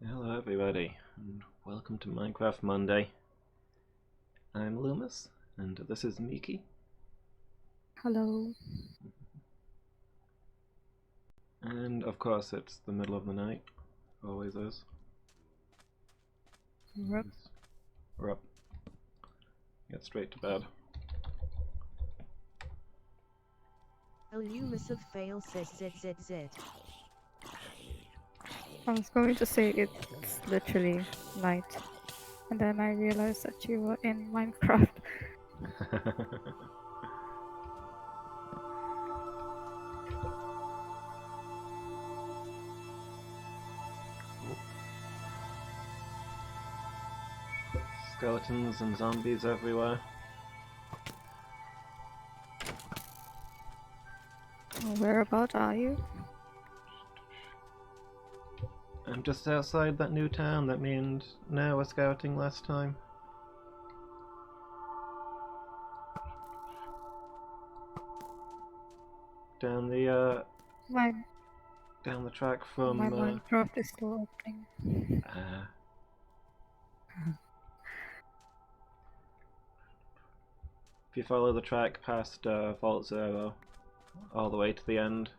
Hello everybody, and welcome to Minecraft Monday. I'm Loomis, and this is Miki. Hello. And of course it's the middle of the night, always is. Yep. We're up. Get straight to bed. Loomis of fail says zit. I was going to say it's literally night, and then I realized that you were in Minecraft. Skeletons and zombies everywhere. Whereabout are you? I'm just outside that new town that me and Nair were scouting last time. Down the down the track from My Minecraft is still opening. If you follow the track past Vault Zero, all the way to the end,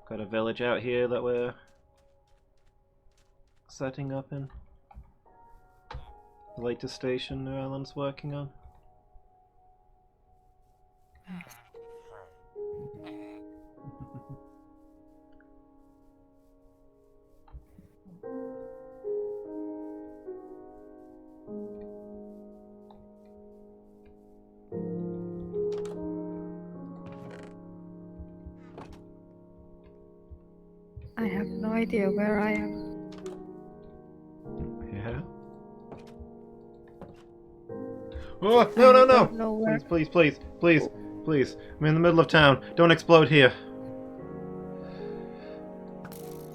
got a village out here that we're setting up in. The latest station New Ireland's working on. I have no idea where I am. Yeah? Oh, no! I don't know where. Please. I'm in the middle of town. Don't explode here.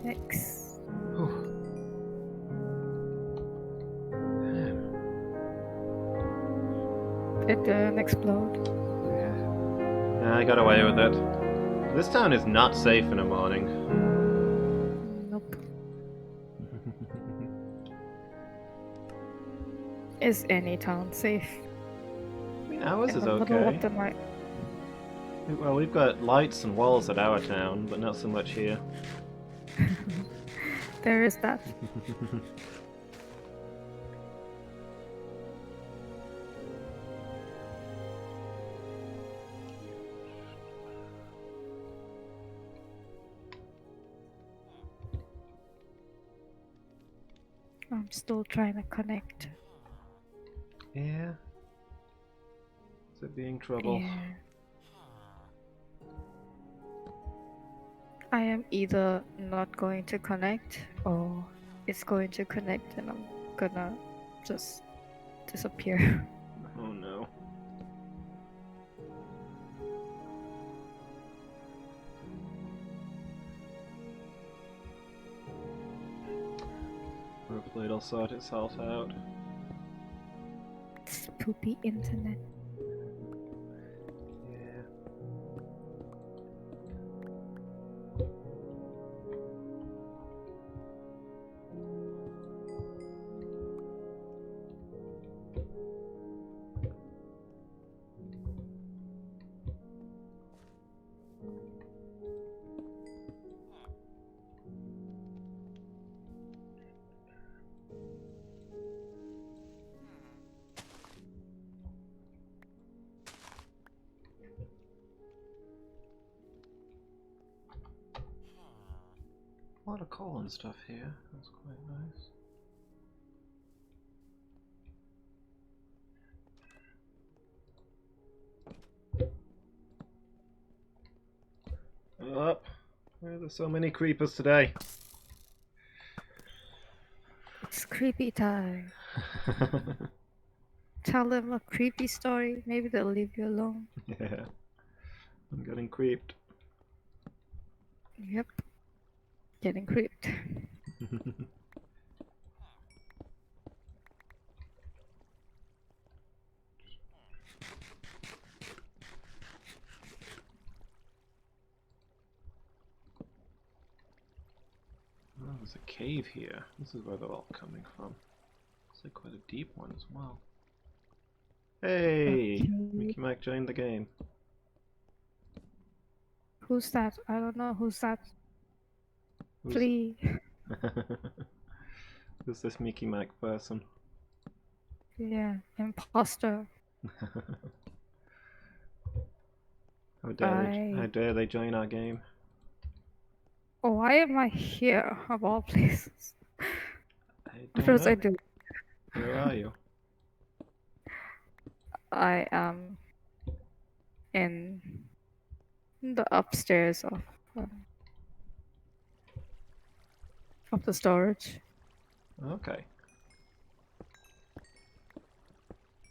X. It didn't explode. Yeah, I got away with it. This town is not safe in the morning. Nope. Is any town safe? I mean, ours In is the middle okay. of the night. Well, we've got lights and walls at our town, but not so much here. There is that. I'm still trying to connect. Yeah? Is it being trouble? Yeah. I am either not going to connect or it's going to connect and I'm gonna just disappear. Oh no. Hopefully it'll sort itself out. It's poopy internet. Yeah. A lot of coal and stuff here. That's quite nice. Up. Why are there so many creepers today? It's creepy time. Tell them a creepy story, maybe they'll leave you alone. Yeah. I'm getting creeped. Yep. Getting creeped. Oh, there's a a cave here. This is where they're all coming from. It's like quite a deep one as well. Hey! Okay. Mickey Mac joined the game. Who's that? I don't know who's that. Who's, Flee. who's this Mickey Mac person? Yeah, imposter. How dare they join our game? Oh, why am I here of all places? I What don't was know. I doing? Where are you? I am in the upstairs of the storage. Okay.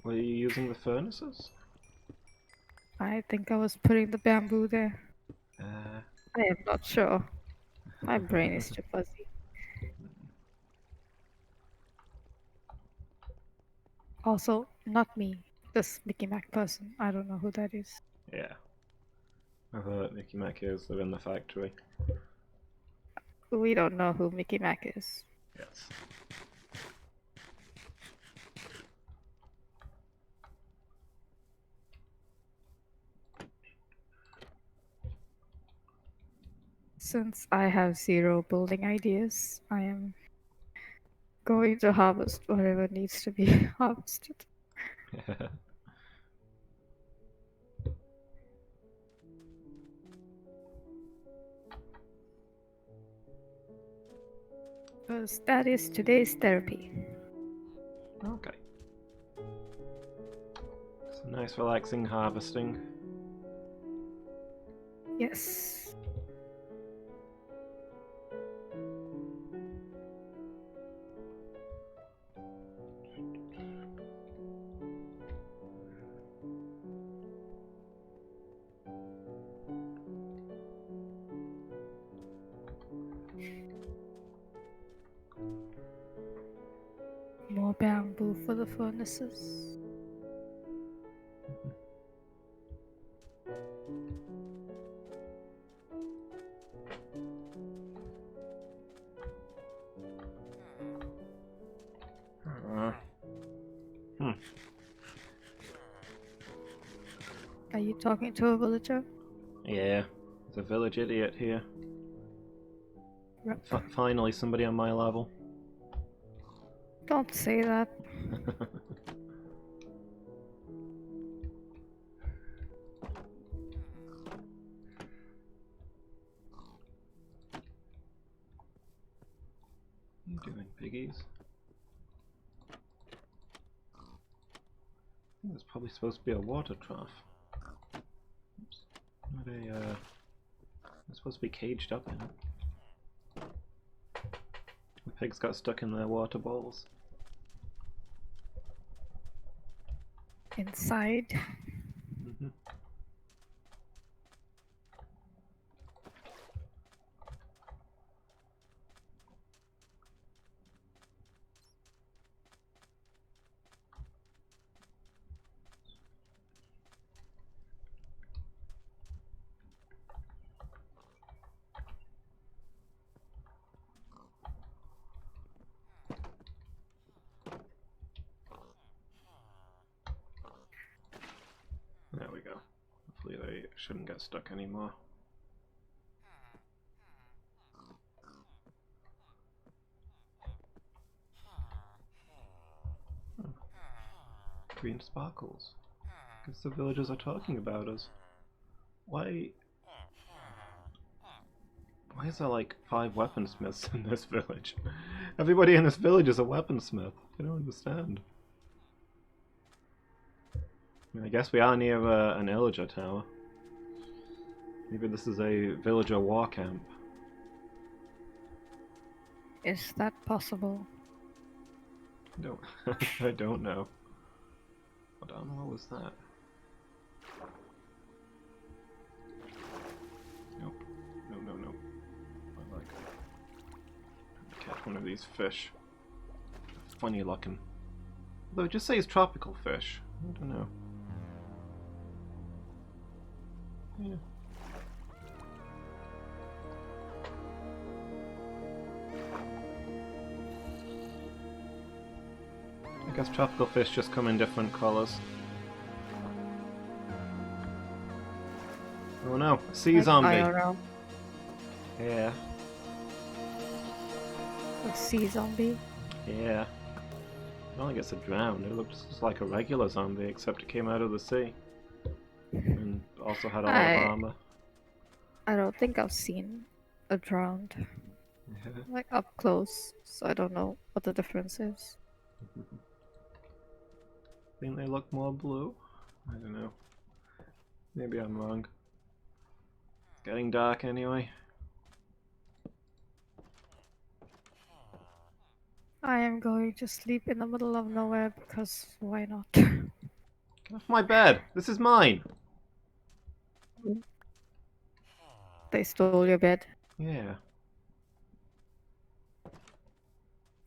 Were you using the furnaces? I think I was putting the bamboo there. Uh, I am not sure. My brain is too fuzzy. Also, not me. This Mickey Mac person. I don't know who that is. yeah. I thought Mickey Mac is. They're in the factory. We don't know who Mickey Mac is. Yes. Since I have 0 building ideas, I am going to harvest whatever needs to be harvested. Because that is today's therapy. Okay. Some nice relaxing harvesting. Yes. More bamboo for the furnaces. Are you talking to a villager? Yeah, there's a village idiot here. Yep. Finally, somebody on my level. Don't say that. What are you doing, piggies? I think there's probably supposed to be a water trough. Oops. Not a, they're supposed to be caged up in it. The pigs got stuck in their water bowls. Inside. Mm-hmm. There we go. Hopefully they shouldn't get stuck anymore. Oh. Green sparkles. Guess the villagers are talking about us. Why is there like 5 weaponsmiths in this village? Everybody in this village is a weaponsmith. I don't understand. I guess we are near an illager tower. Maybe this is a villager war camp. Is that possible? I don't, I don't know. Hold on, what was that? Nope. No. I like catch one of these fish. Funny looking. Though it just says tropical fish. I don't know. Yeah. guess tropical fish just come in different colours. Oh no, a sea Like zombie! IRL. Yeah, A sea zombie. yeah. I don't think it's a drowned. It looks just like a regular zombie, except it came out of the sea. And also had a lot of armor. I don't think I've seen a drowned like up close, so I don't know what the difference is. Think they look more blue? I don't know. Maybe I'm wrong. It's getting dark anyway. I am going to sleep in the middle of nowhere because why not? Get off my bed! This is mine! They stole your bed. Yeah.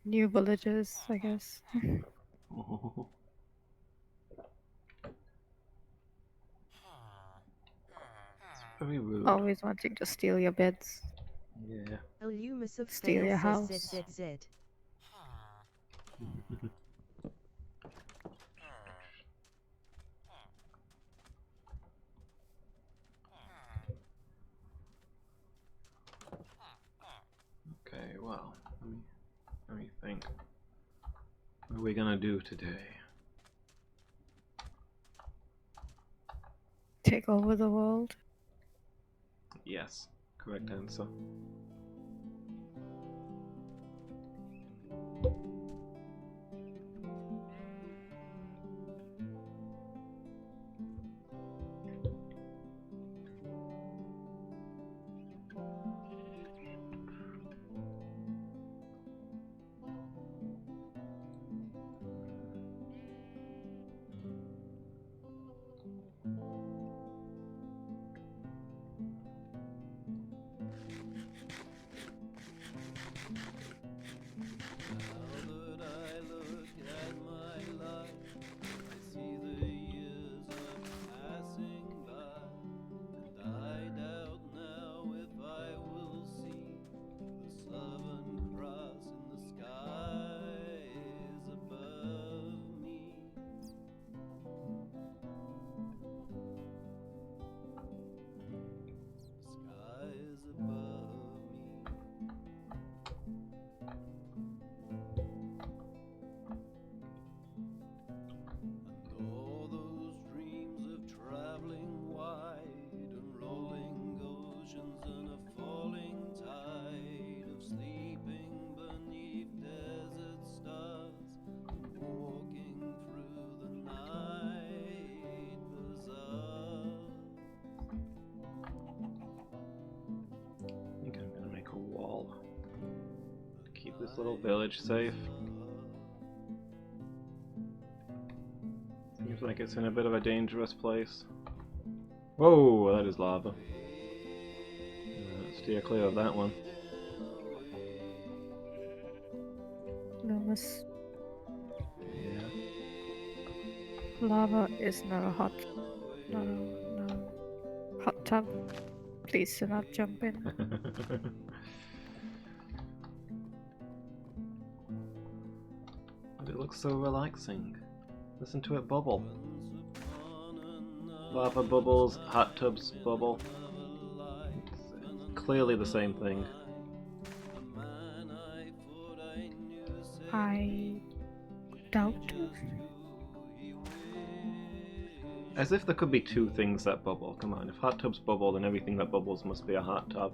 New villagers, I guess. Very rude. Always wanting to steal your beds. Yeah. Illusive Steal fail your says house. Z. Okay, well, let me think. What are we gonna do today? Take over the world. Yes, correct answer. I think I'm gonna make a wall. Keep this little village safe. Seems like it's in a bit of a dangerous place. Whoa, that is lava. Steer clear of that one. Loomis. Yeah. Lava is not a hot. No. Hot tub. Please do not jump in. But it looks so relaxing. Listen to it bubble. Lava bubbles, hot tubs bubble. It's clearly the same thing. I doubt. As if there could be two things that bubble. Come on, if hot tubs bubble, then everything that bubbles must be a hot tub.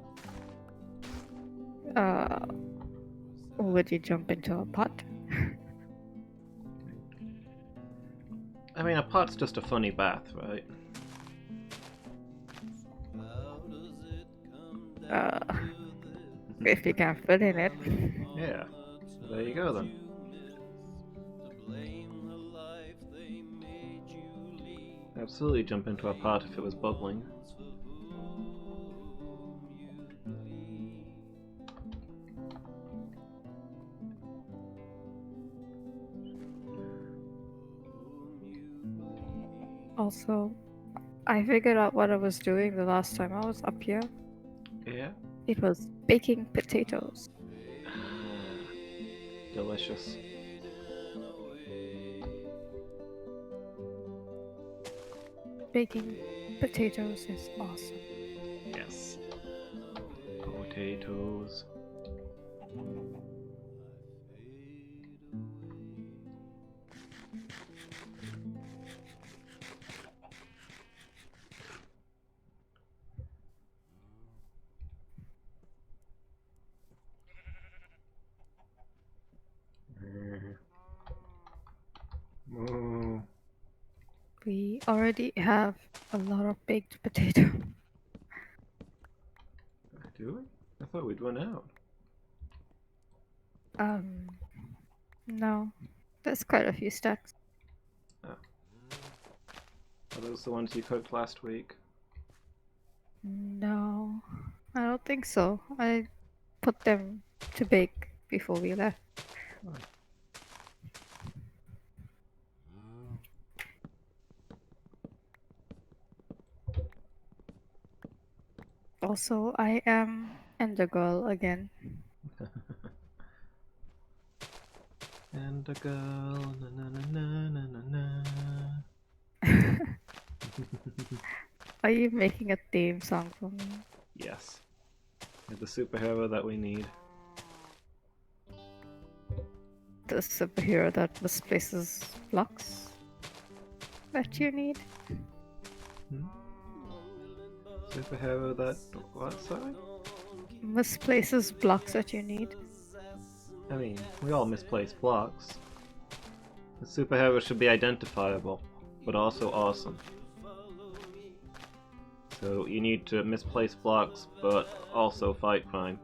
Would you jump into a pot? I mean, a pot's just a funny bath, right? If you can fit in it. Yeah. So there you go then. Absolutely jump into a pot if it was bubbling. Also, I figured out what I was doing the last time I was up here. Yeah. It was baking potatoes. Delicious. baking potatoes is awesome. Yes. Potatoes. Moo. We already have a lot of baked potato. Do we? I thought we'd run out. No. There's quite a few stacks. Are those the ones you cooked last week? No, I don't think so. I put them to bake before we left. Also, I am Ender Girl again. And a girl, na na na na na na. Are you making a theme song for me? Yes. You're the superhero that we need. The superhero that misplaces blocks that you need? Superhero that... what, sorry? Misplaces blocks that you need. I mean, we all misplace blocks. The superhero should be identifiable, but also awesome. So you need to misplace blocks, but also fight crime.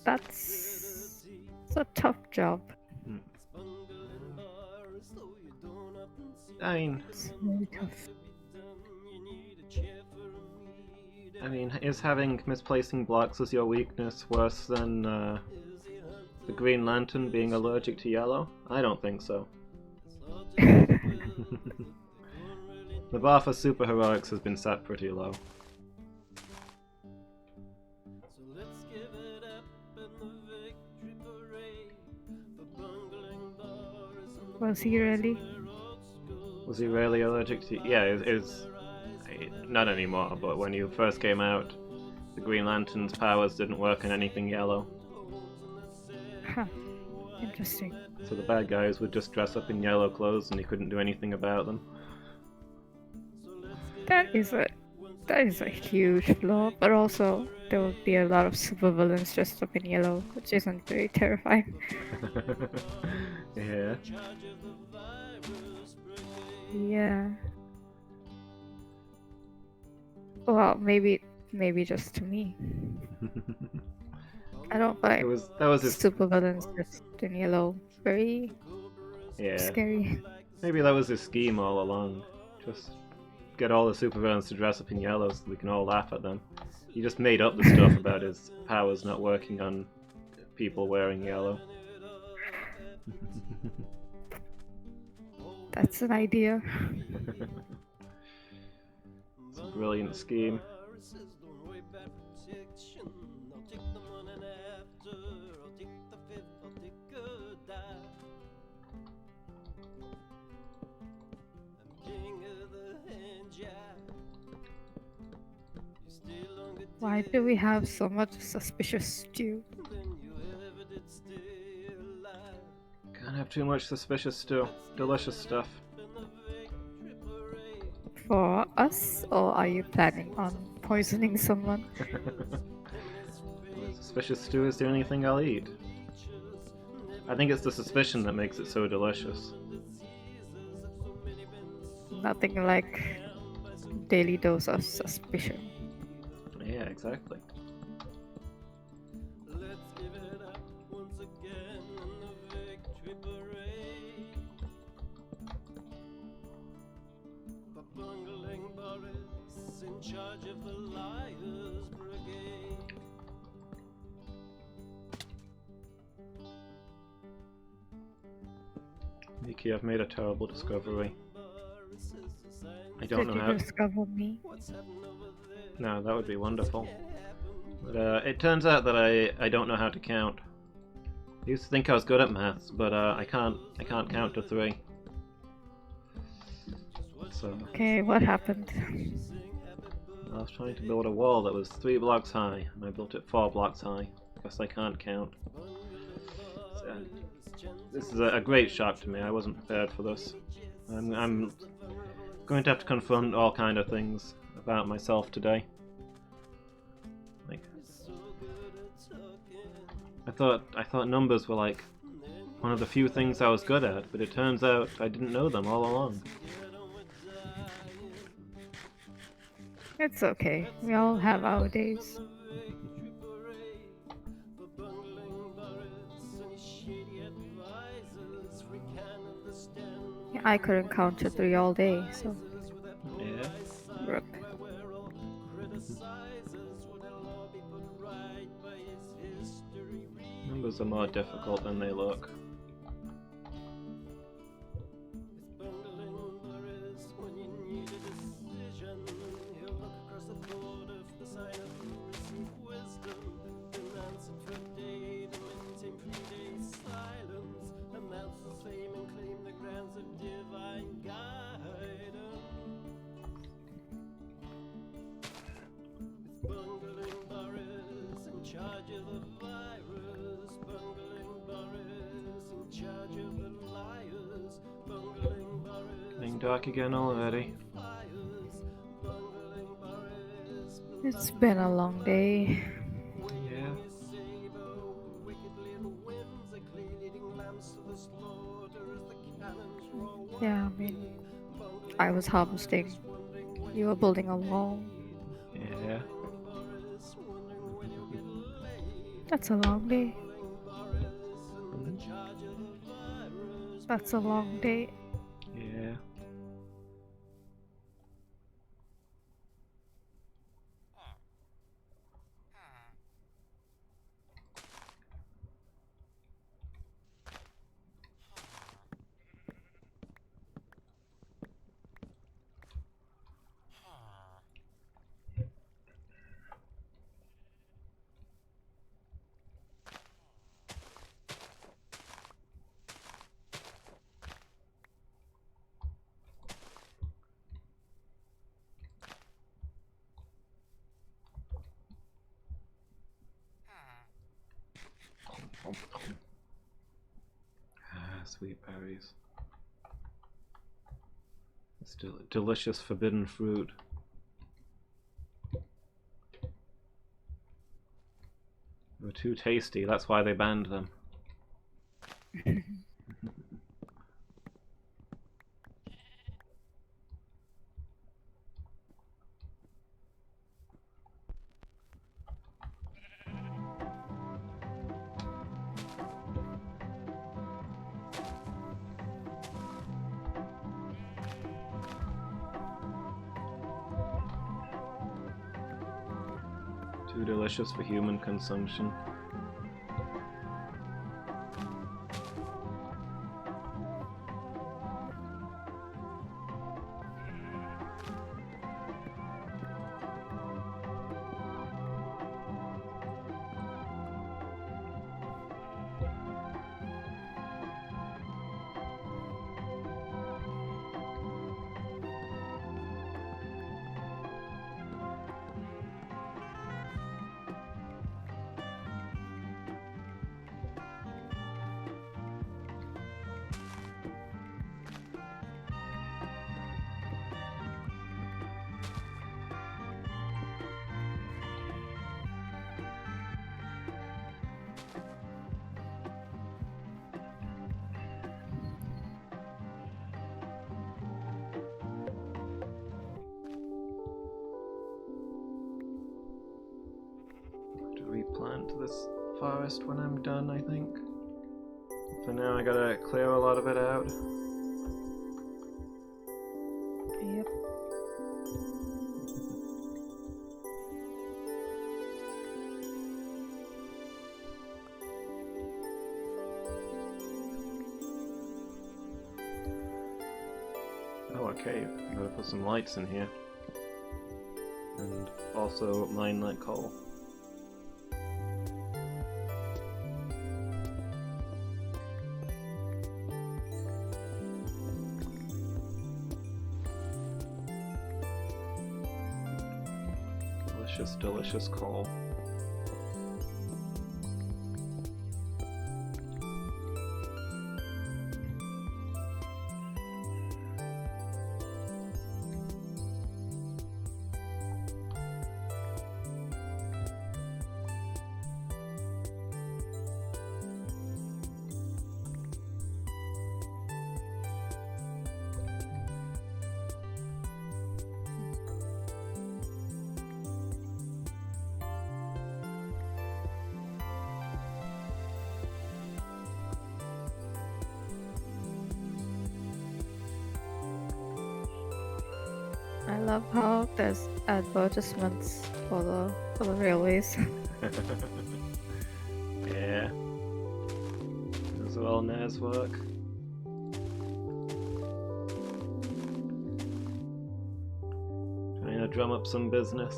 That's a tough job. I mean, It's really tough. is having misplacing blocks as your weakness worse than the Green Lantern being allergic to yellow? I don't think so. The bar for superheroics has been set pretty low. Was he really? Was he really allergic to... yeah, not anymore, but when you first came out, the Green Lantern's powers didn't work on anything yellow. Huh. Interesting. So the bad guys would just dress up in yellow clothes and he couldn't do anything about them. That is a huge flaw, but also there would be a lot of supervillains dressed up in yellow, which isn't very terrifying. Yeah. Yeah. Well, maybe just to me. I don't find that was his... supervillains dressed in yellow very yeah. scary. Maybe that was his scheme all along. Just get all the supervillains to dress up in yellow so we can all laugh at them. He just made up the stuff about his powers not working on people wearing yellow. That's an idea. It's a brilliant scheme. Why do we have so much suspicious stew? Can't have too much suspicious stew. Delicious stuff. For us, or are you planning on poisoning someone? Suspicious stew is the only thing I'll eat. I think it's the suspicion that makes it so delicious. Nothing like daily dose of suspicion. Yeah, exactly. Nikki, I've made a terrible discovery. I don't Did know you how... discover me? No, that would be wonderful. But it turns out that I don't know how to count. I used to think I was good at maths, but I can't count to 3. So Okay, what happened? I was trying to build a wall that was 3 blocks high, and I built it 4 blocks high. Guess I can't count. So, this is a great shock to me. I wasn't prepared for this. I'm going to have to confront all kind of things about myself today. Like, I thought numbers were like one of the few things I was good at, but it turns out I didn't know them all along. It's okay. We all have our days. Yeah, I couldn't count to 3 all day, so Yeah. rip. Numbers are more difficult than they look. Getting dark again already. It's been a long day. Yeah. Yeah, I mean, I was harvesting. You were building a wall. Yeah. That's a long day. That's a long day. Yeah. Ah, sweet berries. It's delicious forbidden fruit. They were too tasty, that's why they banned them. Too delicious for human consumption. To replant this forest when I'm done, I think. For now, I gotta clear a lot of it out. Yep. Oh, a cave. I gotta put some lights in here. And also mine that coal. delicious, delicious coal. I love how there's advertisements for the railways. Yeah. As well, Nair's work. Trying to drum up some business.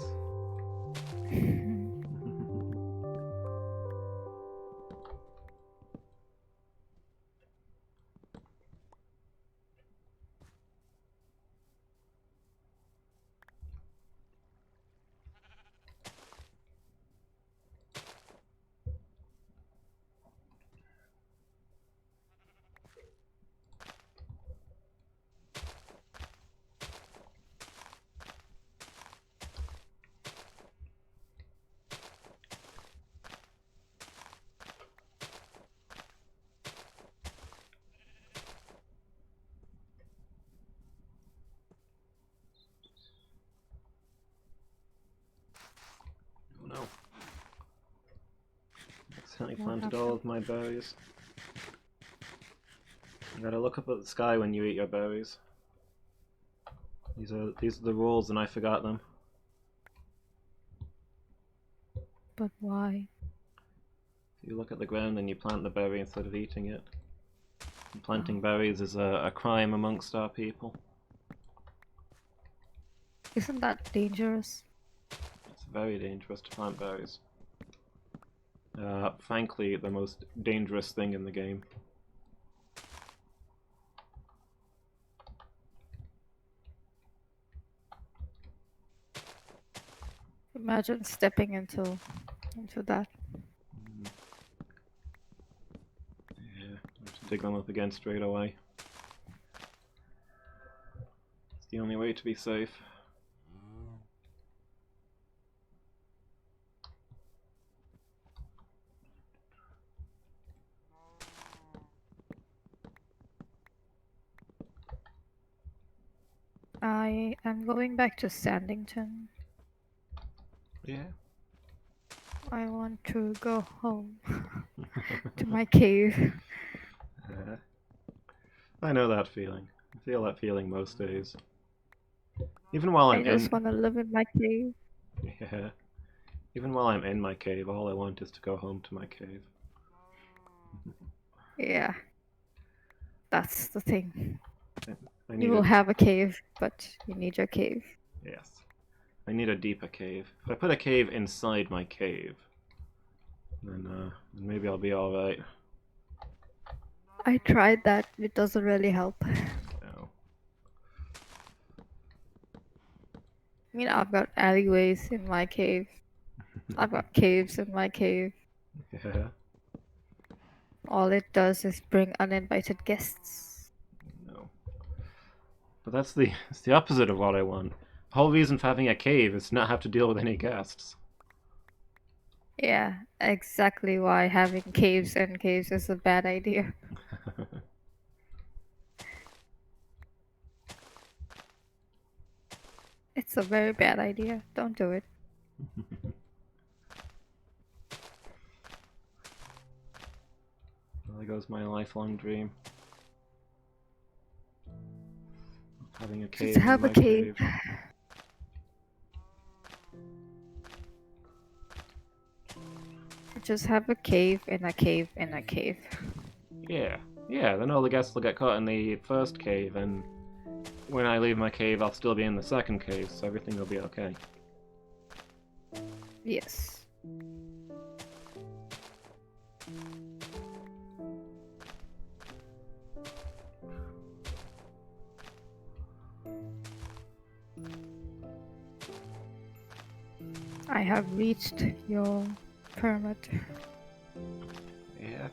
Oh no. Accidentally planted all of my berries. You gotta look up at the sky when you eat your berries. These are the rules and I forgot them. But why? If you look at the ground and you plant the berry instead of eating it. And planting berries is a crime amongst our people. Isn't that dangerous? It's very dangerous to plant berries. Frankly, the most dangerous thing in the game. Imagine stepping into that. Yeah, I have to dig them up again straight away. It's the only way to be safe. I am going back to Sandington. Yeah. I want to go home to my cave. I know that feeling. I feel that feeling most days. Even while I'm I just want to live in my cave. Yeah. Even while I'm in my cave, all I want is to go home to my cave. Yeah. That's the thing. I need You will have a cave, but you need your cave. Yes. I need a deeper cave. If I put a cave inside my cave, then maybe I'll be alright. I tried that. It doesn't really help. No. I mean, I've got alleyways in my cave. I've got caves in my cave. Yeah. All it does is bring uninvited guests. No. But it's the opposite of what I want. The whole reason for having a cave is to not have to deal with any guests. Yeah, exactly why having caves and caves is a bad idea. It's a very bad idea. Don't do it. There goes my lifelong dream. Having a cave Just have in a my cave. Just have a cave in a cave in a cave. Yeah. Yeah, then all the guests will get caught in the first cave, and when I leave my cave, I'll still be in the second cave, so everything will be okay. Yes. I have reached your permit. Yeah.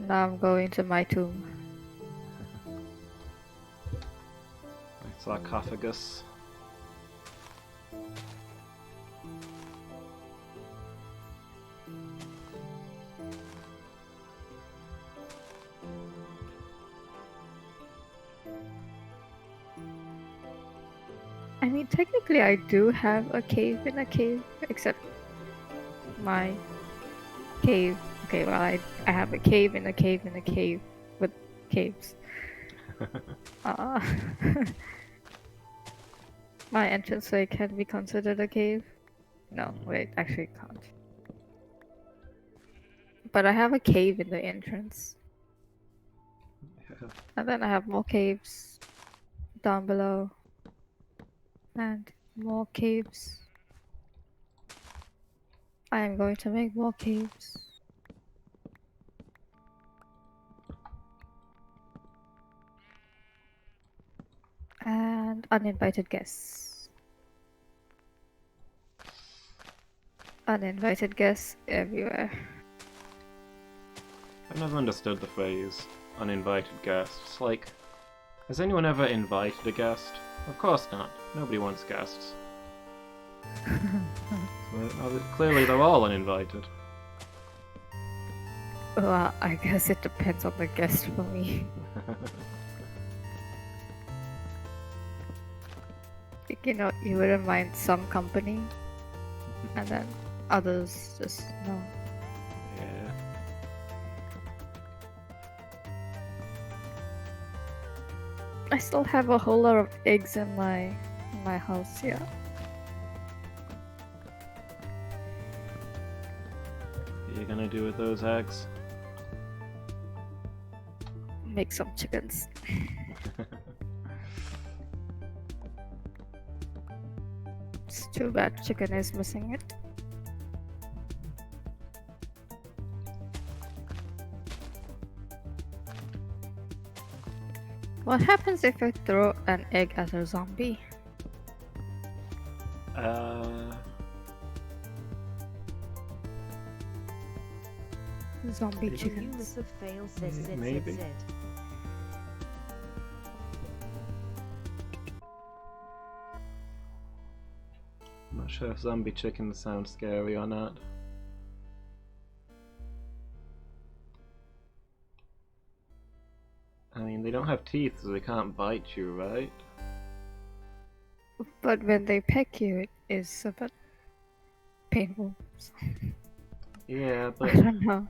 Now I'm going to my tomb. My sarcophagus. I mean, technically I do have a cave in a cave, except my cave. Okay, well, I have a cave in a cave in a cave with caves. Uh, my entranceway can be considered a cave. No, wait, actually it can't. But I have a cave in the entrance. And then I have more caves down below. And more caves. I am going to make more caves. And uninvited guests. Uninvited guests everywhere. I've never understood the phrase uninvited guests. Like, has anyone ever invited a guest? Of course not. Nobody wants guests. Clearly they're all uninvited. Well, I guess it depends on the guest for me. You know, you wouldn't mind some company, and then others just no. Yeah. I still have a whole lot of eggs in my house, yeah. What are you gonna do with those eggs? Make some chickens. It's too bad chicken is missing it. What happens if I throw an egg at a zombie? Zombie Maybe. chickens. Yusuf fail says zit Maybe. zit zit. I'm not sure if zombie chickens sound scary or not. I mean, they don't have teeth, so they can't bite you, right? But when they peck you, it is a bit painful. So, Yeah, I but don't know.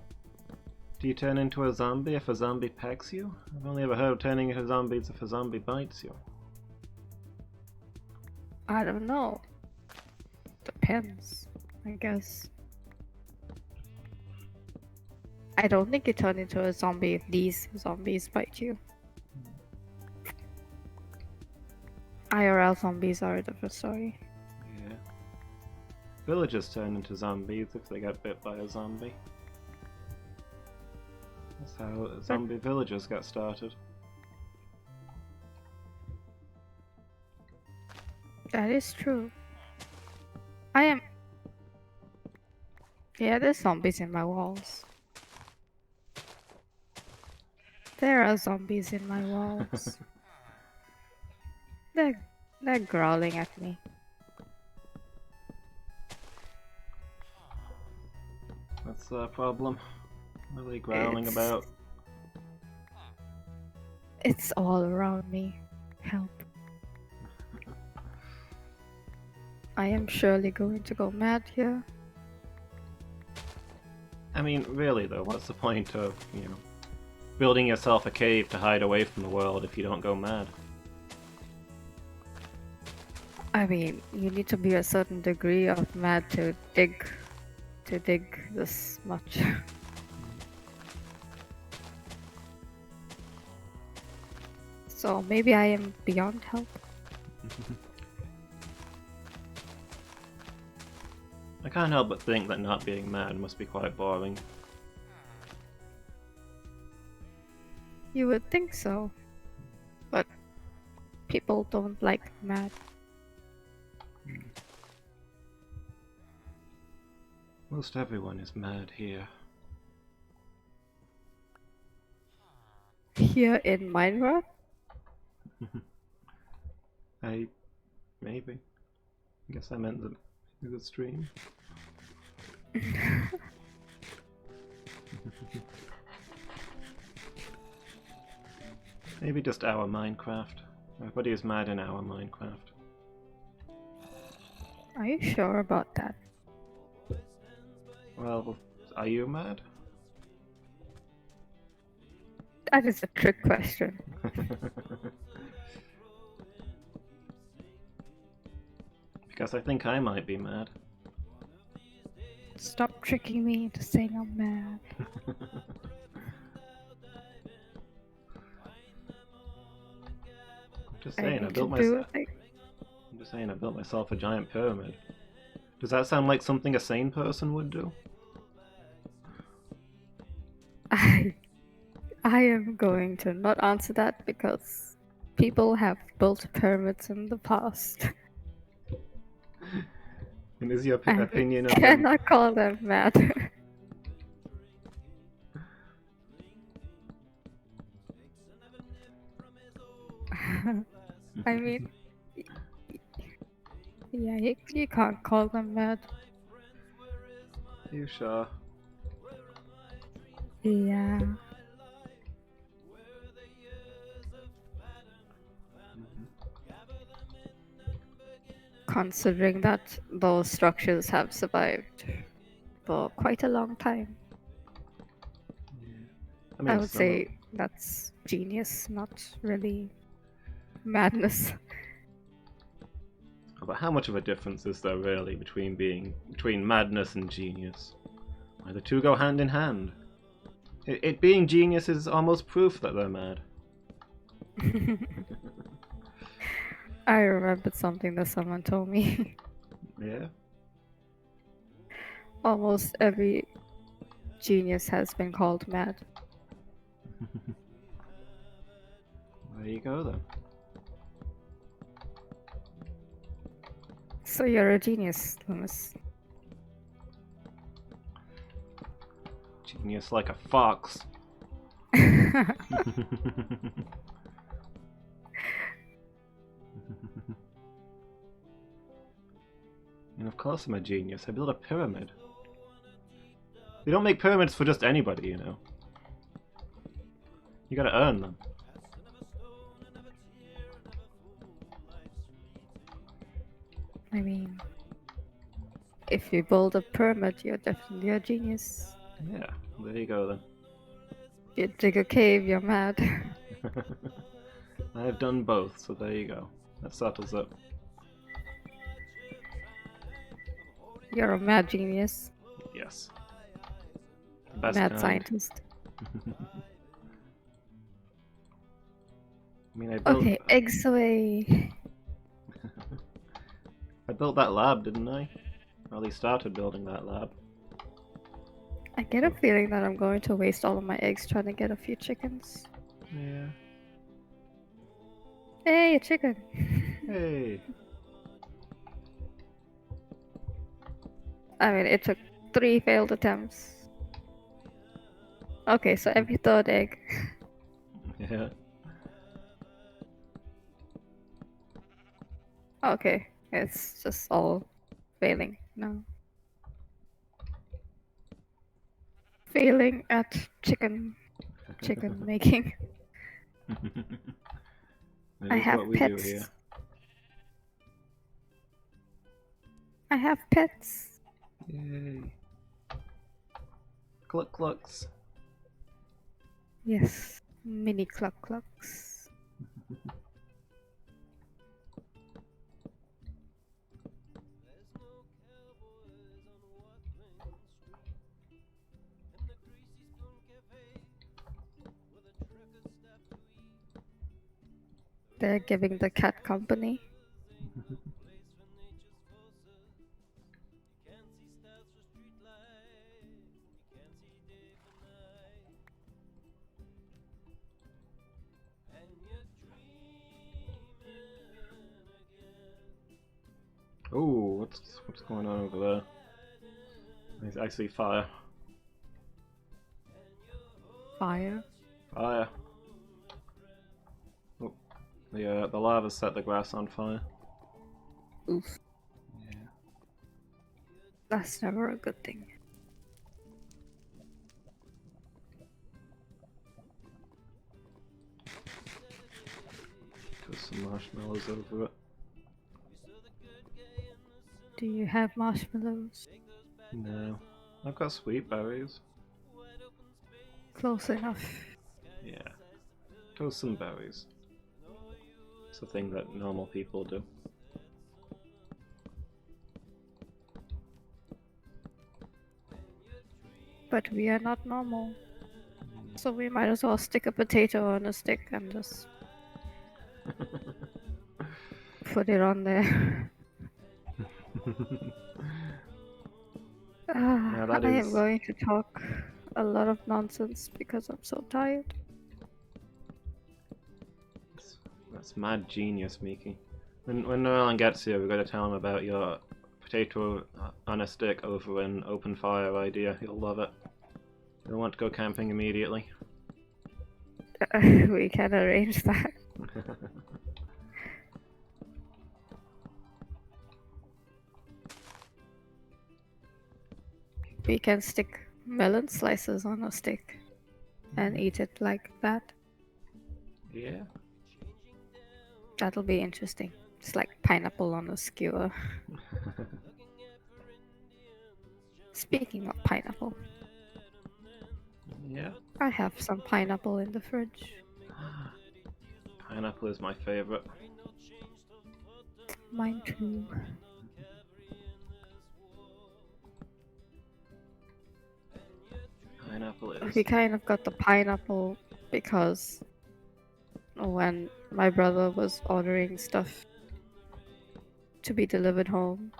do you turn into a zombie if a zombie pecks you? I've only ever heard of turning into zombies if a zombie bites you. I don't know. Depends, I guess. I don't think you turn into a zombie if these zombies bite you. IRL zombies are a different story. Yeah. Villagers turn into zombies if they get bit by a zombie. That's how zombie villagers got started. That is true. I am. Yeah, there's zombies in my walls. There are zombies in my walls. They're growling at me. That's the problem. What are they growling It's- about? It's all around me. Help. I am surely going to go mad here. I mean, really though, what's the point of, building yourself a cave to hide away from the world if you don't go mad? I mean, you need to be a certain degree of mad to dig this much. So maybe I am beyond help. I can't help but think that not being mad must be quite boring. You would think so, but people don't like mad. Most everyone is mad here. Here in Minecraft? Maybe. I guess I meant the stream. Maybe just our Minecraft. Everybody is mad in our Minecraft. Are you sure about that? Well, are you mad? That is a trick question. Because I think I might be mad. Stop tricking me into saying I'm mad. Just saying, I built I'm just saying I built myself a giant pyramid. Does that sound like something a sane person would do? I am going to not answer that because people have built pyramids in the past. And is your And opinion we of them... cannot call them mad. I mean, yeah, you can't call them mad. You sure? Yeah. Considering that those structures have survived for quite a long time. I mean, I would say that's genius, not really madness. But how much of a difference is there really between madness and genius? Why, the two go hand in hand. It being genius is almost proof that they're mad. I remembered something that someone told me. Yeah? Almost every genius has been called mad. There you go then. So you're a genius, Loomis. Genius like a fox. And of course I'm a genius. I built a pyramid. They don't make pyramids for just anybody, you know. You gotta earn them. I mean, if you build a pyramid, you're definitely a genius. Yeah, there you go then. If you dig a cave, you're mad. I have done both, so there you go. That settles it. You're a mad genius. Yes. Best Mad kind. scientist. I mean, I built... Okay, eggs away. I built that lab, didn't I? Or at least started building that lab. I get a feeling that I'm going to waste all of my eggs trying to get a few chickens. Yeah. Hey, a chicken! Hey! I mean, it took 3 failed attempts. Okay, so every third egg. Yeah. Okay, it's just all failing now. Failing at chicken making. That I is have what we pets. do here. I have pets. Yay. Cluck clucks. Yes, mini cluck clucks. They're giving the cat company. Oh, What's going on over there? I see fire. Fire. Fire. Oh, the lava set the grass on fire. Oof. Yeah. That's never a good thing. Put some marshmallows over it. Do you have marshmallows? No. I've got sweet berries. Close enough. Yeah. Toast some berries. It's a thing that normal people do. But we are not normal. So we might as well stick a potato on a stick and just put it on there. Now that I is- am going to talk a lot of nonsense because I'm so tired. That's mad genius, Miki. When Nolan gets here, we've got to tell him about your potato on a stick over an open fire idea. He'll love it. He'll want to go camping immediately. We can arrange that. We can stick melon slices on a stick and eat it like that. Yeah. That'll be interesting. It's like pineapple on a skewer. Speaking of pineapple, Yeah. I have some pineapple in the fridge. Pineapple is my favorite. Mine too. Pineapple is. We kind of got the pineapple because when my brother was ordering stuff to be delivered home,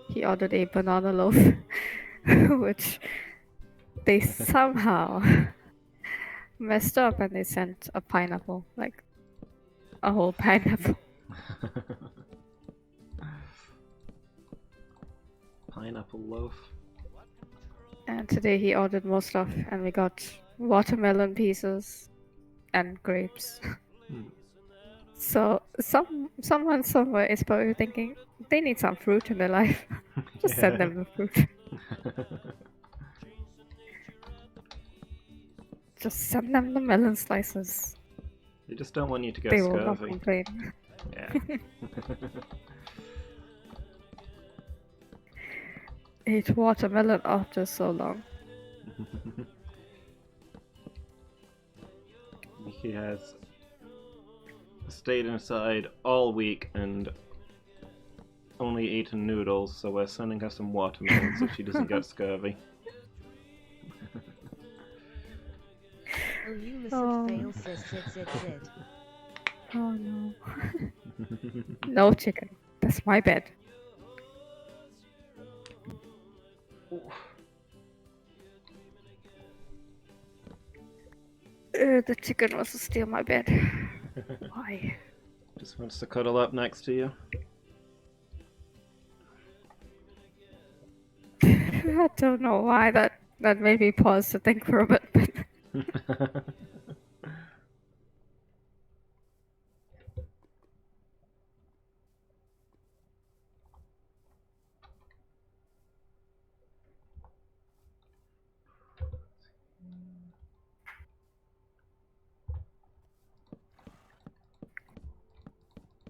he ordered a banana loaf, which they somehow messed up and they sent a pineapple, like a whole pineapple. Pineapple loaf. And today he ordered more stuff and we got watermelon pieces and grapes. Hmm. So someone somewhere is probably thinking they need some fruit in their life. Just send them the fruit. Just send them the melon slices. They just don't want you to get They will not scurvy. complain. Yeah. Eat watermelon after so long. He has stayed inside all week and only eaten noodles, so we're sending her some watermelon so she doesn't get scurvy. Elusive fail sit. Oh no. No chicken. That's my bed. The chicken wants to steal my bed. Why? Just wants to cuddle up next to you. I don't know why that made me pause to think for a bit.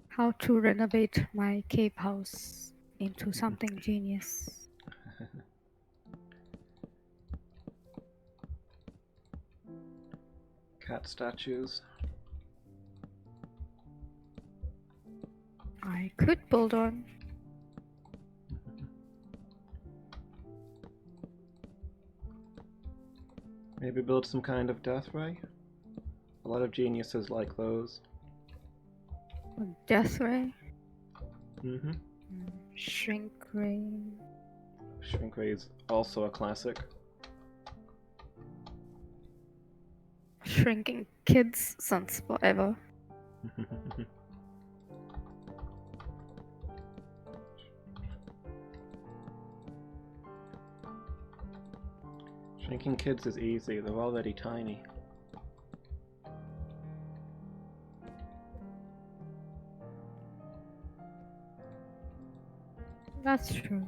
How to renovate my cave house into something genius. Cat statues. I could build one. Maybe build some kind of death ray? A lot of geniuses like those. A death ray. Mm-hmm. Shrink ray. Shrink ray is also a classic. Shrinking kids since forever. Making kids is easy, they're already tiny. That's true.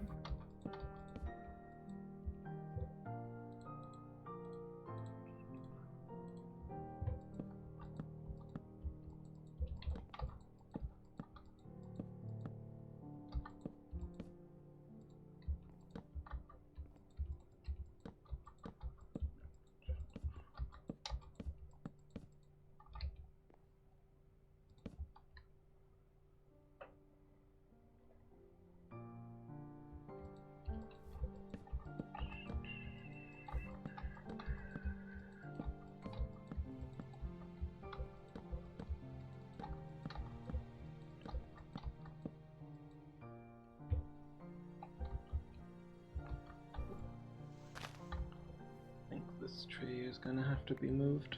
I think this tree is gonna have to be moved.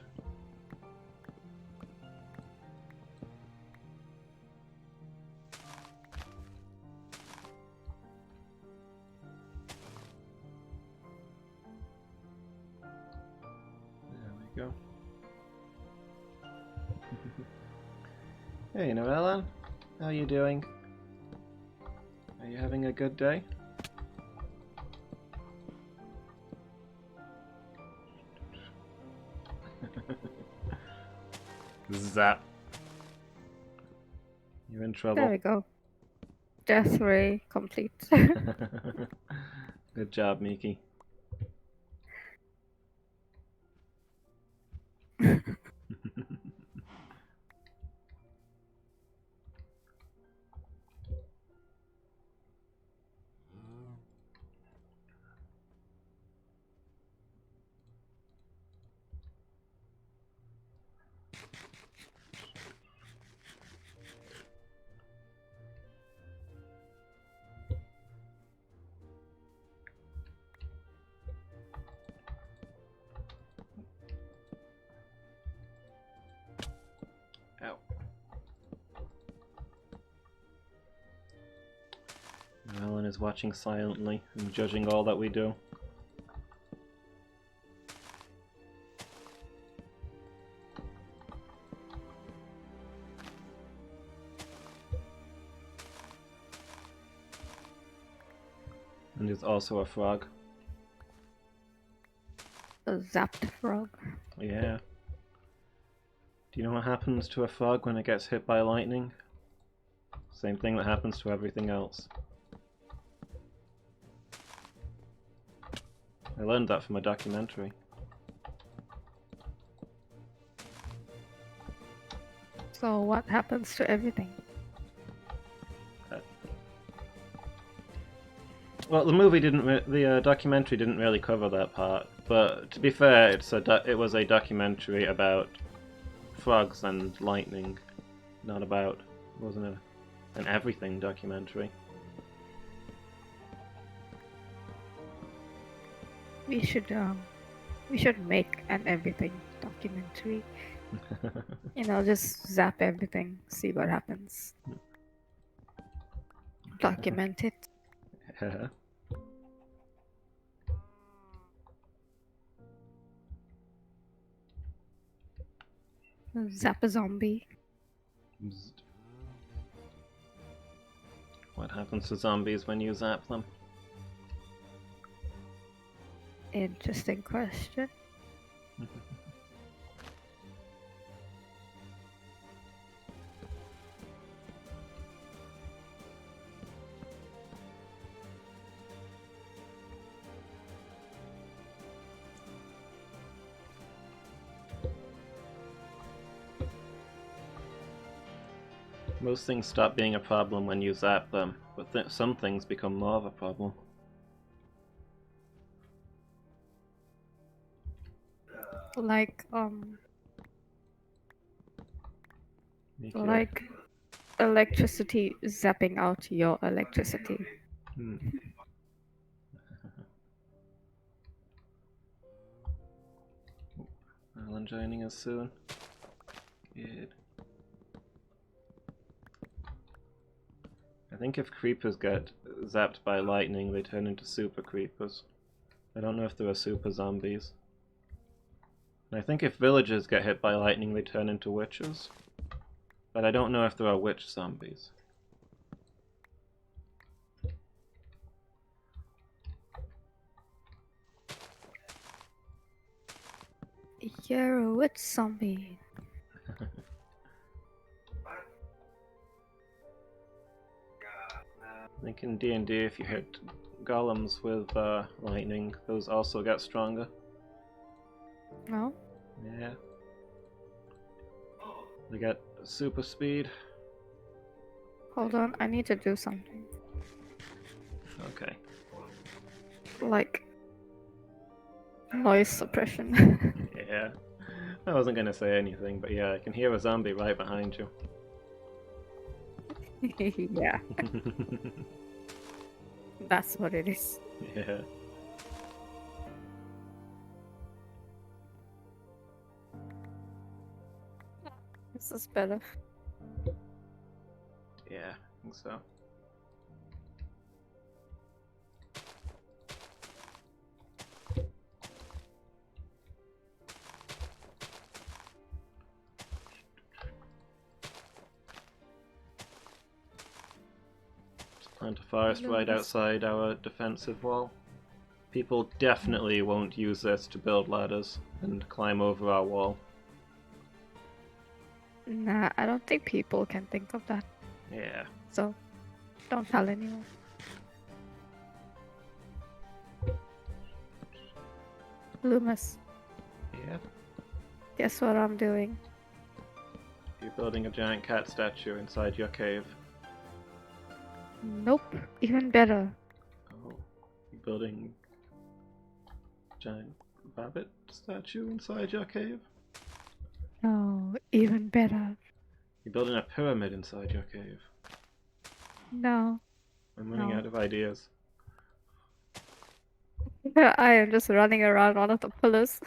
There we go. Hey Noella, how are you doing? Are you having a good day? Zap. You're in trouble. There we go. Death ray complete. Good job, Miki. Ow. Alan is watching silently and judging all that we do. And is also a frog. A zapped frog. Yeah. Do you know what happens to a frog when it gets hit by lightning? Same thing that happens to everything else. I learned that from a documentary. So what happens to everything? Well, the movie didn't. The documentary didn't really cover that part. But to be fair, it was a documentary about frogs and lightning, not about. It wasn't an everything documentary. We should make an everything documentary. You know, just zap everything, see what happens. Document it. Zap a zombie. What happens to zombies when you zap them? Interesting question. Most things stop being a problem when you zap them, but some things become more of a problem. Like Make like electricity zapping out your electricity. Alan joining us soon. Good. I think if creepers get zapped by lightning, they turn into super creepers. I don't know if there are super zombies. And I think if villagers get hit by lightning, they turn into witches. But I don't know if there are witch zombies. You're a witch zombie. I think in D&D, if you hit golems with lightning, those also get stronger. No? Yeah. They get super speed. Hold on, I need to do something. Okay. Like noise suppression. Yeah. I wasn't gonna say anything, but yeah, I can hear a zombie right behind you. Yeah, that's what it is. Yeah. This is better. Yeah, I think so. Just plant a forest right outside our defensive wall. People definitely won't use this to build ladders and climb over our wall. Nah, I don't think people can think of that. Yeah. So, don't tell anyone. Loomis, Yeah. guess what I'm doing? You're building a giant cat statue inside your cave. Nope, even better. Oh. You're building a giant rabbit statue inside your cave? No, even better. You're building a pyramid inside your cave. No. I'm running No. out of ideas. I am just running around one of the pillars.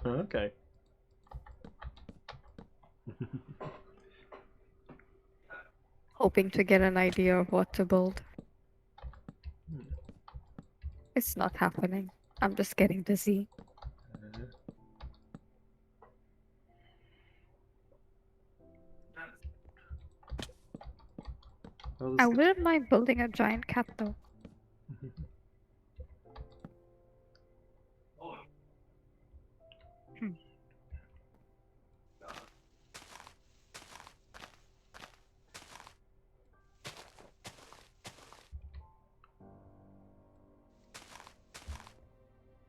Okay. Hoping to get an idea of what to build. It's not happening. I'm just getting busy. Well, I this- wouldn't mind building a giant cat though.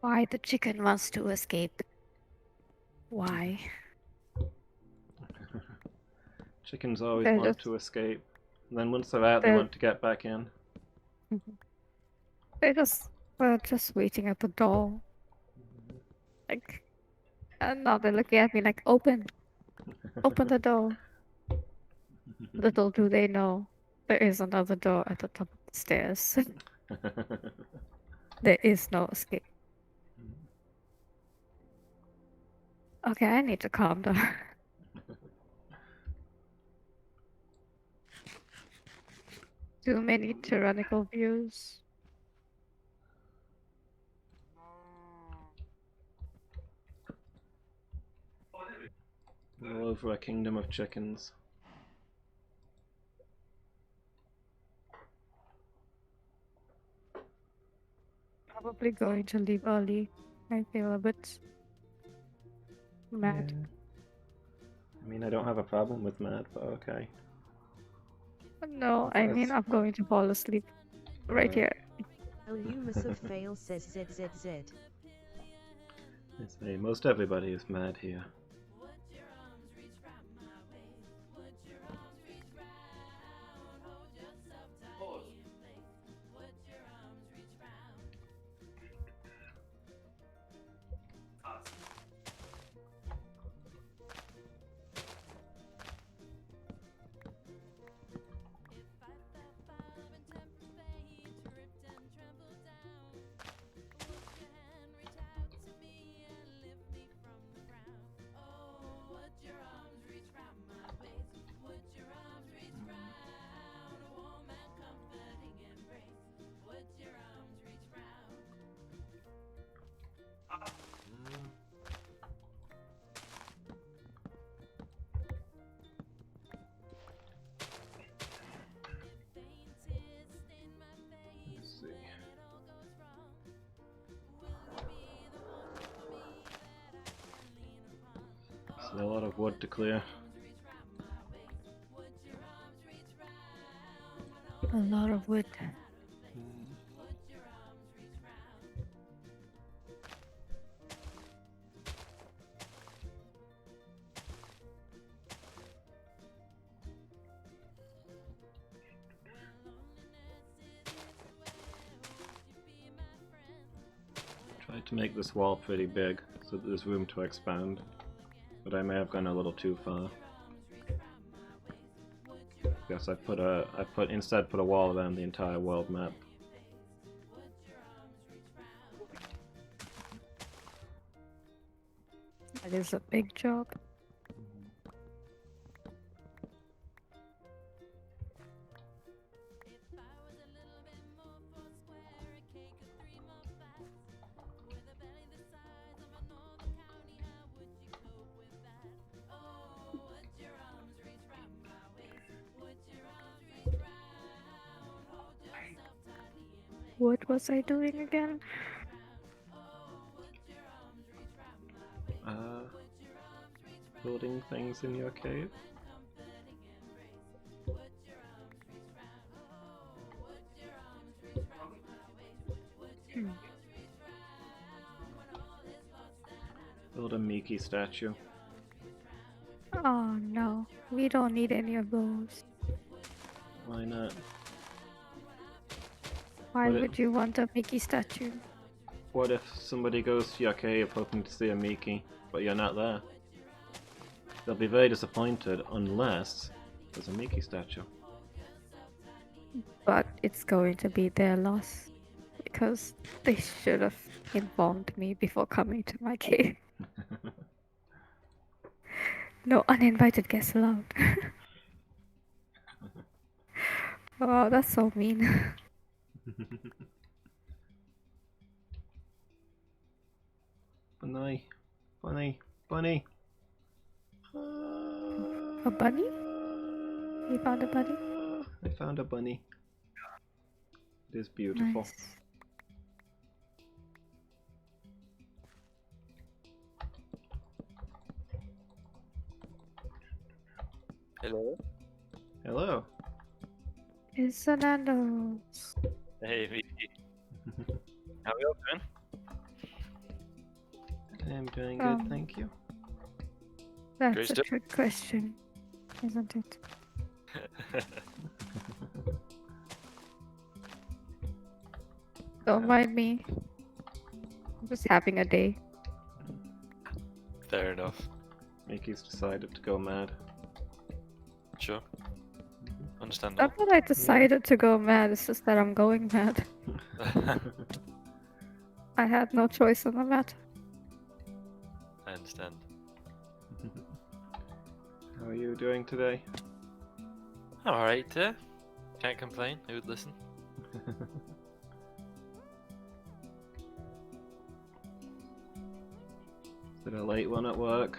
Why the chicken wants to escape? Why? Chickens always They're want just- to escape. And then once they're out, they they're- want to get back in. They just were just waiting at the door. Like, and now they're looking at me like, open the door. Little do they know, there is another door at the top of the stairs. There is no escape. Okay, I need to calm down. Too many tyrannical views. All over a kingdom of chickens. Probably going to leave early. I feel a bit mad. Yeah. I mean, I don't have a problem with mad, but okay. No, I mean I'm going to fall asleep right here. Loomis of fail says zid zid zid. I say, most everybody is mad here. Still a lot of wood to clear. A lot of wood. Tried to make this wall pretty big so that there's room to expand, but I may have gone a little too far. Guess I instead put a wall around the entire world map. That is a big job. What was I doing again? Building things in your cave. Build a Mickey statue. Oh no, we don't need any of those. Why not? Why What would you want a Mickey statue? What if somebody goes to your cave hoping to see a Mickey, but you're not there? They'll be very disappointed unless there's a Mickey statue. But it's going to be their loss. Because they should have informed me before coming to my cave. No uninvited guests allowed. Oh, that's so mean. Bunny, bunny, bunny. A bunny? You found a bunny? I found a bunny. It is beautiful. Nice. Hello. Hello. It's Fernando's. Hey, VP. How are you all doing? I'm doing good, thank you. That's Great a stuff. trick question, isn't it? Don't mind me. I'm just having a day. Fair enough. Mickey's decided to go mad. Sure. Understandable. Not that I decided to go mad, it's just that I'm going mad. I had no choice on the matter. I understand. How are you doing today? I'm alright, can't complain. Who would listen? Is it a late one at work?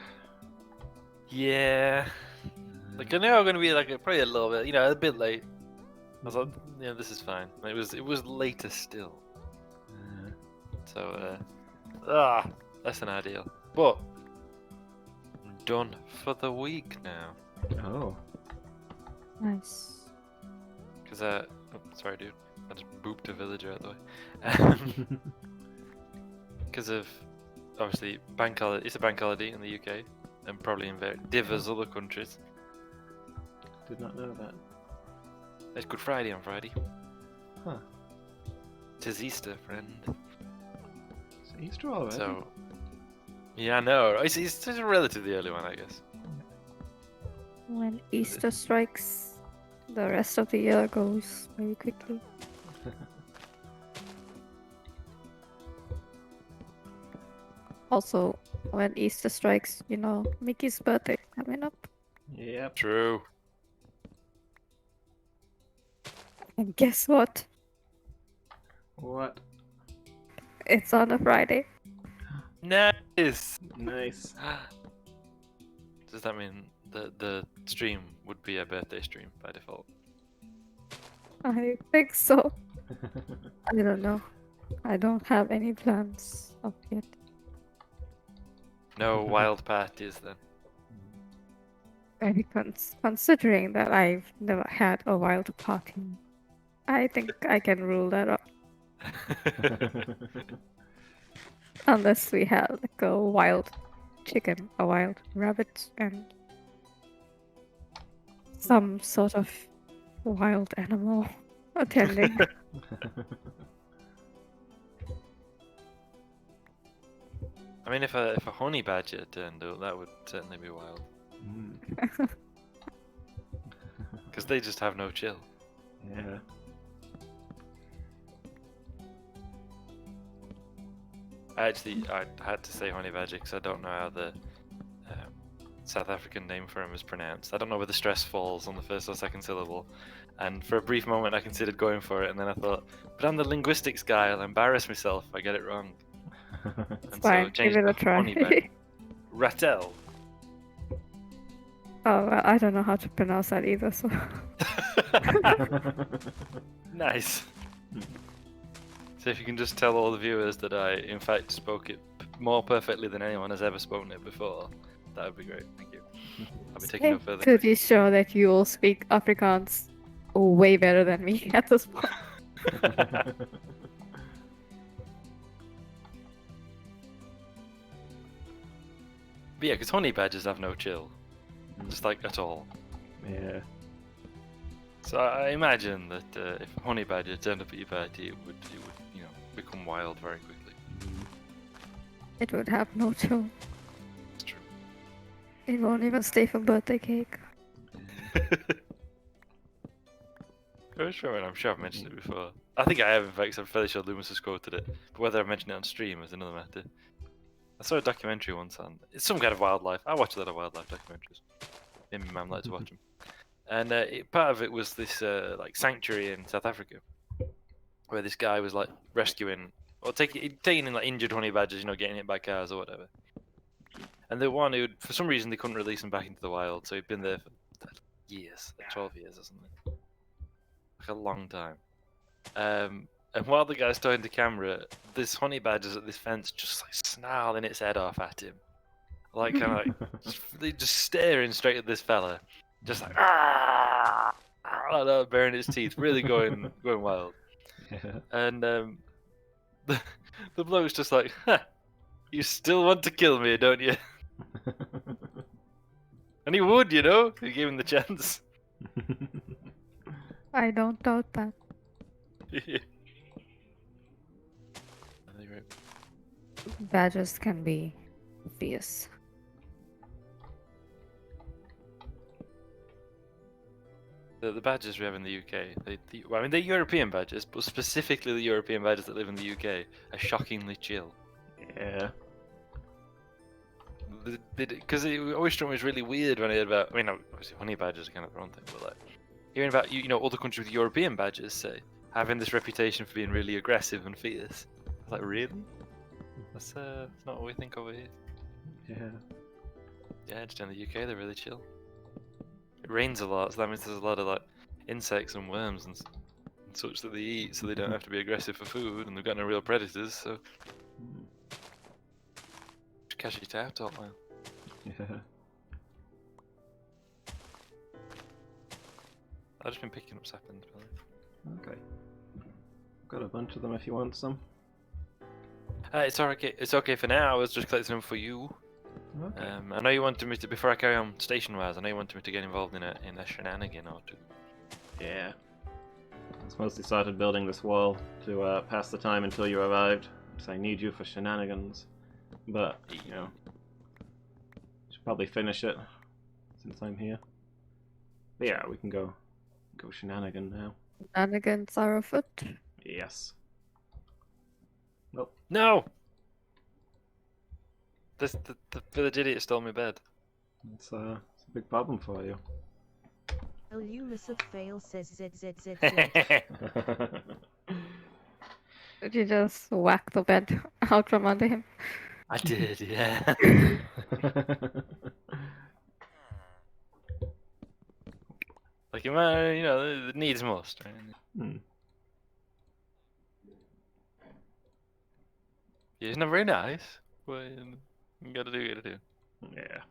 Yeah. Like I know I'm gonna be like probably a little bit, a bit late. I was like, this is fine. It was later still. So less than ideal. But I'm done for the week now. Oh. Nice. Cause sorry dude, I just booped a villager out the way. Because of obviously bank holiday. It's a bank holiday in the UK and probably in divers other countries. Did not know that. It's Good Friday on Friday. Huh. 'Tis Easter, friend. It's Easter already? So yeah, I know. It's just a relatively early one, I guess. When Easter strikes, the rest of the year goes very quickly. Also, when Easter strikes, Mickey's birthday coming up. Yep. True. And guess what? What? It's on a Friday. Nice. Nice. Does that mean the stream would be a birthday stream by default? I think so. I don't know. I don't have any plans up yet. No wild parties then. Maybe considering that I've never had a wild party, I think I can rule that out. Unless we had like a wild chicken, a wild rabbit, and some sort of wild animal attending. I mean, if a honey badger turned up, that would certainly be wild. Because they just have no chill. Yeah. I had to say honey badger because I don't know how the South African name for him is pronounced. I don't know where the stress falls on the first or second syllable. And for a brief moment I considered going for it, and then I thought, but I'm the linguistics guy, I'll embarrass myself if I get it wrong. And so I Fine, give changed it a to honey try. badger. Rattel. Oh, well, I don't know how to pronounce that either, so. Nice. So if you can just tell all the viewers that I, in fact, spoke it more perfectly than anyone has ever spoken it before, that would be great. Thank you. I'll be taking no I'm further. pretty sure that you all speak Afrikaans way better than me at this point. But yeah, because honey badgers have no chill, just like at all. Yeah. So I imagine that if a honey badger turned up at your party, it would become wild very quickly. It would have no chill. It's true. It won't even stay for birthday cake. I'm sure I've mentioned it before. I think I have, in fact, 'cause I'm fairly sure Loomis has quoted it. But whether I've mentioned it on stream is another matter. I saw a documentary once on it's some kind of wildlife. I watch a lot of wildlife documentaries. Me and my mum like to watch them. And part of it was this like sanctuary in South Africa, where this guy was like rescuing or taking in like injured honey badgers, getting hit by cars or whatever. And the one who, for some reason, they couldn't release him back into the wild, so he'd been there for years, like 12 years or something, like a long time. And while the guy's talking to camera, this honey badger's at this fence, just like snarling its head off at him, like kind of like just staring straight at this fella, just like like that, baring its teeth, really going wild. Yeah. And the bloke's just like, huh, you still want to kill me, don't you? And he would, if you gave him the chance. I don't doubt that. Badgers can be fierce. The badgers we have in the UK, they're European badgers, but specifically the European badgers that live in the UK are shockingly chill. Yeah. Because it always struck me as really weird when I heard about, obviously honey badgers are kind of their own thing, but like, hearing about, other countries with European badgers, say, having this reputation for being really aggressive and fierce. I was like, really? That's not what we think over here. Yeah. Yeah, just in the UK, they're really chill. It rains a lot, so that means there's a lot of like insects and worms and such that they eat, so they don't have to be aggressive for food, and they've got no real predators, so just catch your tail top, man. Yeah. I've just been picking up saplings. Okay. Got a bunch of them if you want some. It's okay. It's okay for now. I was just collecting them for you. Okay. I know you wanted me to, before I carry on station-wise, I know you wanted me to get involved in a shenanigan or two. Yeah. I mostly started building this wall to pass the time until you arrived, because I need you for shenanigans. But, should probably finish it since I'm here. But yeah, we can go shenanigan now. Shenanigans are afoot. Yes. Nope. No! The village idiot stole my bed. It's a big problem for you. Loomis of fail says ZZZ. Did you just whack the bed out from under him? I did, yeah. Like, it needs most, right? Hmm. Yeah, it's not very nice, but you gotta do. Yeah.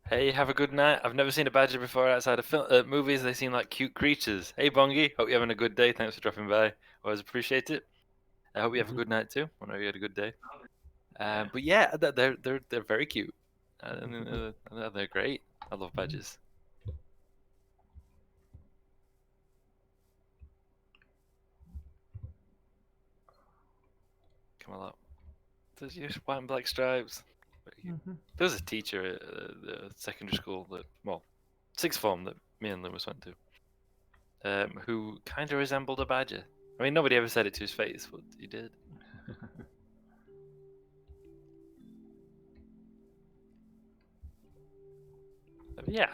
Hey, have a good night. I've never seen a badger before outside of movies. They seem like cute creatures. Hey, Bongi. Hope you're having a good day. Thanks for dropping by. Always appreciate it. I hope you have a good night too. I know you had a good day. But yeah, they're very cute. They're great. I love badgers. Come on up. There's just white and black stripes. There was a teacher at the secondary school that, well, sixth form that me and Lewis went to, who kind of resembled a badger. I mean, nobody ever said it to his face, but he did. Yeah,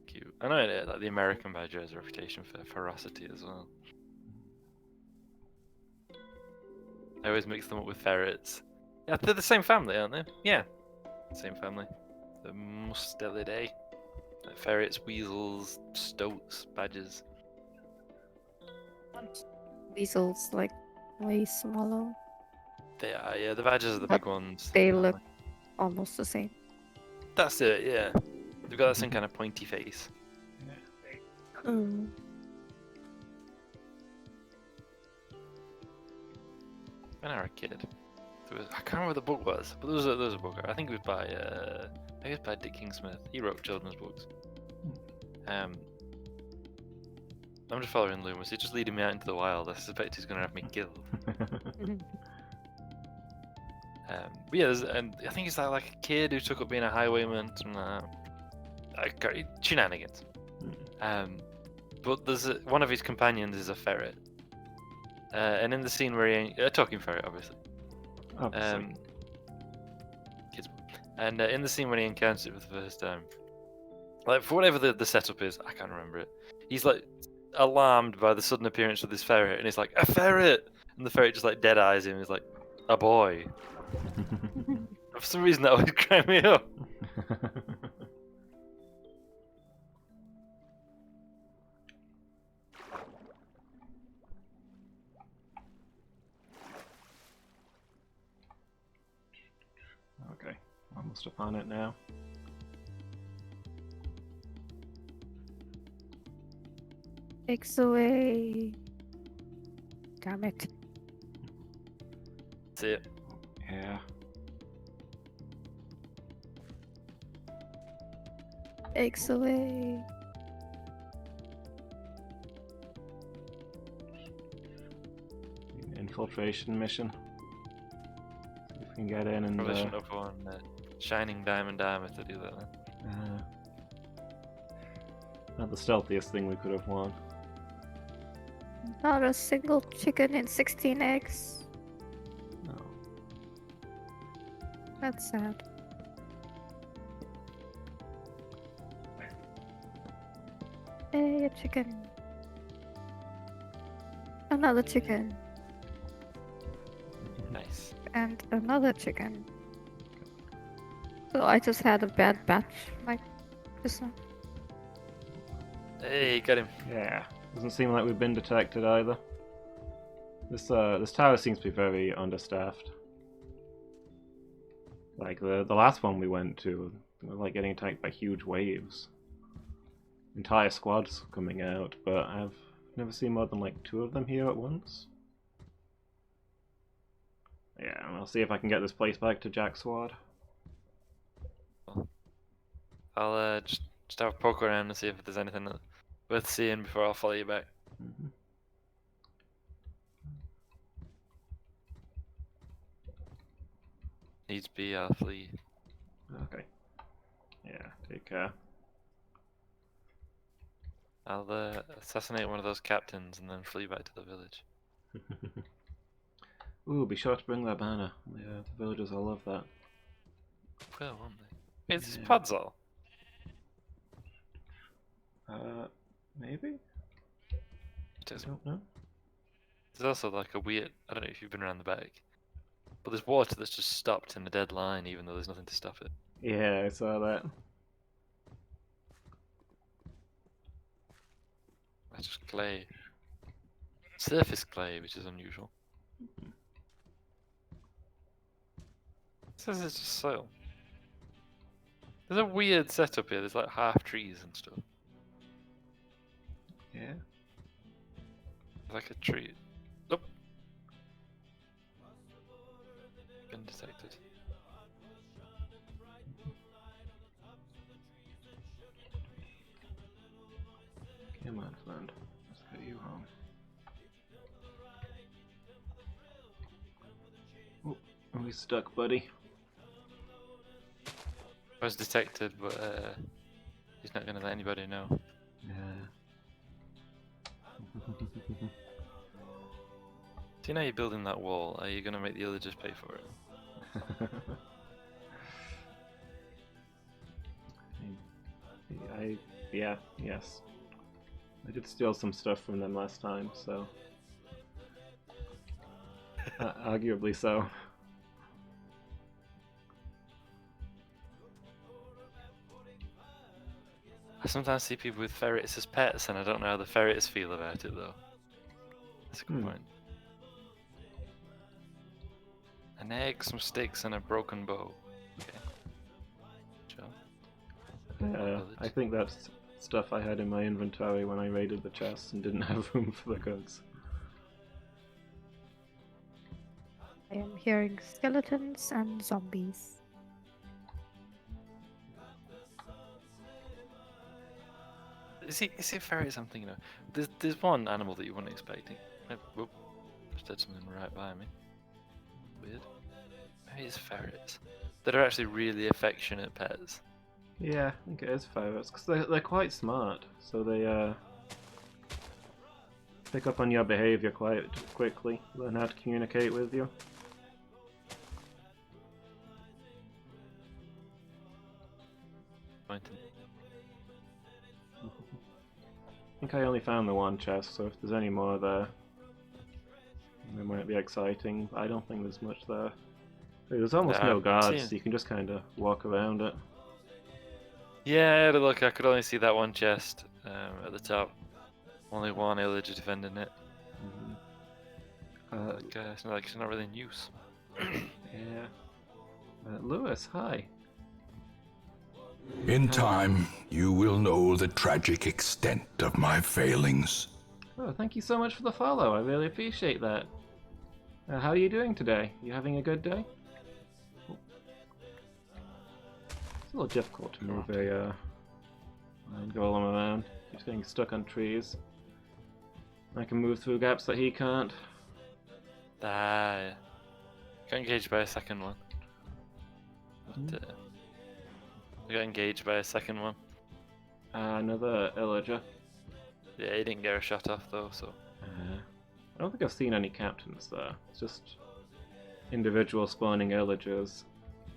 cute. I know like the American badger has a reputation for ferocity as well. I always mix them up with ferrets. Yeah, they're the same family, aren't they? Yeah, same family. The Mustelidae. Like ferrets, weasels, stoats, badgers. Weasels like way smaller. They are, yeah. The badgers are the But big ones. they look almost the same. That's it, yeah. They've got that same kind of pointy face. Mm. When I was a kid, I can't remember what the book was, but there was a book. I think it was by Dick Kingsmith. He wrote children's books. I'm just following Loomis. He's just leading me out into the wild. I suspect he's going to have me killed. But yeah, and I think he's like a kid who took up being a highwayman, something like that. Shenanigans. But there's one of his companions is a ferret, and in the scene where a talking ferret, obviously. Kids. And in the scene when he encounters it for the first time, like for whatever the setup is, I can't remember it. He's like alarmed by the sudden appearance of this ferret, and he's like, "A ferret!" And the ferret just like dead eyes him. He's like, "A boy." For some reason, that would crack me up. Okay, almost upon it now. Takes away. Damn it. That's it. Yeah. Takes away. Infiltration mission. See if we can get in and. Probably shouldn't have won Shining Diamond Armor to do that. Not the stealthiest thing we could have won. Not a single chicken and 16 eggs. No. That's sad. Hey, a chicken. Another chicken. Nice. And another chicken. So I just had a bad batch, like this one. Hey, got him. Yeah. Doesn't seem like we've been detected either. This tower seems to be very understaffed. Like the last one we went to, we were like getting attacked by huge waves. Entire squads coming out, but I've never seen more than like 2 of them here at once. Yeah, and I'll see if I can get this place back to Jack Sword. I'll just have a poke around and see if there's anything worth seeing before I'll follow you back. Needs be, I'll flee. Okay. Yeah, take care. I'll assassinate one of those captains and then flee back to the village. Ooh, be sure to bring that banner. Yeah, the villagers will love that. Well, won't they? It's Yeah. Podzol. Maybe? I don't know. There's also like a weird, I don't know if you've been around the back, but there's water that's just stopped in a dead line even though there's nothing to stop it. Yeah, I saw that. That's just clay. Surface clay, which is unusual. says it's just soil. There's a weird setup here. There's like half trees and stuff. Yeah. Like a tree. Nope. Been detected. Come on, friend. Let's get you home. Oh, are we stuck, buddy? I was detected, but he's not gonna let anybody know. Yeah. Do you know you're building that wall? Are you gonna make the other just pay for it? Yes. I did steal some stuff from them last time, so. Arguably so. I sometimes see people with ferrets as pets, and I don't know how the ferrets feel about it though. That's a good point. An egg, some sticks, and a broken bow. Okay. Sure. I think that's stuff I had in my inventory when I raided the chests and didn't have room for the goods. I am hearing skeletons and zombies. Is it ferrets I'm thinking of? There's one animal that you wouldn't expect. Whoop, just had something right by me. Weird. Maybe it's ferrets. That are actually really affectionate pets. Yeah, I think it is ferrets, because they're quite smart, so they pick up on your behavior quite quickly, learn how to communicate with you. Pointing. I think I only found the one chest, so if there's any more there, it might be exciting, but I don't think there's much there. There's almost no guards, so you can just kind of walk around it. Yeah, I had a look. I could only see that one chest at the top. Only one villager defending it. It's not like it's not really in use. Yeah. Lewis, hi. In time, you will know the tragic extent of my failings. Oh, thank you so much for the follow. I really appreciate that. How are you doing today? You having a good day? It's a little difficult to move a golem around. He's getting stuck on trees. I can move through gaps that he can't. Yeah. Got engaged by a second one. But, I got engaged by a second one. Another illager. Yeah, he didn't get a shot off though, so. I don't think I've seen any captains there. It's just individual spawning illagers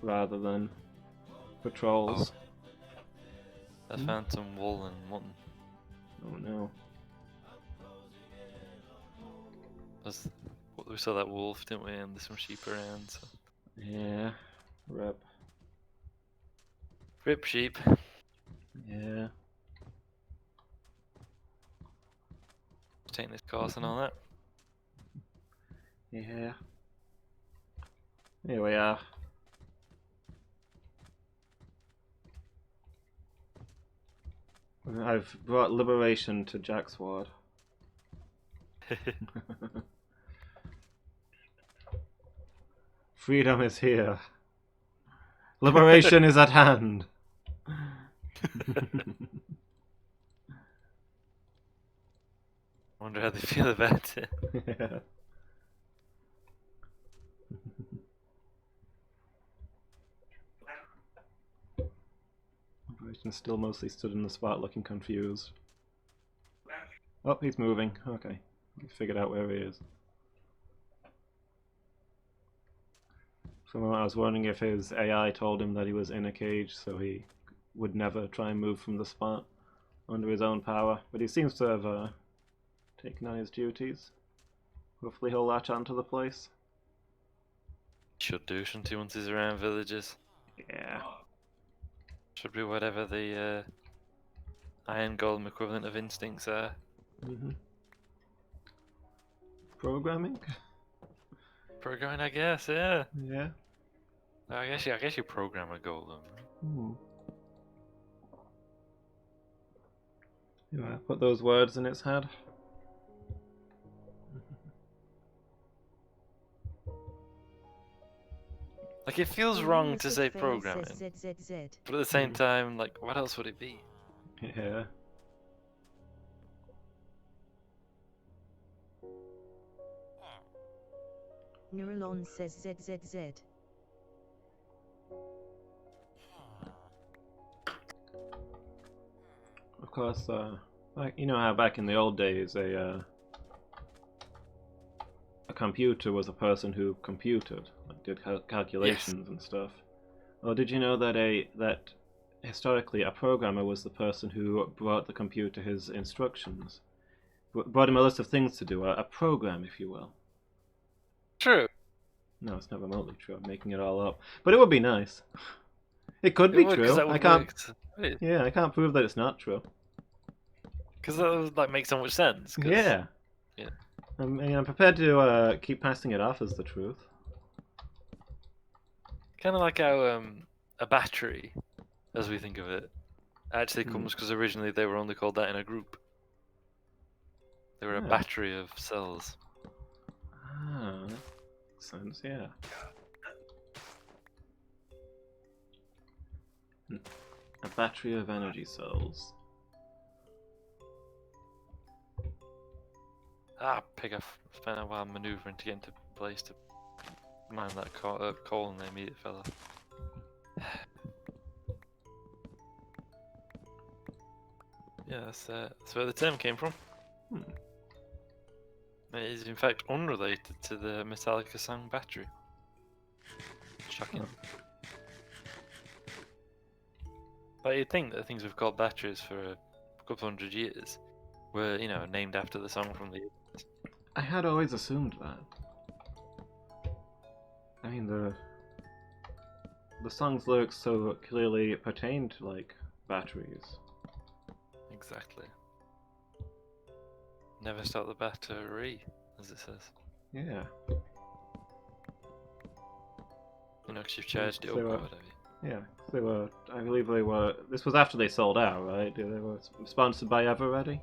rather than patrols. I found some wool and mutton. Oh no. We saw that wolf, didn't we? And there's some sheep around, so. Yeah. Rip. Rip sheep. Yeah. Taking this course and all that. Yeah. Here we are. I've brought liberation to Jack's ward. Freedom is here. Liberation is at hand. Wonder how they feel about it. Yeah. Liberation still mostly stood in the spot looking confused. Oh, he's moving. Okay. He figured out where he is. For a moment I was wondering if his AI told him that he was in a cage, so he would never try and move from the spot under his own power. But he seems to have taken on his duties. Hopefully he'll latch onto the place. Should do, shouldn't he, once he's around villages? Yeah. Should be whatever the Iron Golem equivalent of instincts are. Programming? Programming, I guess, yeah. Yeah. I guess you program a golem. Hmm. You wanna put those words in its head? Like, it feels wrong to say programming, ZZZ. but at the same time, like, what else would it be? Yeah. Neuralon says ZZZ. Of course, like, you know how back in the old days a computer was a person who computed, like did calculations and stuff. Well, did you know that that historically a programmer was the person who brought the computer his instructions, brought him a list of things to do, a program, if you will. True. No, it's not remotely true. I'm making it all up, but it would be nice. It could be true. That would I can't. work. Yeah, I can't prove that it's not true. Because that would like make so much sense. Yeah. Yeah. I'm prepared to keep passing it off as the truth. Kind of like how a battery, as we think of it, actually comes because originally they were only called that in a group. They were a battery of cells. Ah, that makes sense, yeah. A battery of energy cells. Spent a while maneuvering to get into place to mine that coal and they immediately fell off. Yeah, that's where the term came from. It is in fact unrelated to the Metallica song Battery. Shocking. But you'd think that things we've called batteries for a couple hundred years were, you know, named after the song from the... I had always assumed that. I mean, the song's lyrics so clearly pertain to, like, batteries. Exactly. Never stop the battery, as it says. Yeah. You know, because you've charged it up So, or whatever. Yeah, they were. I believe they were. This was after they sold out, right? They were sponsored by Everready.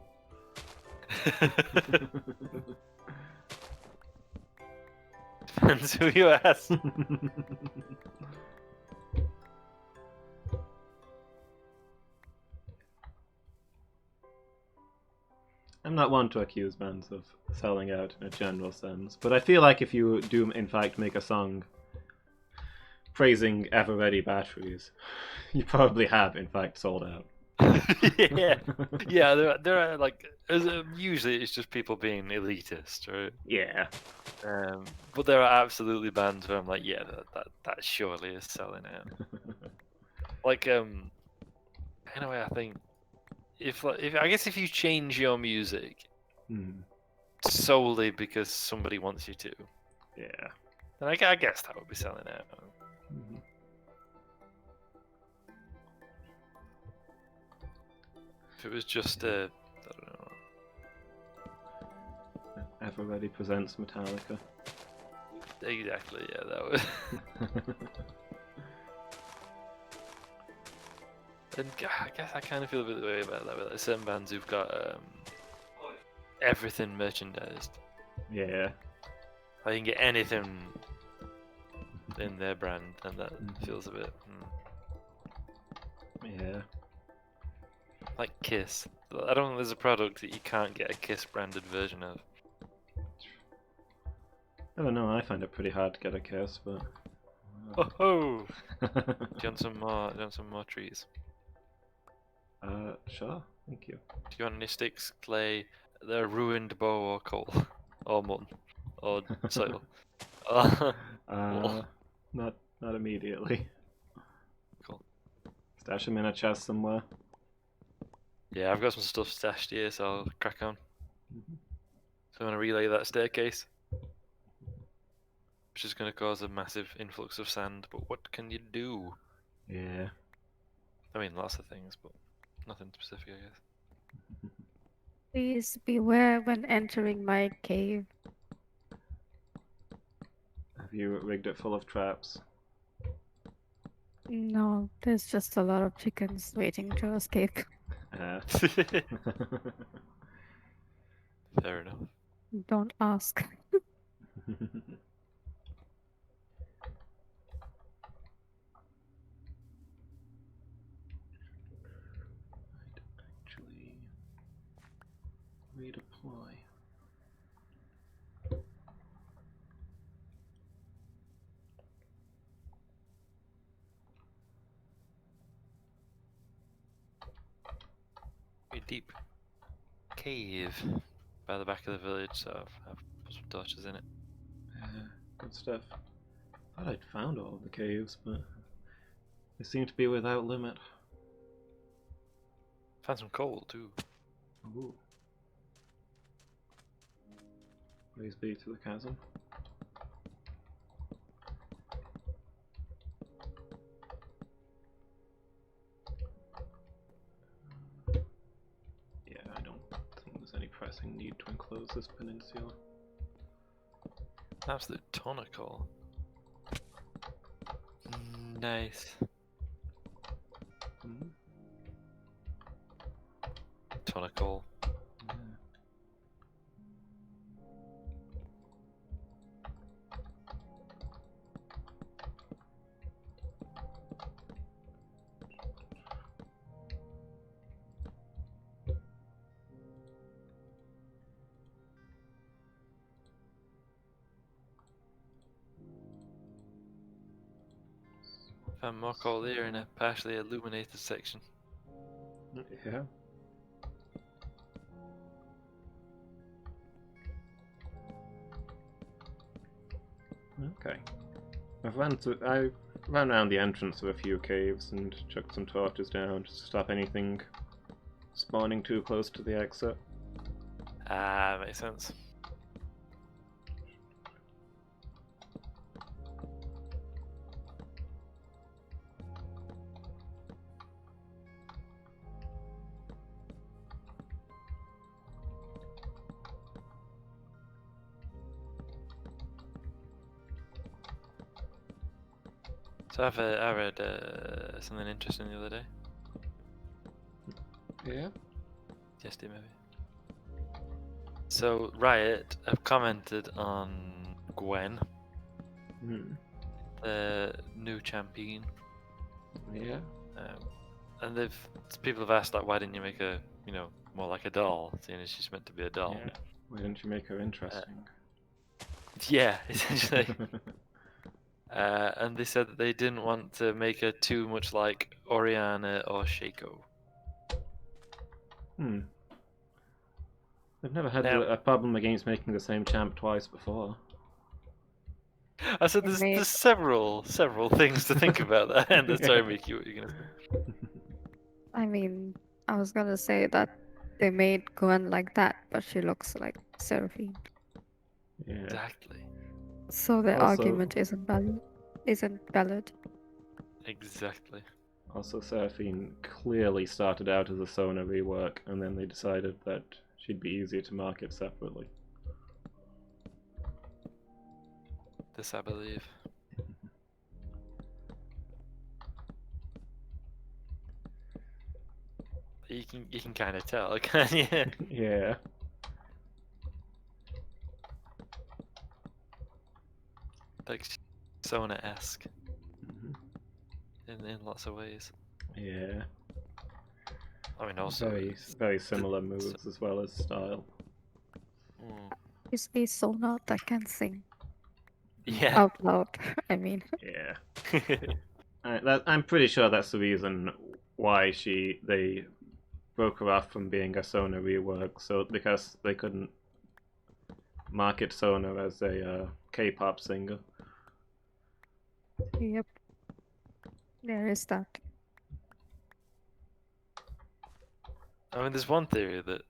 Depends who you ask. I'm not one to accuse bands of selling out in a general sense, but I feel like if you do, in fact, make a song praising Everready batteries, you probably have, in fact, sold out. Yeah. There are like usually it's just people being elitist, right? Yeah. But there are absolutely bands where I'm like, yeah, that surely is selling out. Like anyway, I think if I guess if you change your music solely because somebody wants you to, Yeah. then I guess that would be selling out. If it was just I don't know. Everready presents Metallica. Exactly, yeah, that would. And I guess I kind of feel a bit the way about that with like certain bands who've got everything merchandised. Yeah. I can get anything in their brand, and that feels a bit. Yeah. Like Kiss. I don't think there's a product that you can't get a Kiss branded version of. I don't know. I find it pretty hard to get a Kiss, but. Oh ho! Do you want some more? Do you want some more trees? Sure. Thank you. Do you want any sticks, clay, the ruined bow, or coal, or mud, or soil? Not immediately. Cool. Stash them in a chest somewhere. Yeah, I've got some stuff stashed here, so I'll crack on. So I'm gonna relay that staircase, which is gonna cause a massive influx of sand. But what can you do? Yeah. I mean, lots of things, but nothing specific, I guess. Please beware when entering my cave. Have you rigged it full of traps? No, there's just a lot of chickens waiting to escape. Uh, Fair enough. Don't ask. Actually, redeploy. A deep cave by the back of the village, so I've put some torches in it. Good stuff. Thought I'd found all of the caves, but they seem to be without limit. Found some coal too. Ooh. Praise be to the chasm. Yeah, I don't think there's any pressing need to enclose this peninsula. Absolute ton of coal. Nice. Hmm? Ton of coal. Yeah. Found more coal there in a partially illuminated section. Yeah. Okay. I ran around the entrance of a few caves and chucked some torches down to stop anything spawning too close to the exit. Ah, makes sense. So I read something interesting the other day. Yeah. Yesterday maybe. So Riot have commented on Gwen, Hmm. the new champion, Yeah. and people have asked like, why didn't you make her, more like a doll, seeing as she's meant to be a doll? Yeah. Why didn't you make her interesting? Yeah, essentially. And they said that they didn't want to make her too much like Oriana or Shaco. Hmm. They've never had Now, a problem against making the same champ twice before. I said They there's made several things to think about that, and that's sorry, Mickey, what you're gonna say? I mean, I was gonna say that they made Gwen like that, but she looks like Seraphine. Yeah. Exactly. So the Also- argument isn't valid. Isn't valid. Exactly. Also, Seraphine clearly started out as a Sona rework, and then they decided that she'd be easier to market separately. This I believe. You can kind of tell, can't you? Yeah. Like Sona-esque Mhm. in lots of ways. Yeah. I mean, also. Very similar moves as well as style. Mm, Is a Sona that can sing yeah. out loud. I mean, Yeah. I'm pretty sure that's the reason why they broke her off from being a Sona rework, so because they couldn't market Sona as a K-pop singer. yep. There is that. I mean, there's one theory that,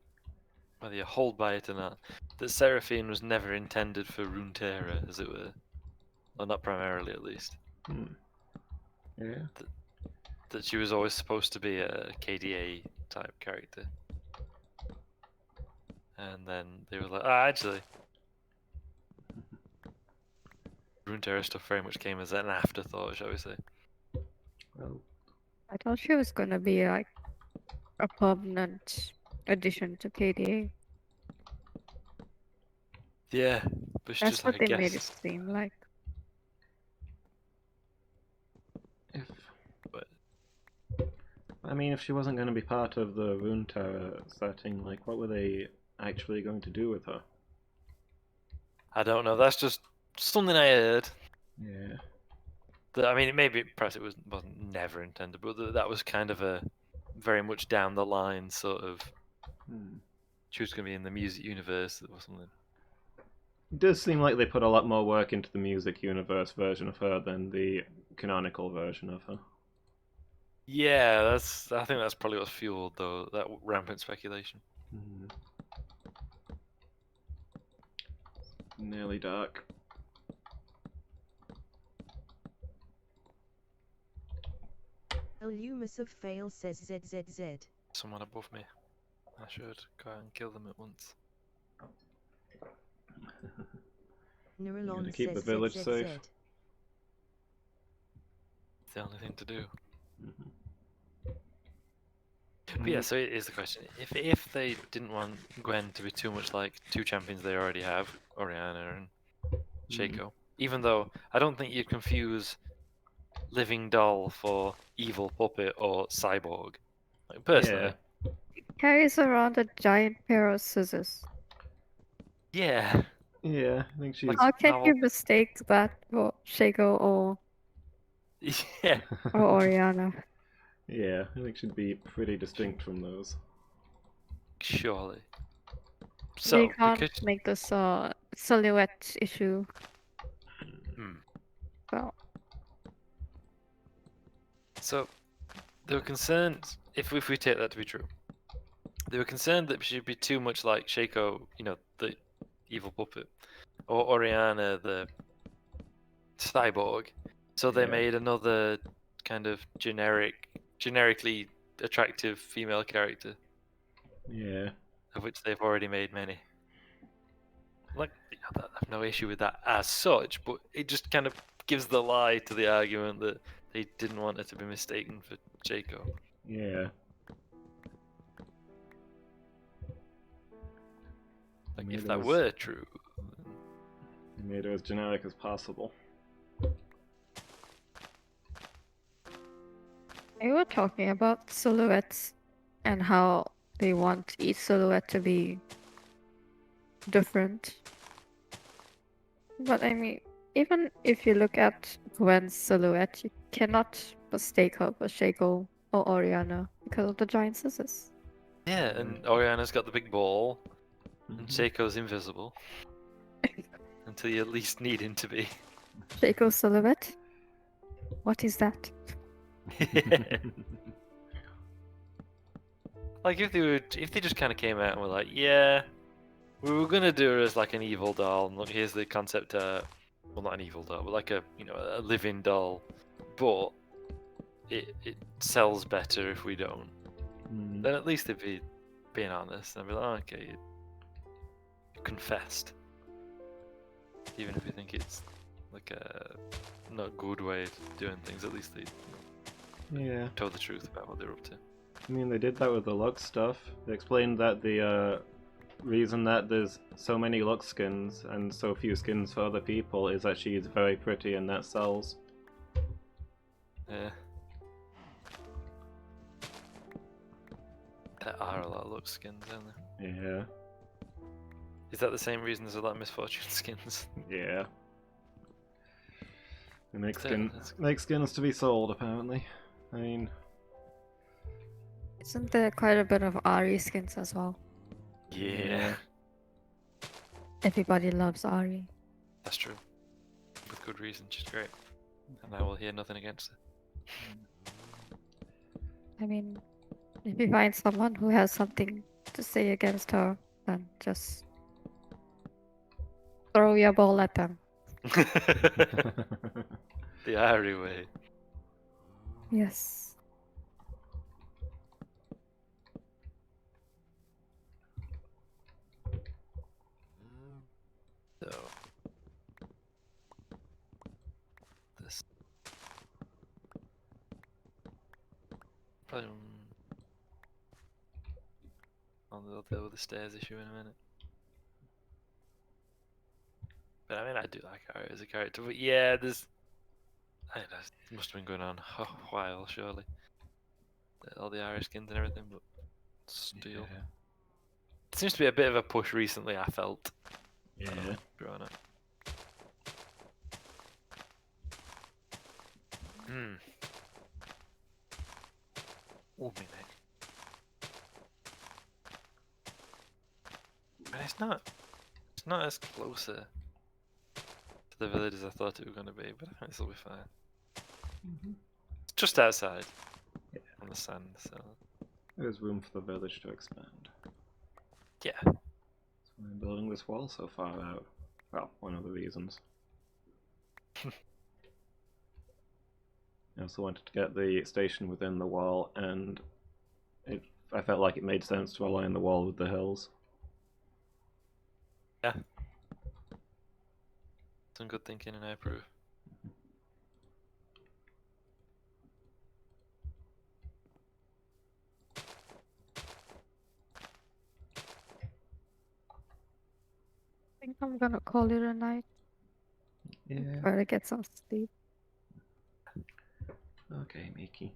whether you hold by it or not, that Seraphine was never intended for Runeterra, as it were. Well, not primarily, at least. Hmm. Yeah. That she was always supposed to be a KDA type character. And then they were like, actually, Runeterra stuff very much came as an afterthought, shall we say. Well, I thought she was gonna be like a permanent addition to KDA. Yeah, but she's That's just what like a they made it guest. seem like. if But I mean, if she wasn't going to be part of the Rune Terror setting, like, what were they actually going to do with her? I don't know. That's just something I heard. Yeah. That I mean, maybe perhaps it wasn't never intended, but that was kind of a very much down the line sort of. Hmm. She was going to be in the music universe or something. It does seem like they put a lot more work into the music universe version of her than the canonical version of her. Yeah, I think that's probably what fueled though that rampant speculation. Hmm. Nearly dark. Illumis of Fail says ZZZ. Someone above me. I should go out and kill them at once. You're Neuralon gonna keep the says village ZZZ. safe. It's the only thing to do. Mhm. But yeah, so it is the question. If they didn't want Gwen to be too much like two champions they already have, Oriana and Shaco, even though I don't think you'd confuse Living Doll for Evil Puppet or Cyborg. Like, personally, Carries around a giant pair of scissors. yeah. Yeah, I think she's. Like, How can novel. you mistake that for Shaco Yeah. or Oriana? Yeah, I think she'd be pretty distinct from those. Surely. They So, can't because make this silhouette issue. hmm. Well, So they were concerned if we take that to be true. They were concerned that she'd be too much like Shaco, the evil puppet, or Oriana, the cyborg. So they Yeah. made another kind of generically attractive female character, Yeah. of which they've already made many. Like, I have no issue with that as such, but it just kind of gives the lie to the argument that they didn't want her to be mistaken for Shaco. Yeah. Like, Made if her that as- were true, They made her as generic as possible. they were talking about silhouettes and how they want each silhouette to be different. But I mean, even if you look at Gwen's silhouette, you cannot mistake her for Shaco or Oriana because of the giant scissors. yeah, and Oriana's got the big ball, and Mhm. Shaco's invisible. Until you at least need him to be. Shaco's silhouette? What is that? Like if they just kind of came out and were like, yeah, we were gonna do her as like an evil doll, and look, here's the concept. Well, not an evil doll, but like a living doll, but it sells better if we don't. Mm. Then at least they'd be being honest and be like, oh, okay, you confessed, even if you think it's like a not good way of doing things. At least they Yeah. told the truth about what they're up to. I mean, they did that with the Lux stuff. They explained that the reason that there's so many Lux skins and so few skins for other people is that she's very pretty and that sells. Yeah. There are a lot of Lux skins, aren't there? Yeah. Is that the same reason there's a lot of Misfortune skins? Yeah. They make, Fair, that's- make skins to be sold, apparently. I mean, Isn't there quite a bit of Ari skins as well? Yeah, Everybody loves Ari. that's true. With good reason, she's great. And I will hear nothing against her. I mean, if you find someone who has something to say against her, then just throw your ball at them. The Ari way. Yes. So. This. I'll deal with the stairs issue in a minute. But I mean, I do like Ari as a character. But yeah, there's. I don't know, it must have been going on a while, surely. All the Irish skins and everything, but still. Yeah. It seems to be a bit of a push recently, I felt. Yeah. Growing up. Hmm. Oh, me neck. But it's not as closer to the village as I thought it was going to be, but I think this will be fine. It's just outside Yeah. on the sand, so There's room for the village to expand. yeah. That's why I'm building this wall so far out. Well, one of the reasons. I also wanted to get the station within the wall, and I felt like it made sense to align the wall with the hills. Yeah. Some good thinking, and I approve. I think I'm gonna call it a night. Yeah. Try to get some sleep. Okay, Miki.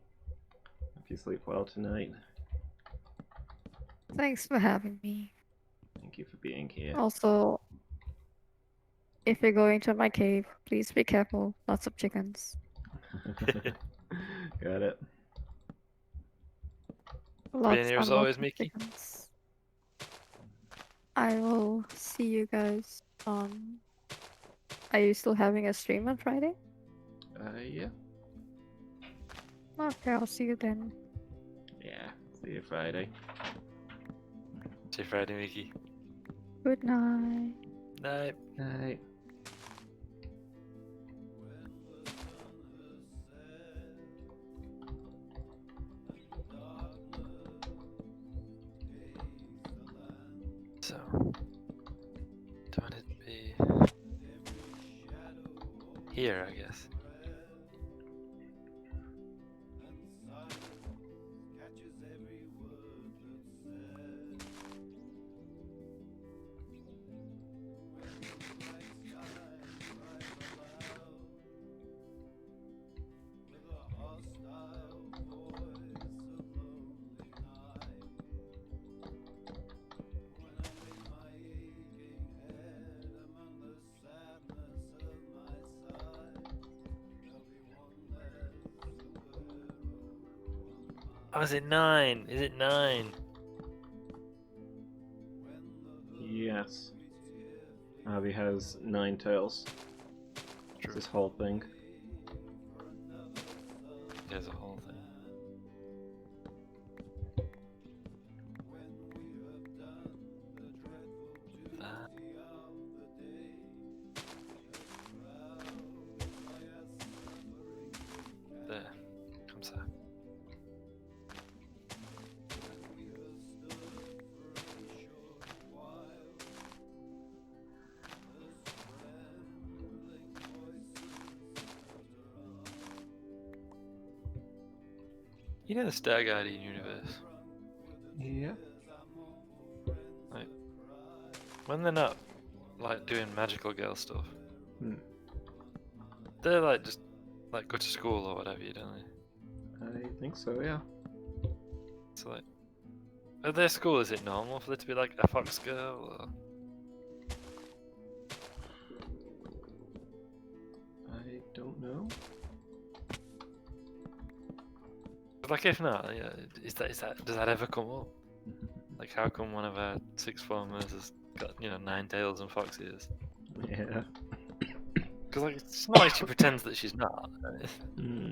Hope you sleep well tonight. Thanks for having me. Thank you for being here. Also, if you're going to my cave, please be careful. Lots of chickens. Got it. Lots here as and lots always, of Mickey. chickens. I will see you guys on. Are you still having a stream on Friday? Yeah. Okay, I'll see you then. Yeah. See you Friday. See you Friday, Mickey. Good night. Night. Night. So, do I need to be here, I guess? Oh, is it 9? Is it 9? Yes. Abby has 9 tails. True. This whole thing. There's a whole thing. That. There. Comes that. You know the Star Guardian universe? Yeah. Like, when they're not, like, doing magical girl stuff, Hmm. they're, like, just, like, go to school or whatever, don't they? I think so, yeah. So, like, at their school, is it normal for there to be, like, a fox girl, or? I don't know. But, like, if not, yeah, does that ever come up? Like, how come one of our 6th formers has got, 9 tails and fox ears? Yeah. Because, like, it's not like she pretends that she's not. Right? Hmm.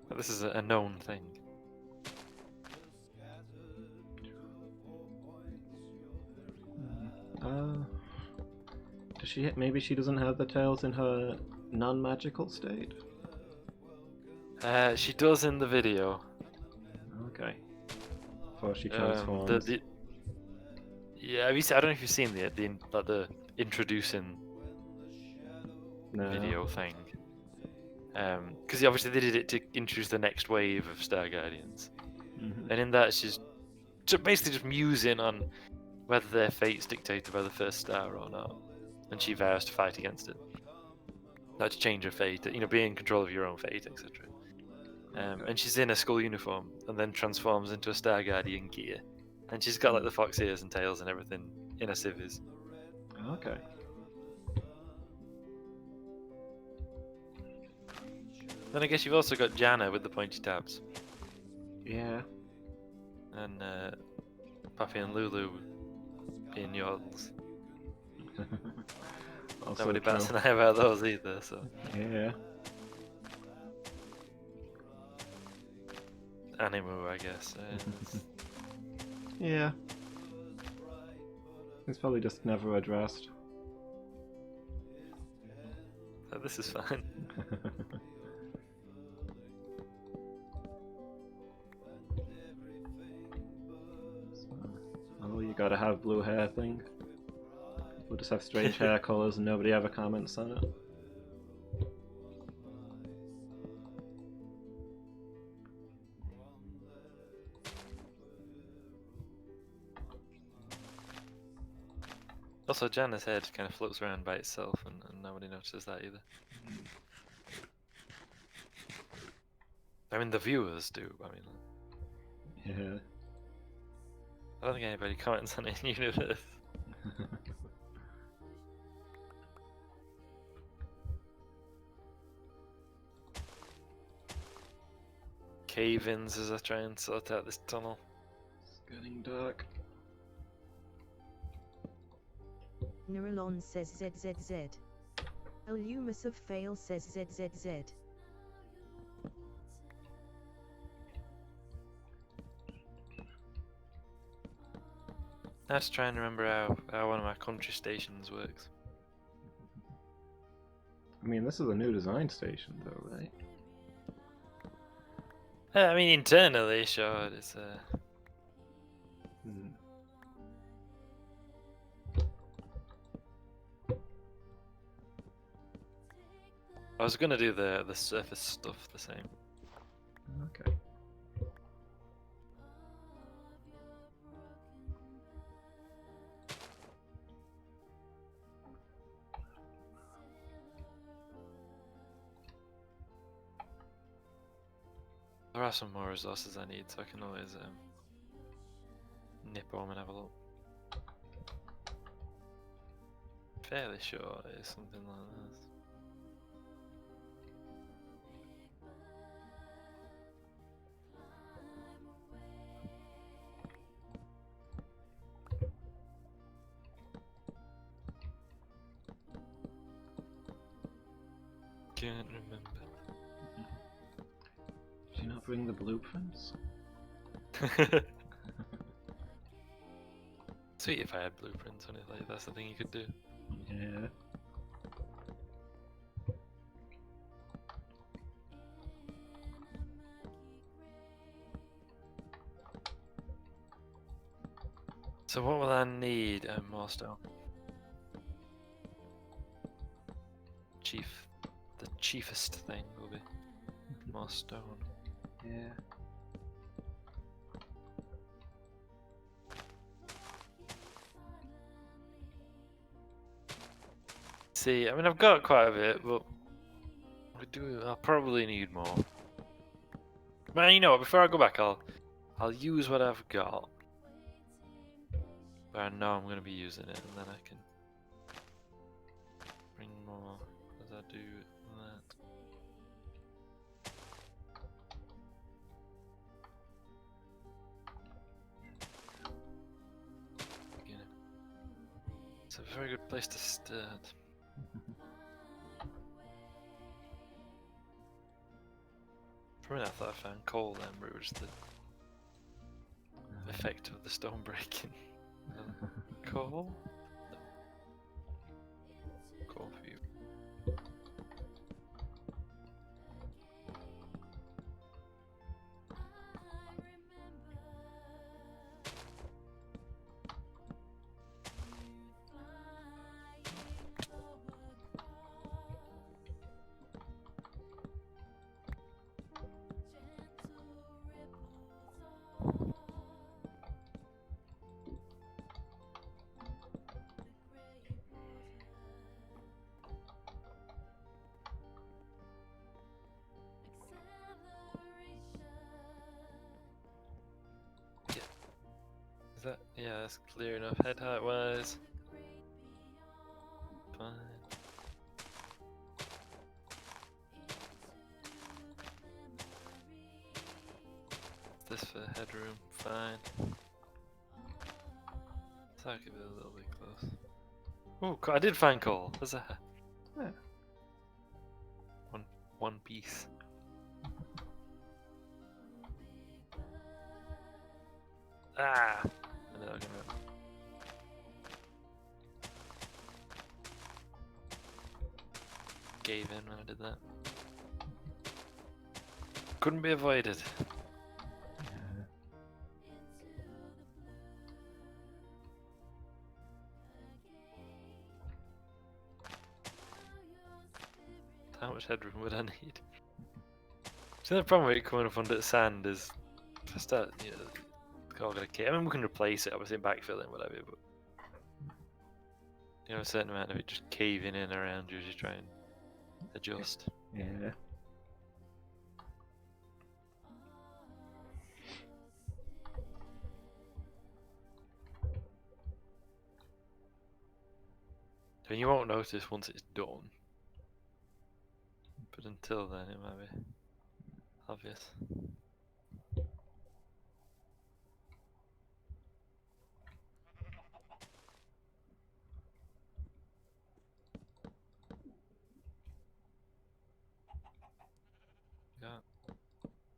Like, this is a known thing. Does she? Maybe she doesn't have the tails in her non-magical state. She does in the video. Okay. Before she transforms. Yeah, have you seen, I don't know if you've seen the introducing No. video thing. Because obviously they did it to introduce the next wave of Star Guardians, Mhm. and in that she's basically just musing on whether their fate's dictated by the first star or not, and she vows to fight against it. Not to change her fate, be in control of your own fate, etc. Okay. And she's in a school uniform, and then transforms into a Star Guardian gear, and she's got like the fox ears and tails and everything in a civvies. Okay. Then I guess you've also got Janna with the pointy tabs, Yeah. and Puffy and Lulu being yodels. Also Nobody true. bats an eye about those either, so. Yeah. Animu, I guess. Yeah. It's probably just never addressed. So this is fine. Oh, you gotta have blue hair thing. We'll just have strange hair colours and nobody ever comments on it. Also, Janna's head kind of floats around by itself, and nobody notices that either. I mean, the viewers do. I mean, Yeah. I don't think anybody comments on it in universe. Cave-ins as I try and sort out this tunnel. It's getting dark. Neuralon says ZZZ. Illumus of Fail says ZZZ. I have to try and remember how one of my country stations works. I mean, this is a new design station, though, right? I mean, internally, sure, it's Hmm. I was gonna do the surface stuff the same. Okay. There are some more resources I need, so I can always nip home and have a look. Fairly sure it's something like this. Can't remember. Did you not bring the blueprints? Sweet if I had blueprints on it, like that's the thing you could do. Yeah. So what will I need? More stone. The chiefest thing will be more stone. Yeah. See, I mean, I've got quite a bit, but I'll probably need more. Man, you know what? Before I go back, I'll use what I've got. But I know I'm gonna be using it, and then I can bring more as I do that. Again. It's a very good place to start. For a minute I thought I found coal then, but it was the effect of the stone breaking. Coal? No. Coal for you. that? Yeah, that's clear enough. Head height wise. Fine. This for headroom, fine. So I could be a little bit close. Oh, I did find coal. What's that? Yeah. One piece. Ah! I know I'm gonna... Gave in when I did that. Couldn't be avoided. Yeah. How much headroom would I need? So the problem with coming up under sand is, to start, you know, all gonna I mean, we can replace it, obviously, backfill it, whatever, but you know, a certain amount of it just caving in around you as you try and adjust. Yeah. I mean, you won't notice once it's done, but until then, it might be obvious. Yeah,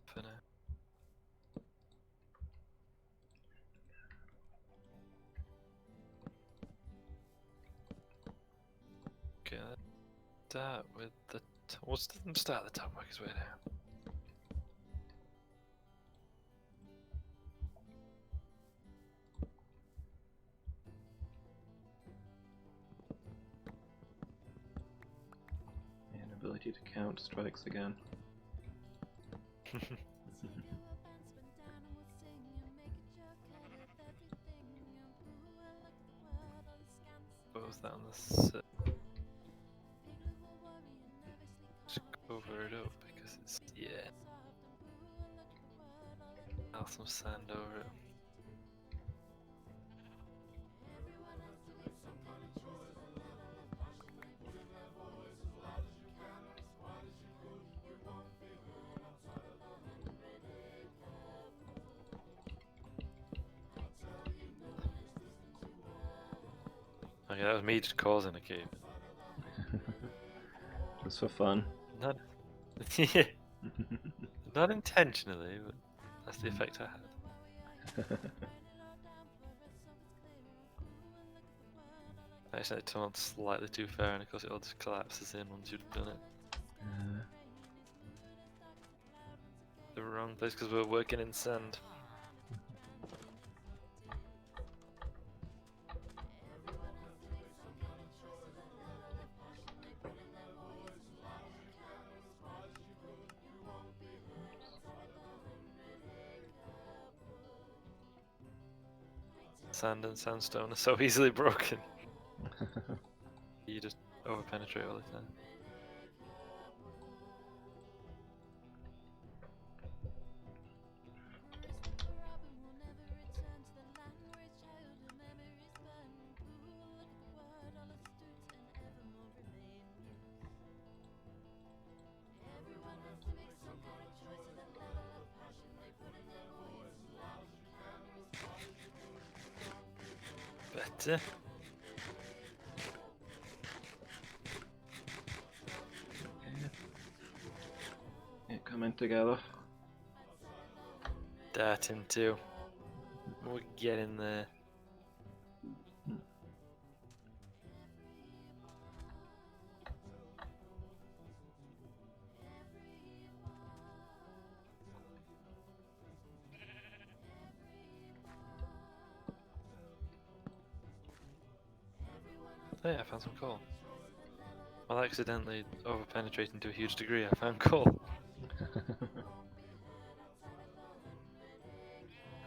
for now. Okay, let's start with the. Let's start at the top, work his way down. And ability to count strikes again. Suppose that on the set. Just cover it up because it's, yeah. Add some sand over it. Okay, that was me just causing a cave. Just for fun. Not, yeah, not intentionally, but that's the effect I had. I actually turned slightly too far, and of course it all just collapses in once you've done it. The wrong place because we're working in sand. Sand and sandstone are so easily broken. You just over-penetrate all the time. Better. Yeah, coming together. Darting too. We're getting there. Oh yeah, I found some coal. While accidentally over-penetrating to a huge degree, I found coal.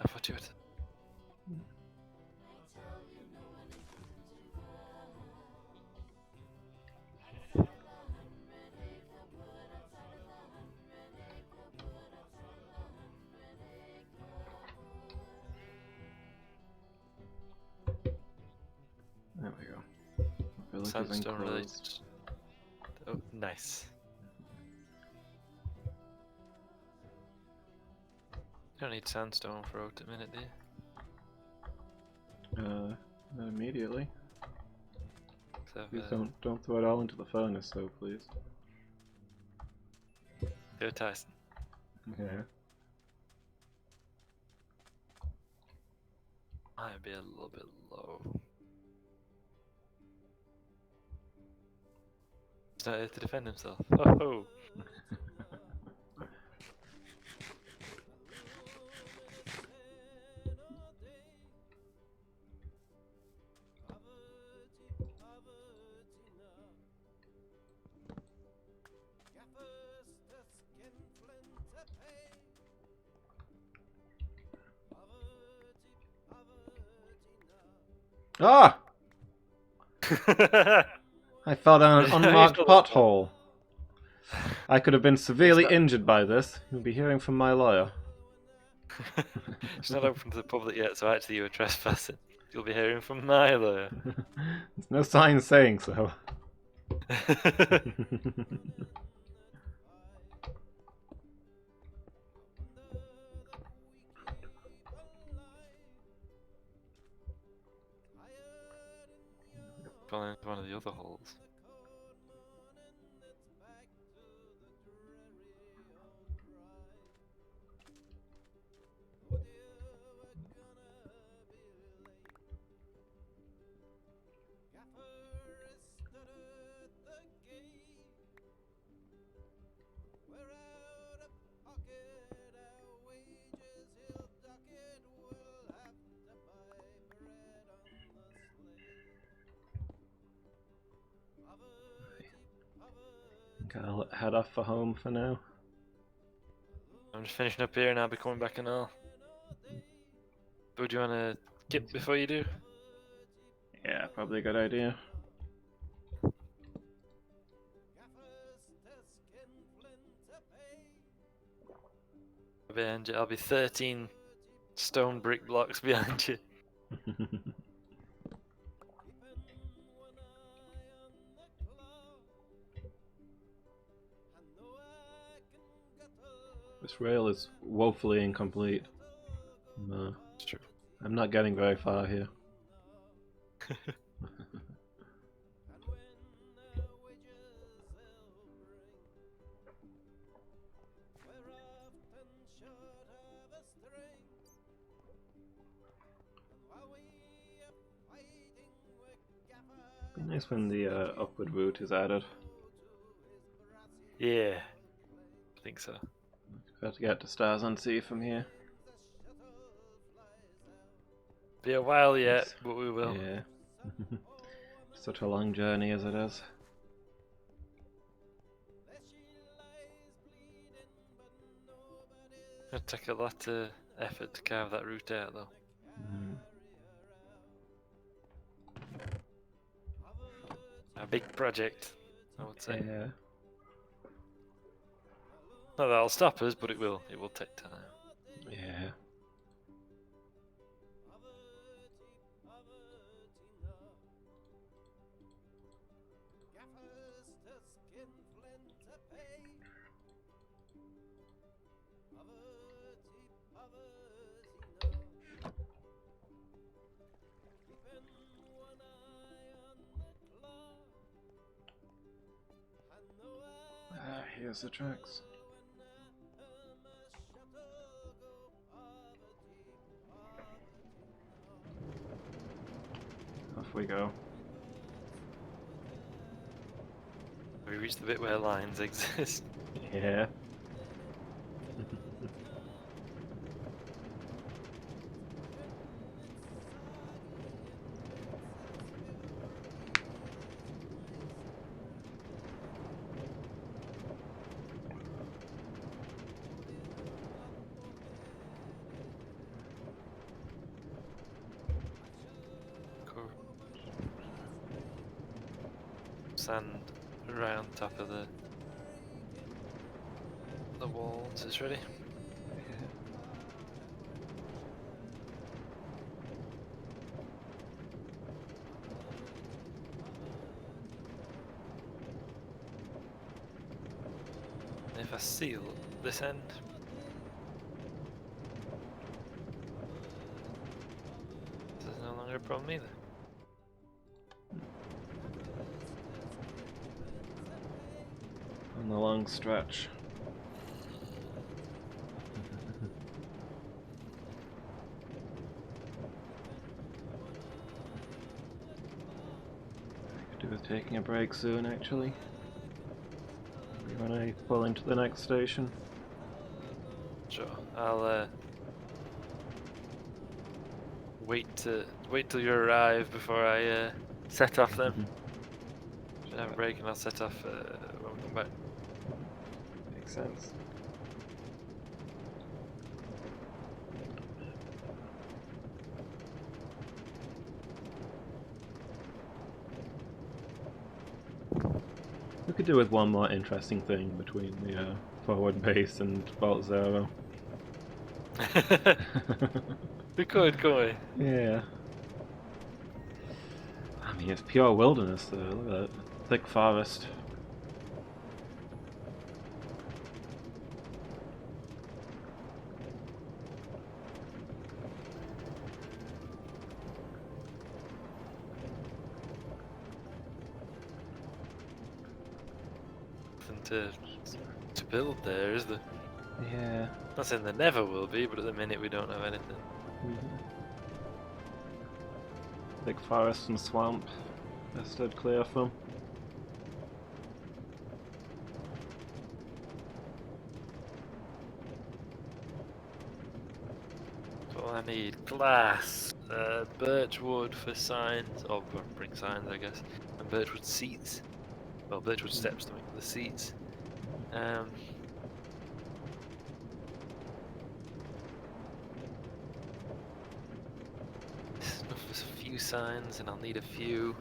I thought you would. Village is Sandstone related. enclosed. Oh, nice. You don't need sandstone for out a minute, do you? Not immediately. So, Please don't throw it all into the furnace, though, please. go Tyson. Yeah. Might be a little bit low. Started to defend himself. Oh! Ah! I fell down an unmarked pothole. I could have been severely injured by this. You'll be hearing from my lawyer. It's not open to the public yet, so actually you were trespassing. You'll be hearing from my lawyer. There's no sign saying so. Falling into one of the other holes. I'll head off for home for now. I'm just finishing up here and I'll be coming back and all. Would you want to skip before you do? Yeah, probably a good idea. Behind you, I'll be 13 stone brick blocks behind you. This rail is woefully incomplete. It's true. I'm not getting very far here. Be nice when the upward route is added. Yeah, I think so. Got to get to Stars on Sea from here. Be a while yet, Yes. but we will. Yeah. Such a long journey as it is. It'll take a lot of effort to carve that route out, though. Mm. A big project, I would say. Yeah. Not that it'll stop us, but it will. It will take time. Yeah. Here's the tracks. Off we go. We reached the bit where lines exist. Yeah. Cool. Sand around top of the wall once it's ready. I seal this end. This is no longer a problem either. On the long stretch. I could do with taking a break soon, actually. When I pull into the next station. Sure. I'll wait till you arrive before I set off then. Should have a break and I'll set off when we come back. Makes sense. We could do with one more interesting thing between the forward base and Vault Zero. We could, couldn't we? Yeah. I mean, it's pure wilderness there. Look at that. Thick forest. Nothing to build there, is there? Yeah. Not saying there never will be, but at the minute we don't have anything. Big forest and swamp. I stood clear from. So I need glass, birch wood for signs, or bring signs, I guess, and birchwood seats. Well, birchwood steps to make the seats. Enough for a few signs, and I'll need a few.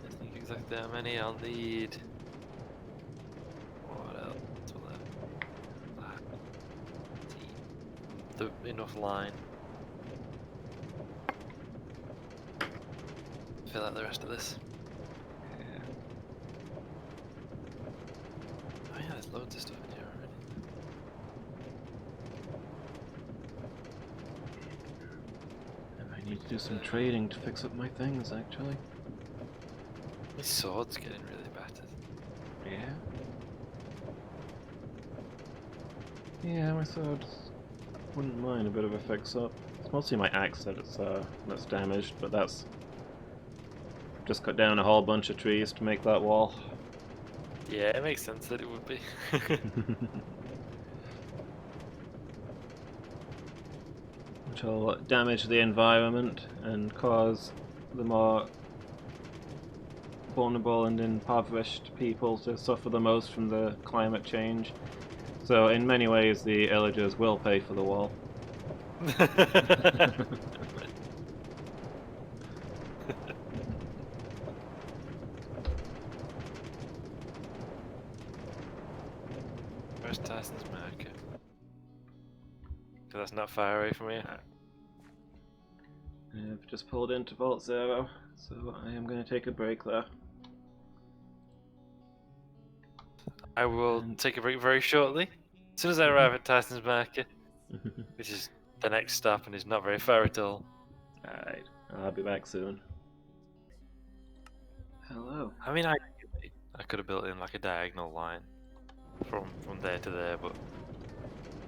I think exactly how many I'll need. What else will the enough line. Fill out the rest of this. Oh yeah, there's loads of stuff in here already. I need to do some trading to fix up my things, actually. My sword's getting really battered. Yeah? Yeah, my sword wouldn't mind a bit of a fix-up. It's mostly my axe that's damaged, but that's... Just cut down a whole bunch of trees to make that wall. Yeah, it makes sense that it would be. Which will damage the environment and cause the more vulnerable and impoverished people to suffer the most from the climate change. So in many ways the villagers will pay for the wall. Where's Tyson's marker? Because that's not far away from here. I've just pulled into Vault Zero, so I am going to take a break there. I will take a break very shortly. As soon as I arrive at Tyson's marker, which is the next stop and is not very far at all. Alright, I'll be back soon. Hello. I mean, I could have built in like a diagonal line from there to there, but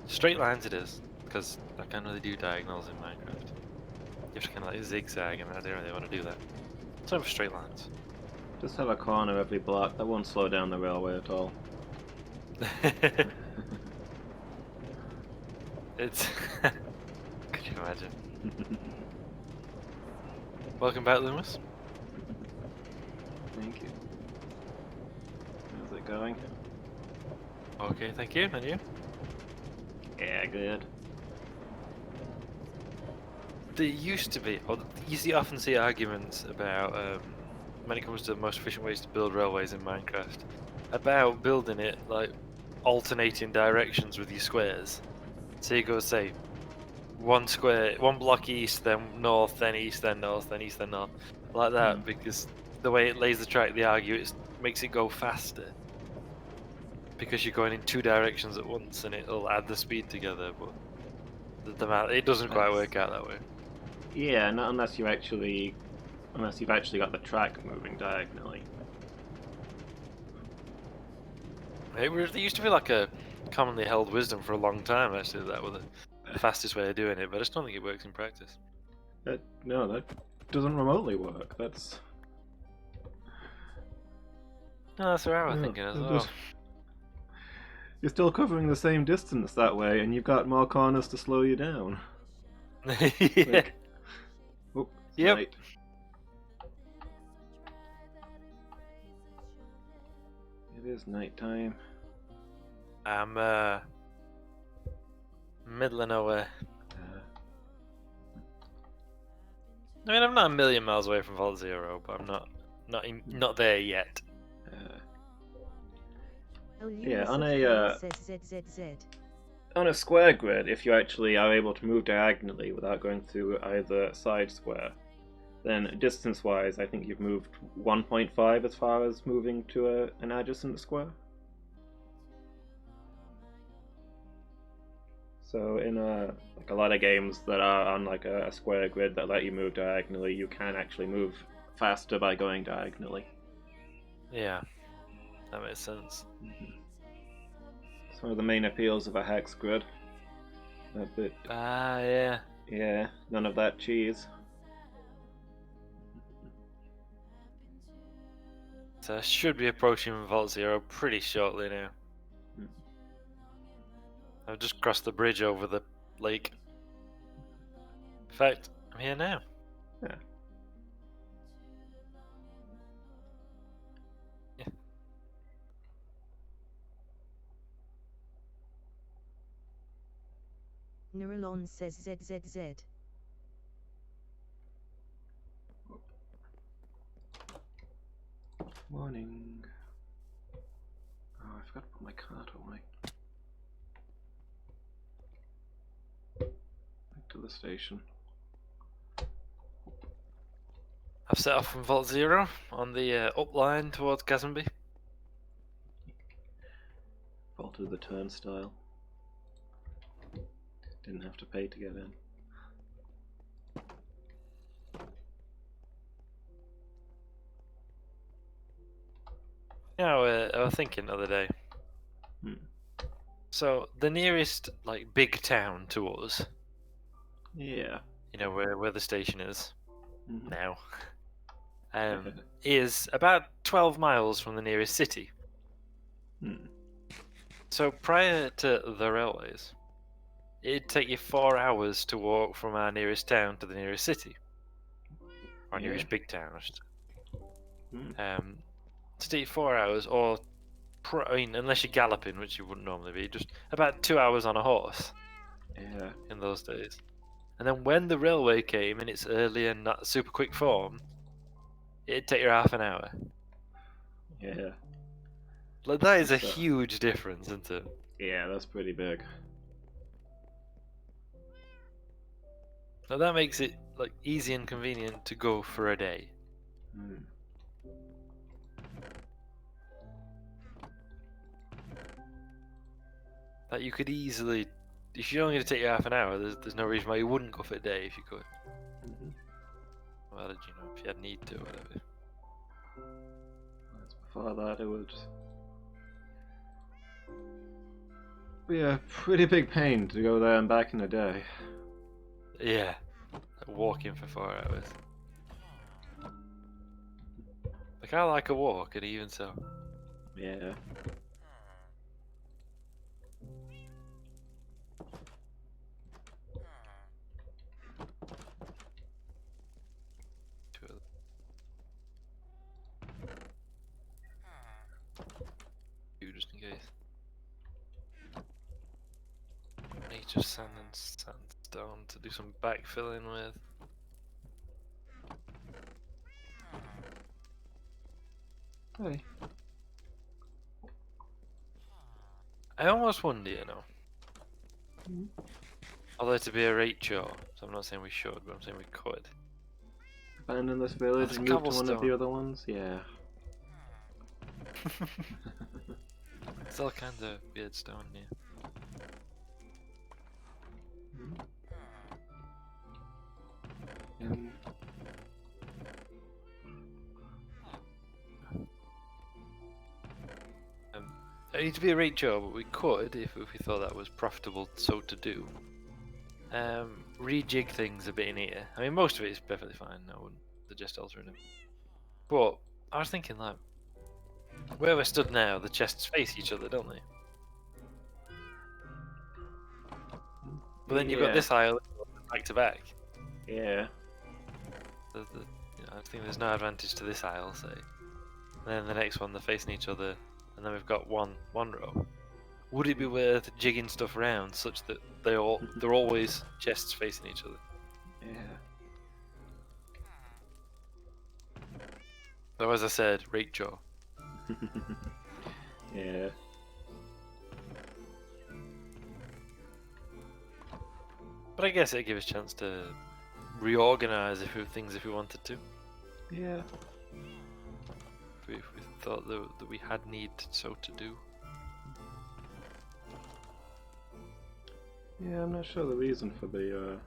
straight lines it is, because I can't really do diagonals in Minecraft. You have to kind of like zigzag, and I don't really want to do that. So for straight lines. Just have a corner every block. That won't slow down the railway at all. It's... Could you imagine? Welcome back, Loomis. Thank you. How's it going? Okay, thank you. And you? Yeah, good. There used to be, or you often see arguments about, when it comes to the most efficient ways to build railways in Minecraft, about building it like alternating directions with your squares. So you go, say, one block east, then north, then east, then north, then east, then north, like that, because the way it lays the track, they argue, it makes it go faster. because you're going in two directions at once, and it'll add the speed together. But it doesn't quite work out that way. Yeah, not unless you've actually got the track moving diagonally. There used to be like a commonly held wisdom for a long time, actually, that was the fastest way of doing it, but I just don't think it works in practice. No, that doesn't remotely work. That's... No, that's what I was Yeah, thinking as it well. does. You're still covering the same distance that way, and you've got more corners to slow you down. Yeah. Like, oh, it's Yep. night. It is nighttime. I'm middle of nowhere. I mean, I'm not a million miles away from Vault Zero, but I'm not there yet. Yeah, on Fail says ZZZ. on a square grid, if you actually are able to move diagonally without going through either side square, then distance-wise, I think you've moved 1.5 as far as moving to an adjacent square. So in like a lot of games that are on like a square grid that let you move diagonally, you can actually move faster by going diagonally. Yeah, that makes sense. It's one of the main appeals of a hex grid. But Yeah. yeah, none of that cheese. So I should be approaching Vault Zero pretty shortly now. I've just crossed the bridge over the lake. In fact, I'm here now. Yeah. Yeah. Neuralon says ZZZ. Morning. Oh, I forgot to put my cart away. Back to the station. I've set off from Vault Zero on the up line towards Gazenby. Vaulted the turnstile. Didn't have to pay to get in. Yeah, I was thinking the other day. So the nearest like big town to us, Yeah. you know where the station is Mhm. now, is about 12 miles from the nearest city. So prior to the railways, it'd take you 4 hours to walk from our nearest town to the nearest city, or Yeah. nearest big town. To take 4 hours, or I mean, unless you're galloping, which you wouldn't normally be, just about 2 hours on a horse. Yeah. In those days. And then when the railway came in its early and not super quick form, it'd take you half an hour. Yeah. Like that is a So- huge difference, isn't it? Yeah, that's pretty big. Now that makes it like easy and convenient to go for a day. That you could easily, if you're only going to take you half an hour, there's no reason why you wouldn't go for a day if you could. Well, did you know, if you had need to, or whatever. Before that, it would be a pretty big pain to go there and back in a day. Yeah, walking for 4 hours. Like I like a walk, and even so. Yeah. Just in case. Nature sand and sandstone to do some backfilling with. Hey. I almost wonder, you know. Although to be a rate chore, so I'm not saying we should, but I'm saying we could. Abandon this village That's and move to one of cobblestone. the other ones? Yeah. There's all kinds of weird stone in here. Um, It need to be a rate job, but we could, if we thought that was profitable so to do, rejig things a bit in here. I mean, most of it is perfectly fine. I wouldn't suggest altering it. But I was thinking, like, where we're stood now, the chests face each other, don't they? But then you've got Yeah. this aisle back to back. Yeah. I think there's no advantage to this aisle, say. And then the next one, they're facing each other, and then we've got one row. Would it be worth jigging stuff around such that they're always chests facing each other? Yeah. So as I said, rate jaw. Yeah. But I guess it'd give us a chance to reorganize if we wanted to. Yeah. If we thought that we had need so to do. Yeah, I'm not sure the reason for the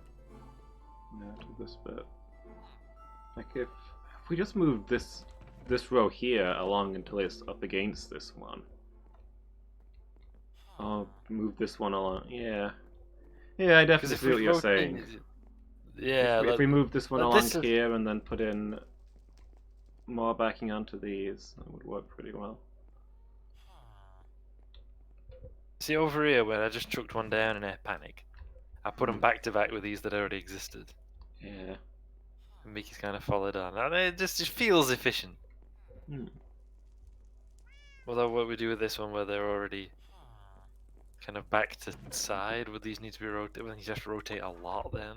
to this bit. Like if we just move this row here along until it's up against this one. I'll move this one along. Yeah. Yeah, I definitely see what you're saying. Yeah. If we move this one like along this is- here and then put in more backing onto these, that would work pretty well. See over here where I just chucked one down in a panic. I put them back to back with these that already existed. Yeah. And Mickey's kind of followed on. And it just feels efficient. Hmm. Although what we do with this one where they're already kind of back to side, would these need to be rotated? Well, you have to rotate a lot then.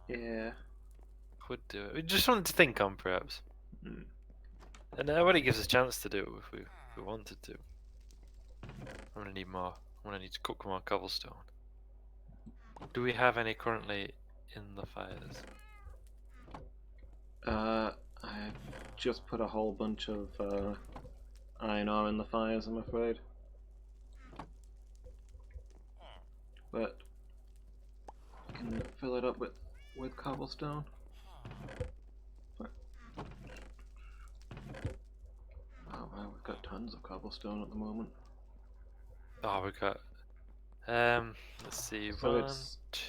Yeah. Could do it. We just wanted to think on perhaps. Hmm. And it gives us a chance to do it if we wanted to. I'm gonna need more. I'm gonna need to cook more cobblestone. Do we have any currently in the fires? I just put a whole bunch of iron ore in the fires, I'm afraid. But I can fill it up with cobblestone. Oh wow, we've got tons of cobblestone at the moment. Oh, we got. Let's see. So 1, it's 2,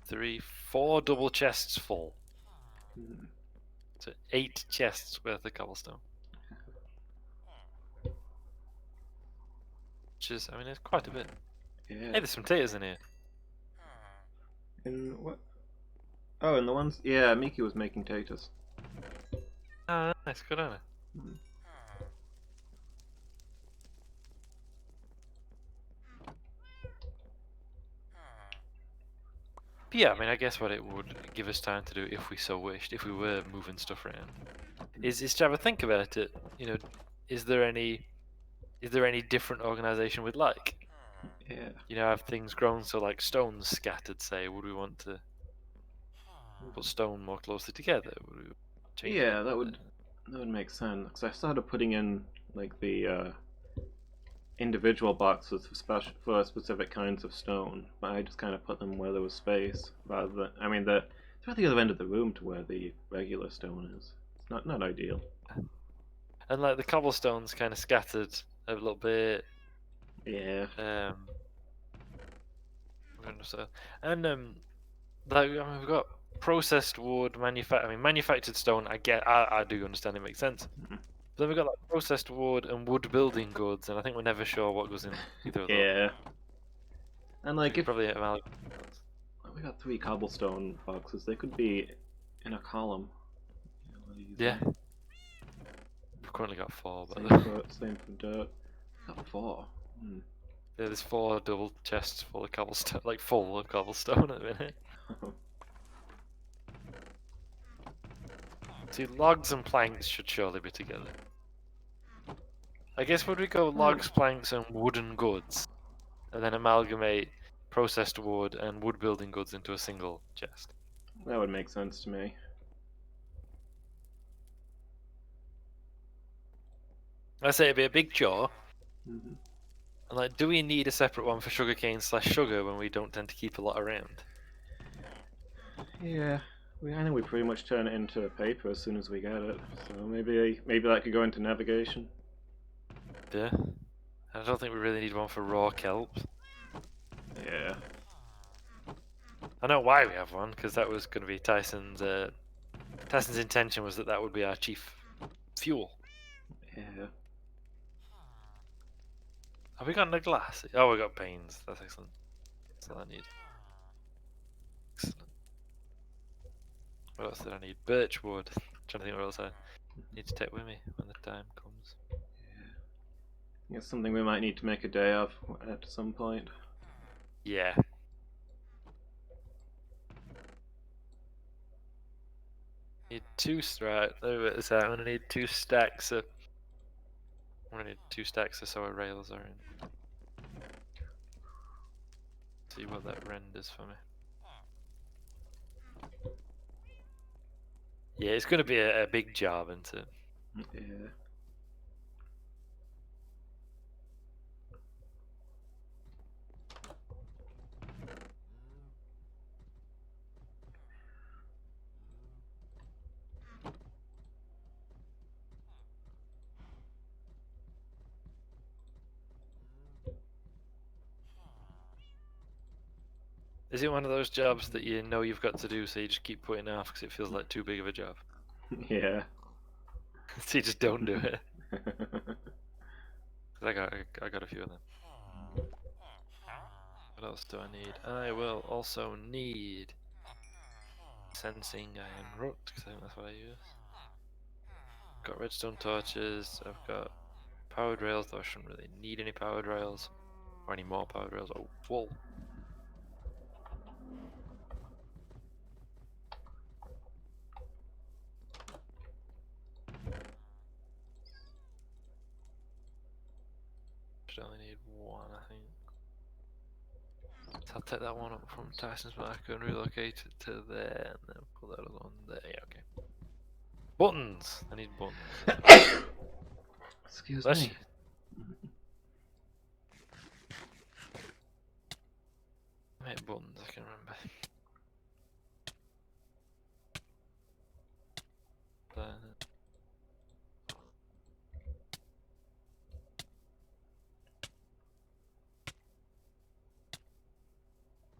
3, 4 double chests full. hmm, So 8 chests worth of cobblestone. Which is, I mean, it's quite a bit. Hey, yeah. there's some taters in here. In what? Oh, and the ones. Yeah, Miki was making taters. Ah, nice, good on it. Hmm. But yeah, I mean, I guess what it would give us time to do if we so wished, if we were moving stuff around, is to have a think about it. You know, is there any different organisation we'd like? Yeah. You know, have things grown so like stones scattered, say, would we want to put stone more closely together? Would we change Yeah, it? that would make sense. Because I started putting in like the individual boxes for specific kinds of stone, but I just kind of put them where there was space rather than. I mean, they're at the other end of the room to where the regular stone is. It's not ideal. And like the cobblestones kind of scattered a little bit. Yeah. And like, I mean, we've got processed wood, manufactured stone. I do understand it makes sense. Mhm. But then we've got like processed wood and wood building goods, and I think we're never sure what goes in either of those. Yeah. And like if Probably we got 3 cobblestone boxes, they could be in a column. yeah. We've currently got 4, but Same for dirt. Got 4. Hmm. yeah, there's 4 double chests full of cobblestone, like full of cobblestone at the minute. See, logs and planks should surely be together. I guess would we go logs, planks, and wooden goods, and then amalgamate processed wood and wood building goods into a single chest? That would make sense to me. I say it'd be a big chore, Mhm. And like, do we need a separate one for sugarcane / sugar when we don't tend to keep a lot around? Yeah, I know we pretty much turn it into paper as soon as we get it. So maybe that could go into navigation. Yeah. I don't think we really need one for raw kelp. Yeah. I know why we have one, because that was going to be Tyson's. Tyson's intention was that that would be our chief fuel. Yeah. Have we got no glass? Oh, we got panes. That's excellent. That's all I need. Excellent. What else did I need? Birch wood. Trying to think what else I need to take with me when the time comes. Yeah. It's something we might need to make a day of at some point. Yeah. Need 2 stripes. So I'm gonna need 2 stacks of. I'm gonna need 2 stacks of solar rails are in. See what that renders for me. Yeah, it's gonna be a big job, isn't it? Yeah. Is it one of those jobs that you know you've got to do, so you just keep putting it off because it feels like too big of a job? Yeah. So you just don't do it. 'Cause I got a few of them. What else do I need? I will also need sensing iron root, because I think that's what I use. Got redstone torches. I've got powered rails, though I shouldn't really need any powered rails or any more powered rails. Oh, wool. Should only need 1, I think. So I'll take that one up from Tyson's marker and relocate it to there, and then put that other one there. Yeah, okay. Buttons! I need buttons. Excuse Bless me. you. Make buttons, I can remember.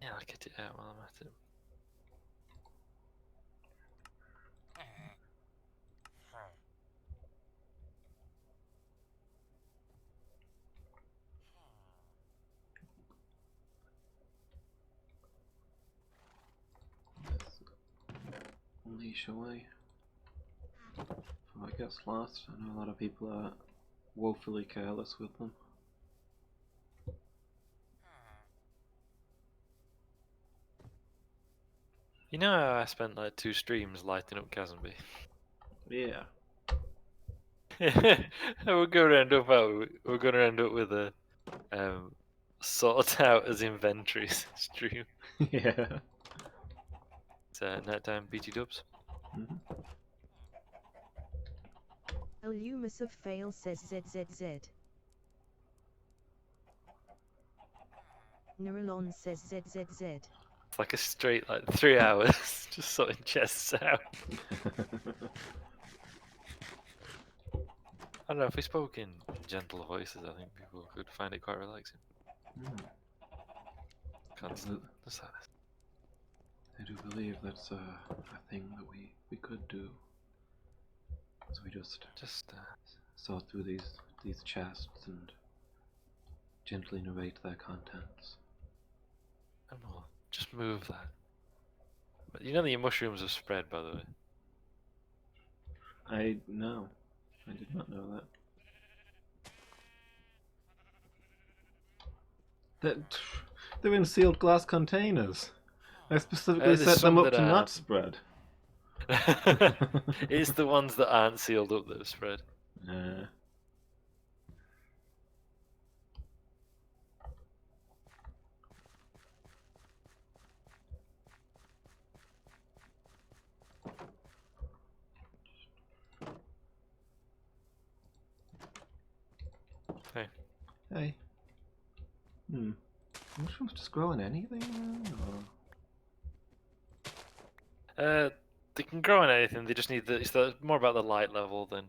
Yeah, I'll get it out while I'm at it. Unleash away. Before it gets lost, I know a lot of people are woefully careless with them. You know how I spent like 2 streams lighting up Casenby? Yeah. we're gonna end up with a sort out as inventories stream. Yeah. It's nighttime BT dubs. Mhm. Illumus of Fail says ZZZ. Neuralon says ZZZ. It's like a straight like 3 hours just sorting chests out. I don't know, if we spoke in gentle voices, I think people could find it quite relaxing. Mm. Constant. I do believe that's a thing that we could do. So we just sort through these chests and gently narrate their contents. and we'll just move that. But you know that your mushrooms have spread, by the way. I did not know that. They're in sealed glass containers. I specifically There's set them some up that to are. not spread. It's the ones that aren't sealed up that have spread. Hey. Hey. Mushrooms just grow in anything, or... They can grow in anything. They just need more about the light level than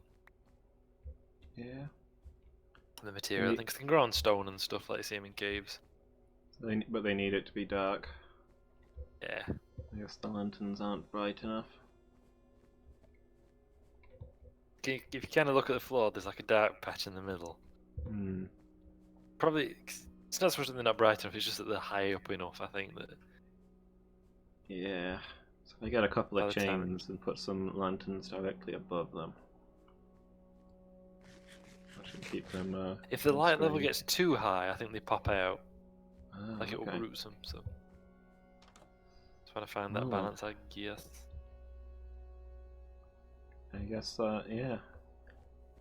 Yeah. the material. I Ye- think they can grow on stone and stuff like you see them in caves. But they need it to be dark. Yeah. I guess the lanterns aren't bright enough. If you kind of look at the floor, there's like a dark patch in the middle. Probably it's not so much that they're not bright enough. It's just that they're high up enough. I think that. Yeah. So if I get a couple By of the time chains and put some lanterns directly above them, that should keep them. If the light level unscreened. gets too high, I think they pop out. Ah, Like it okay. uproots them. So. Trying to find that Oh. balance, I guess. I guess, yeah.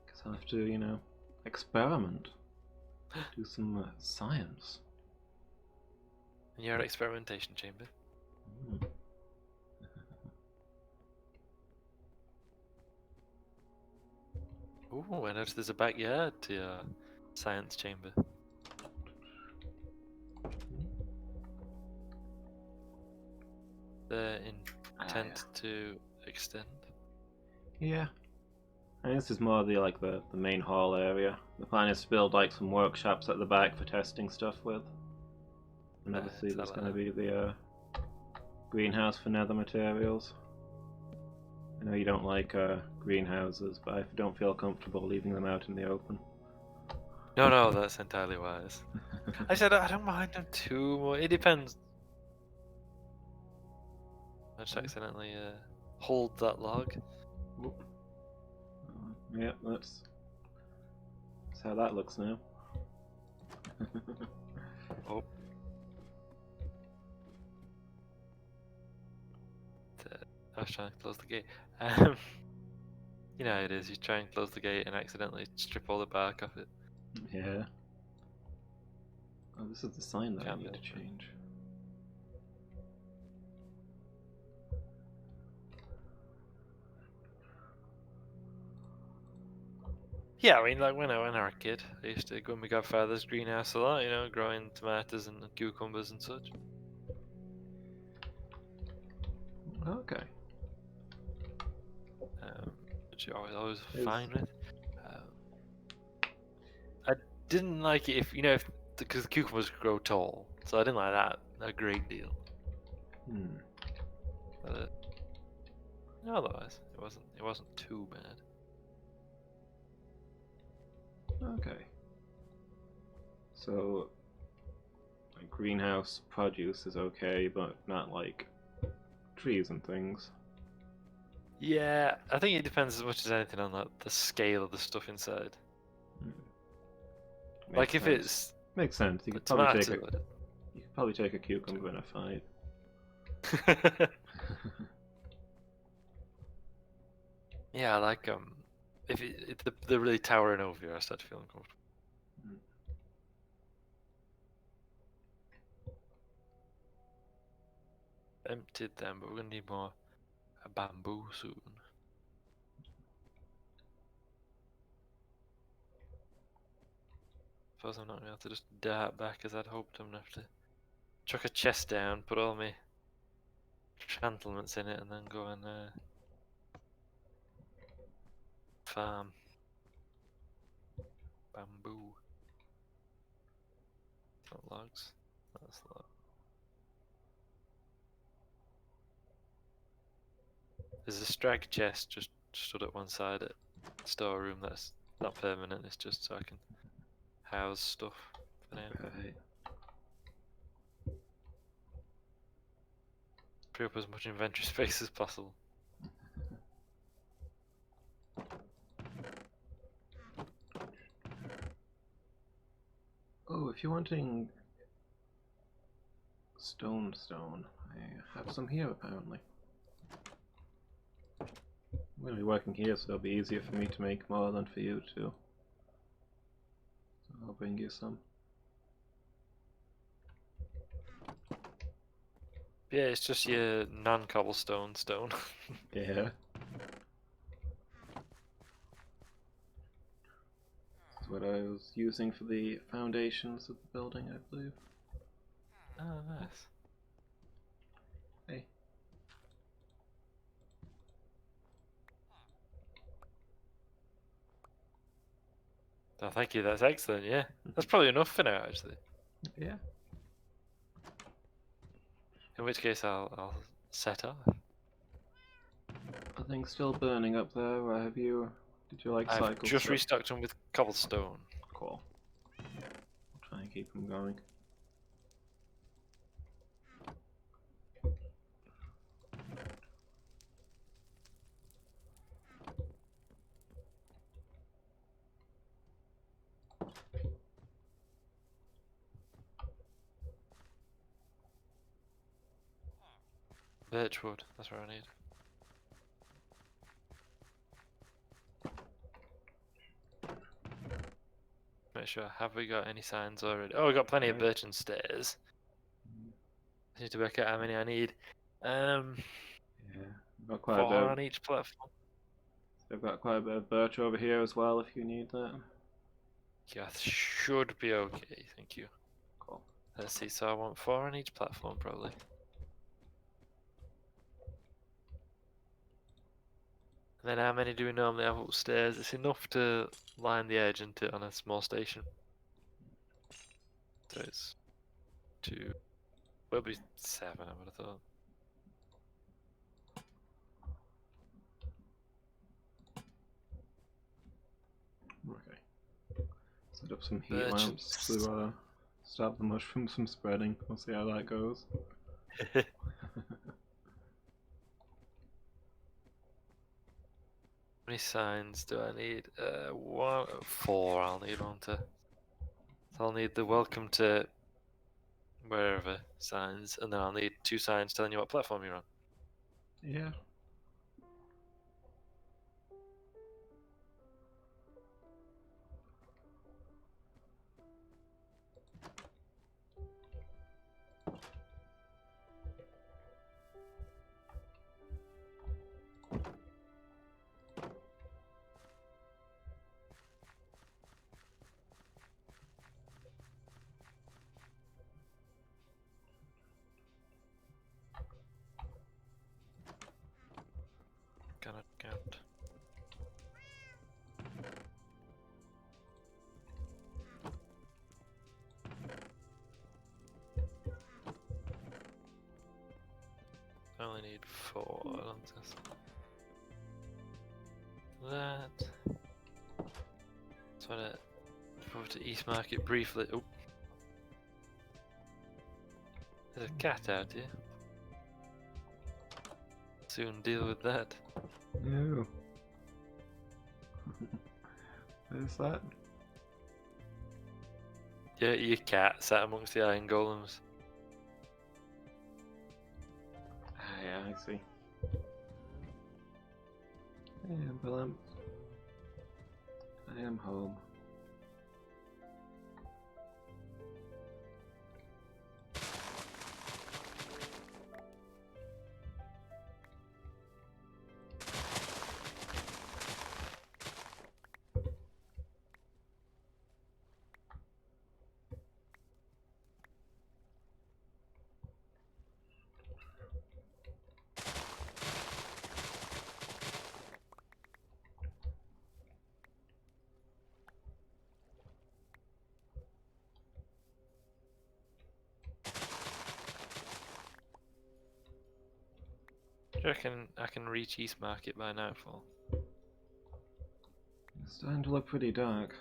Guess I'll have to, experiment. Do some science. In your experimentation chamber. Mm. Ooh, I noticed there's a backyard to your science chamber. The intent to extend. Yeah. And this is more the main hall area. The plan is to build like some workshops at the back for testing stuff with. And obviously is that there's like going to that? be the greenhouse for nether materials. I know you don't like greenhouses, but I don't feel comfortable leaving them out in the open. No, that's entirely wise. I said I don't mind them too much. It depends. I just accidentally hold that log. Whoop. Yeah, that's how that looks now. Oh. I was trying to close the gate. You know how it is. You try and close the gate and accidentally strip all the bark off it. Yeah. Oh, this is the sign that I Can't need to help it. change. Yeah, I mean, like when I was a kid, I used to go in my godfather's greenhouse a lot, growing tomatoes and cucumbers and such. Okay. Which I was Is- fine with. I didn't like it because the cucumbers grow tall, so I didn't like that a great deal. But otherwise, it wasn't too bad. Okay. So, like, greenhouse produce is okay, but not like trees and things. Yeah, I think it depends as much as anything on the scale of the stuff inside. Like Makes if sense. it's Makes sense. You a could probably tomato. take a cucumber in a fight. Yeah, like if they're really towering over you, I start feeling comfortable. Emptied them, but we're gonna need more bamboo soon. Suppose I'm not gonna have to just dart back as I'd hoped. I'm gonna have to chuck a chest down, put all my chantlements in it, and then go and farm bamboo. Not logs. That's log. There's a strag chest just stood at one side at the storeroom. That's not permanent. It's just so I can house stuff for now. Right. Free up as much inventory space as possible. Oh, if you're wanting stone, I have some here apparently. I'm going to be working here, so it'll be easier for me to make more than for you too. So I'll bring you some. Yeah, it's just your non-cobblestone stone. Yeah. That's what I was using for the foundations of the building, I believe. Oh, nice. Hey. Oh, thank you. That's excellent. Yeah, that's probably enough for now, actually. Yeah. In which case, I'll set off. Nothing's still burning up there. Or have you? Did you like I've cycle just stuff? restocked them with cobblestone. Cool. I'll try and keep them going. Birchwood. That's what I need. Make sure. Have we got any signs already? Oh, we got plenty of Right. birchen stairs. I need to work out how many I need. Um, Yeah. I've got quite a 4 bit. on each platform. I've got quite a bit of birch over here as well. If you need that. Yeah, should be okay. Thank you. Cool. Let's see. So I want 4 on each platform, probably. And then how many do we normally have upstairs? It's enough to line the edge into on a small station. So it's 2. Will be 7, I would have thought. Okay. Set up some heat Birch lamps to stop the mushrooms from spreading. We'll see how that goes. How many signs do I need? 4. I'll need one to. So I'll need the welcome to wherever signs, and then I'll need 2 signs telling you what platform you're on. Yeah. Cannot count. I only need 4. That. Just want to move to East Market briefly. Oh, there's a cat out here. Soon deal with that. No. What is that? Yeah, your cat sat amongst the iron golems. Ah, yeah, I see. Hey, Amber, I am home. Do you reckon I can reach East Market by nightfall? It's starting to look pretty dark.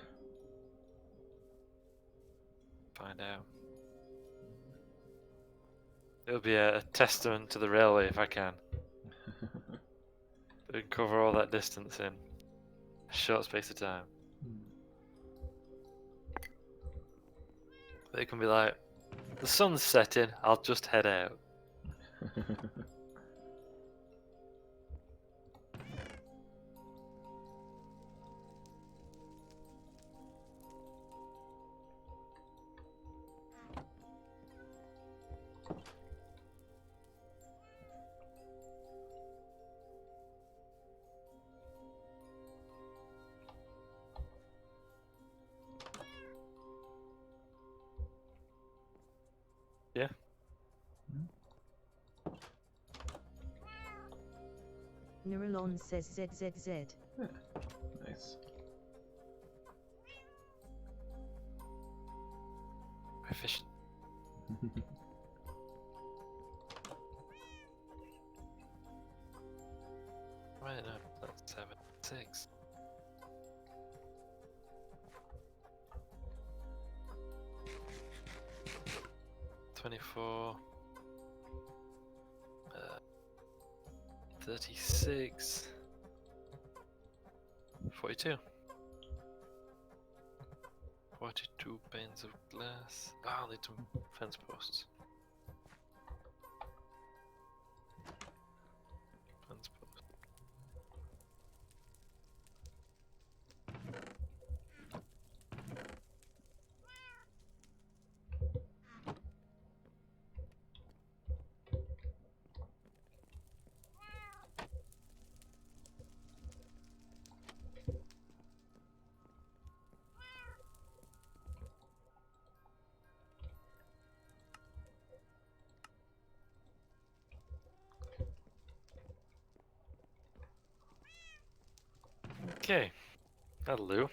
Find out. It'll be a testament to the railway if I can. And cover all that distance in a short space of time. They can be like, the sun's setting, I'll just head out. Neuralon says ZZZ. Yeah, nice. Efficient. Right, no, that's 7, 6. $24. 36. 42. 42 panes of glass. Ah, they two fence posts. Fence post. Okay, that'll do.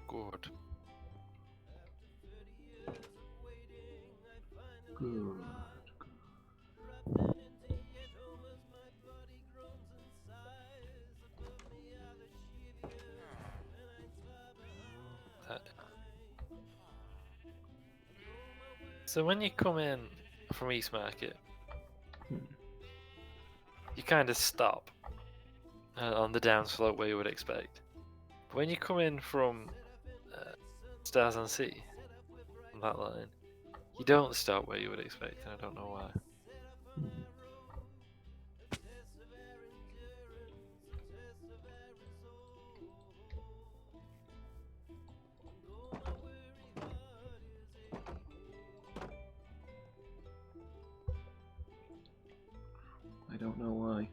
Good. Good. That. So when you come in from East Market, you kind of stop on the down slope where you would expect. But when you come in from Stars on Sea, on that line, you don't stop where you would expect, and I don't know why. I don't know why.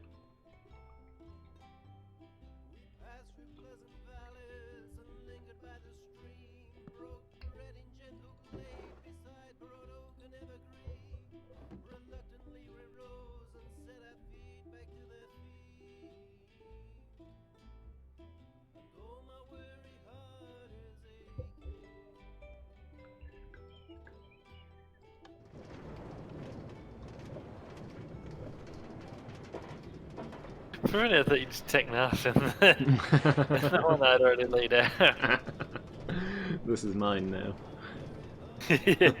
For a minute, I thought you'd just take off and that one I'd already laid out. This is mine now. Yeah.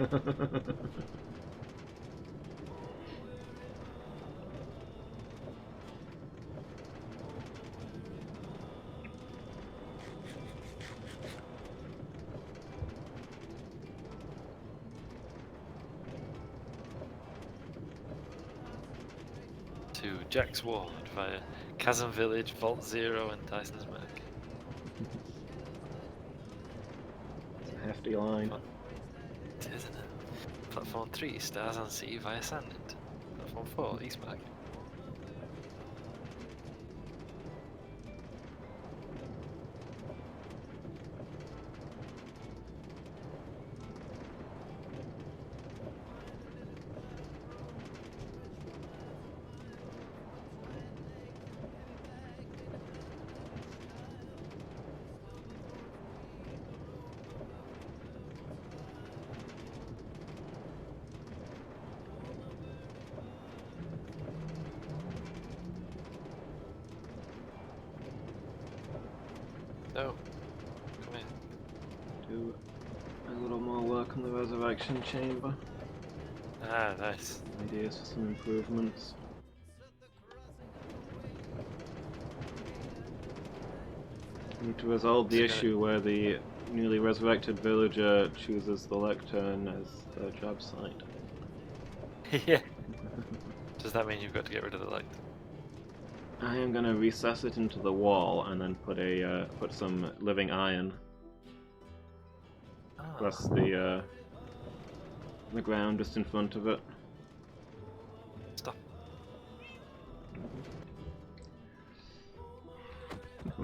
To Jack's Ward via Chasm Village, Vault Zero, and Tyson's Mark. It's a hefty line. It is, isn't it? Platform 3, Stars on Sea via Sandit. Platform 4, East Market. No. Come in. Do a little more work on the resurrection chamber. Ah, nice. Ideas for some improvements. Need to resolve the issue where the newly resurrected villager chooses the lectern as their job site. Yeah. Does that mean you've got to get rid of the light? I am gonna recess it into the wall and then put some living iron. Oh, across the ground just in front of it. Stop.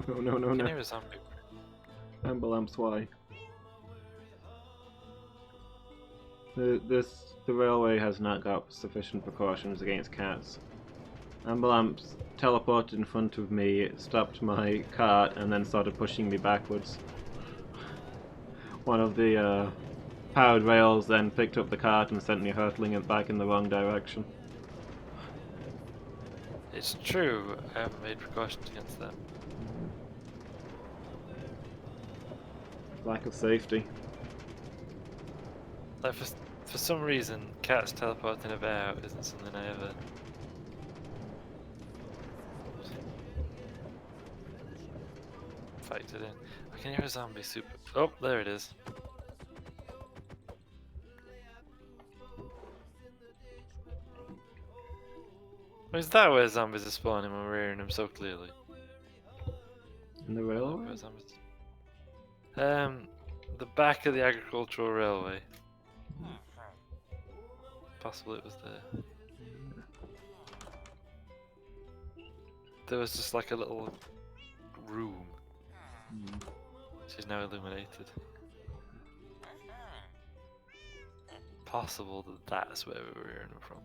No, no, I can no. hear a zombie. Ambulance, why? The railway has not got sufficient precautions against cats. Ambulance teleported in front of me, stopped my cart, and then started pushing me backwards. One of the powered rails then picked up the cart and sent me hurtling it back in the wrong direction. It's true, I haven't made precautions against that. Lack of safety. Like for some reason, cats teleporting about isn't something I ever. Factored in. I can hear a zombie super. Oh, there it is. Is that where zombies are spawning when we're hearing them so clearly? In the railway? Where zombies? The back of the agricultural railway. Possibly it was there. There was just like a little room. Which is now illuminated. Possible that that's where we were hearing them from.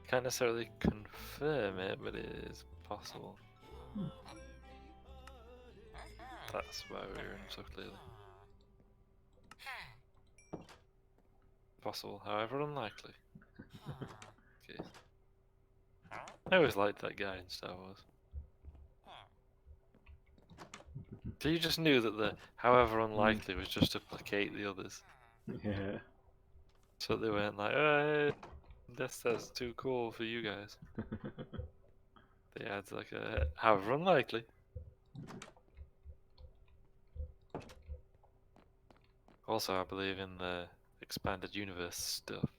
Can't necessarily confirm it, but it is possible. That's why we're hearing them so clearly. Possible, however unlikely. Okay. I always liked that guy in Star Wars. So you just knew that the however unlikely was just to placate the others. Yeah. So they weren't like, oh, that's too cool for you guys. They had like a however unlikely. Also, I believe in the expanded universe stuff.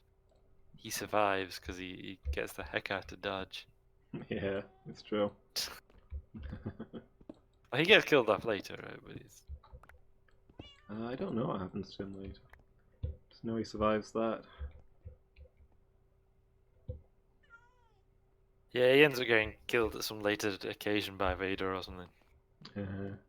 He survives because he gets the heck out of Dodge. Yeah, it's true. He gets killed off later, right? But he's... I don't know what happens to him later. Just know he survives that. Yeah, he ends up getting killed at some later occasion by Vader or something. And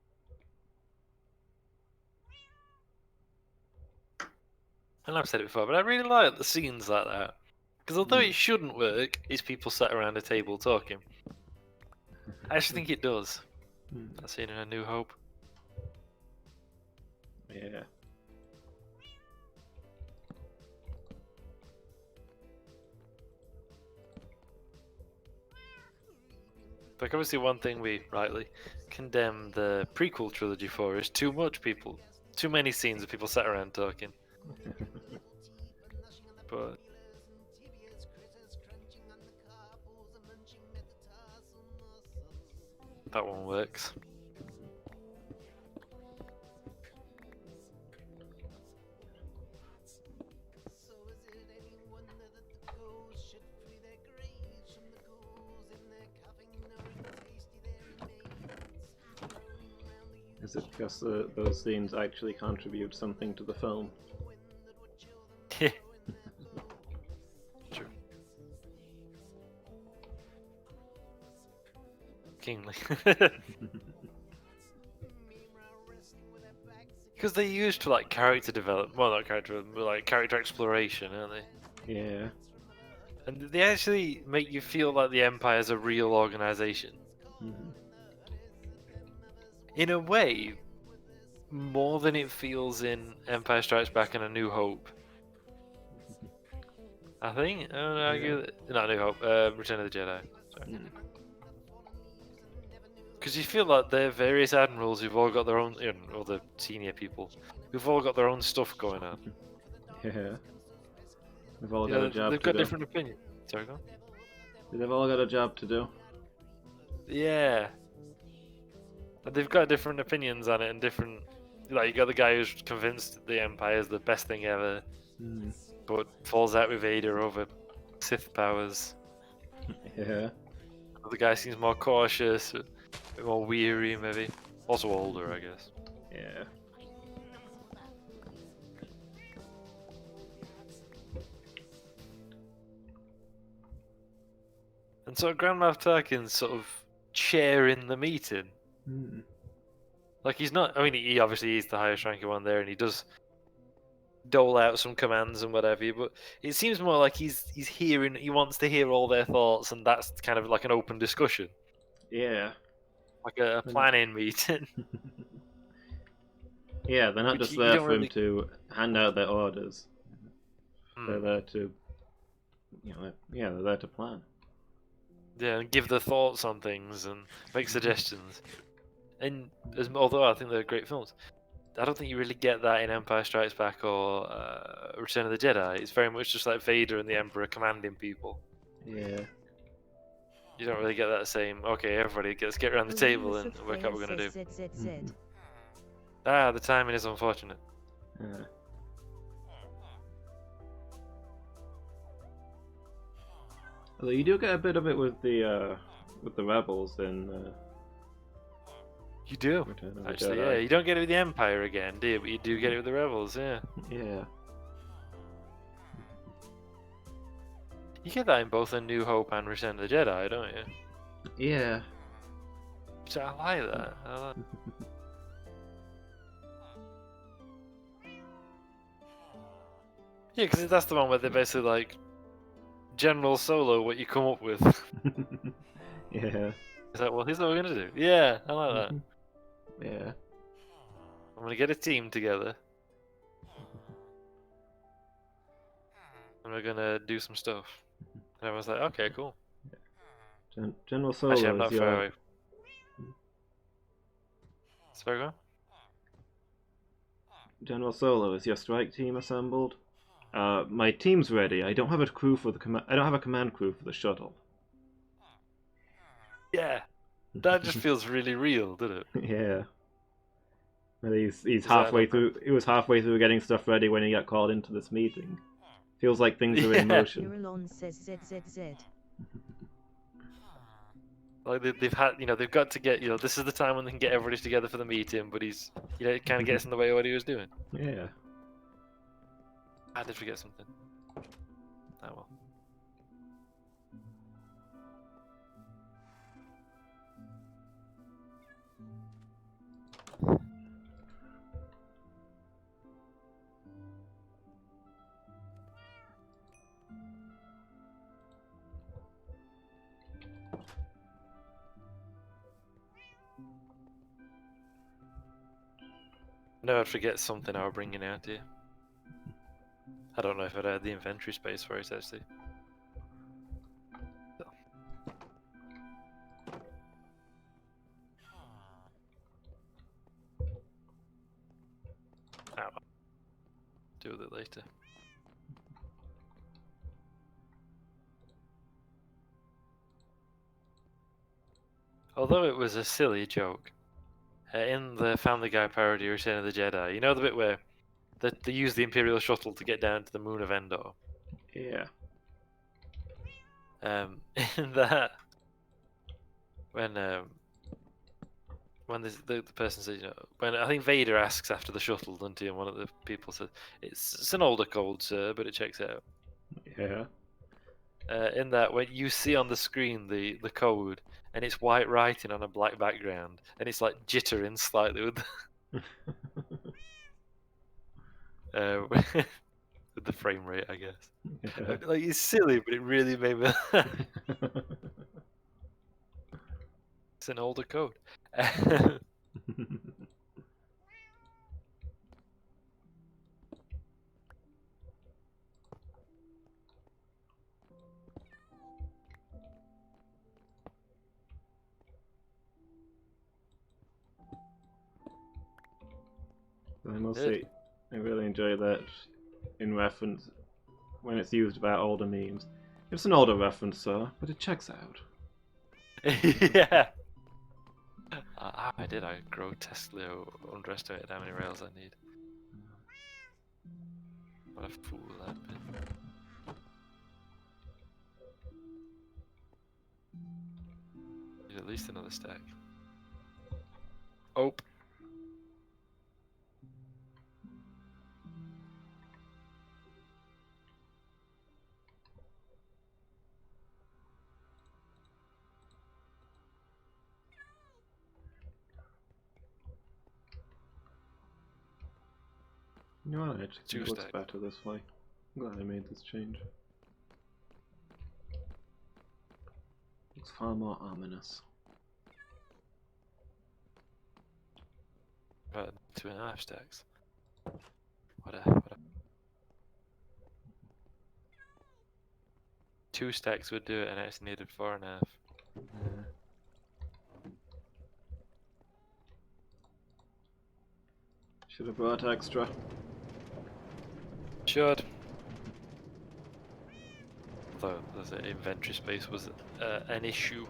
I've said it before, but I really like the scenes like that. Because although it shouldn't work, is people sat around a table talking. I actually think it does. That scene in A New Hope. Yeah. Like obviously one thing we rightly condemn the prequel trilogy for is too many scenes of people sat around talking. But that one works. Is it because those scenes actually contribute something to the film? Yeah. True. Kingly. Because they used to like character development, well not character development, but like character exploration, aren't they? Yeah. And they actually make you feel like the Empire's a real organization. In a way, more than it feels in Empire Strikes Back and A New Hope. I think. I don't argue that. Not A New Hope. Return of the Jedi. Because you feel like they're various admirals who've all got their own, or the senior people, who've all got their own stuff going on. Yeah. They've all got a job to do. They've got different opinions. Sorry, go on. They've all got a job to do. Yeah. And they've got different opinions on it and different... Like, you got the guy who's convinced the Empire's the best thing ever, but falls out with Vader over Sith powers. Yeah. The guy seems more cautious, a bit more weary, maybe. Also older, I guess. Yeah. And so Grand Moff Tarkin's sort of chairing the meeting. Hmm. Like he's not. I mean, he obviously is the highest ranking one there, and he does dole out some commands and whatever. But it seems more like he's hearing. He wants to hear all their thoughts, and that's kind of like an open discussion, Yeah. like a planning meeting. Yeah, they're not Which just you there don't for him really- to hand out their orders. They're Hmm. there to, yeah, they're there to plan. Yeah, and give their thoughts on things and make suggestions. And although I think they're great films, I don't think you really get that in Empire Strikes Back or Return of the Jedi. It's very much just like Vader and the Emperor commanding people. Yeah. You don't really get that same, okay, everybody, let's get around the table and work out what we're going to do. ZZZ. Ah, the timing is unfortunate. Yeah. Although you do get a bit of it with the rebels in You do. Return of the Actually, Jedi. yeah, you don't get it with the Empire again, do you? But you do get it with the Rebels, yeah. Yeah. You get that in both A New Hope and Return of the Jedi, don't you? Yeah. So I like that. Yeah, because that's the one where they're basically like, General Solo, what you come up with. Yeah. It's like, well, here's what we're gonna do. Yeah, I like that. Yeah. I'm gonna get a team together. And we're gonna do some stuff. And everyone's like, okay, cool. General Solo Actually, I'm not is far your away. Sorry, go on. General Solo, is your strike team assembled? My team's ready. I don't have a crew for the I don't have a command crew for the shuttle. Yeah, that just feels really real, doesn't it? Yeah. And he's that halfway not- through. He was halfway through getting stuff ready when he got called into this meeting. Feels like things are in Yeah. motion. Uralon says ZZZ. Like they've had, they've got to get, this is the time when they can get everybody together for the meeting, but he's, it kind of gets in the way of what he was doing. Yeah. I did forget something. Oh well. No, I'd forget something I was bringing out here. I don't know if I'd had the inventory space for it actually. Ah, well. Deal with it later. Although it was a silly joke, in the Family Guy parody Return of the Jedi, you know the bit where they use the Imperial shuttle to get down to the moon of Endor? Yeah. In that, when the person says, when I think Vader asks after the shuttle, doesn't he? And one of the people says, it's an older code, sir, but it checks out. Yeah. In that, when you see on the screen the code, and it's white writing on a black background, and it's like jittering slightly with with the frame rate, I guess. Yeah. Like it's silly, but it really made me. It's an older code. I must Good. say, I really enjoy that in reference when it's used about older memes. It's an older reference, sir, but it checks out. Yeah. I did. I grotesquely underestimated how many rails I need. What a fool I've been. least another stack. Oh. You know, I actually think Two it looks stack. better this way. I'm glad I made this change. Looks far more ominous. But 2.5 stacks. What a. 2 stacks would do it, and I just needed 4.5. Yeah. Should have brought extra. Should. Although the inventory space was an issue.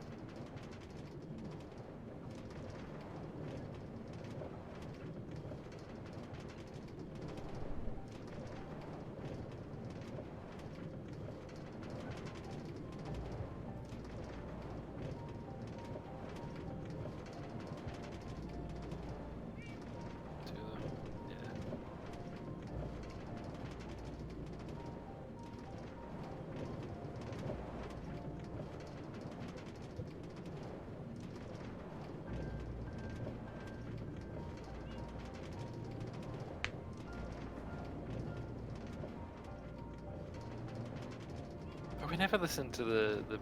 We never listened to the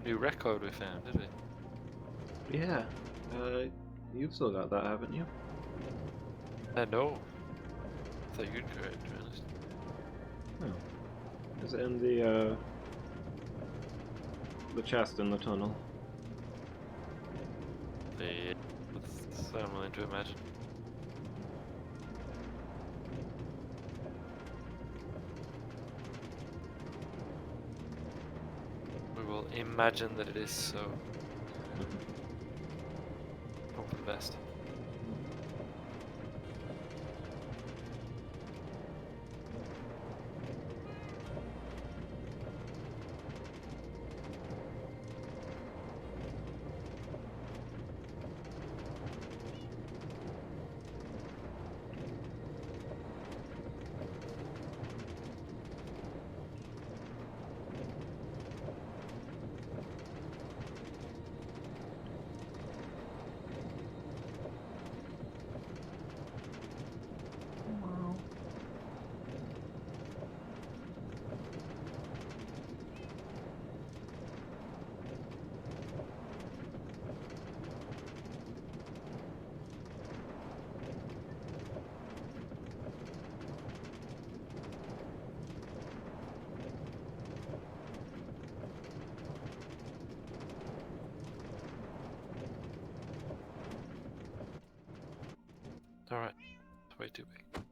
new record we found, did we? Yeah. You've still got that, haven't you? No. I thought you'd go to be honest. Oh. Is it in the chest in the tunnel? That's what I'm willing to imagine. We will imagine that it is so. Hope for the best. Alright, it's way too big.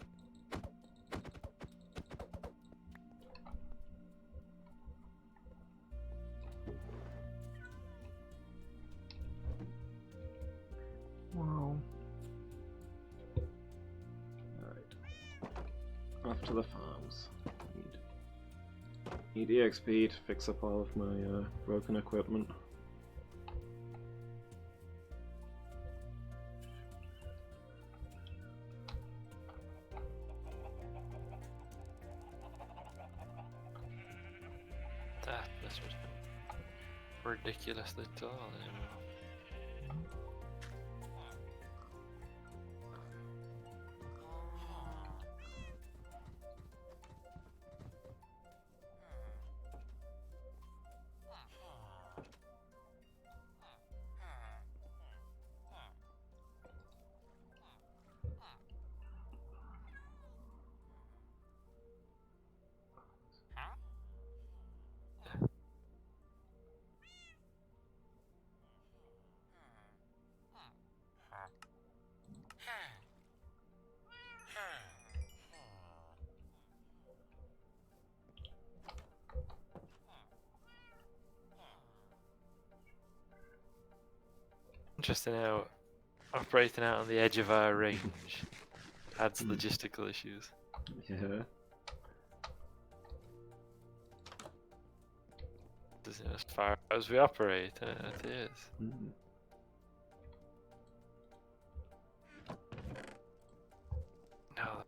Wow. Alright. Off to the farms. Need EXP to fix up all of my broken equipment. This was ridiculously tall anymore. Interesting how operating out on the edge of our range adds logistical issues. Yeah. As far as we operate, it is. Mm.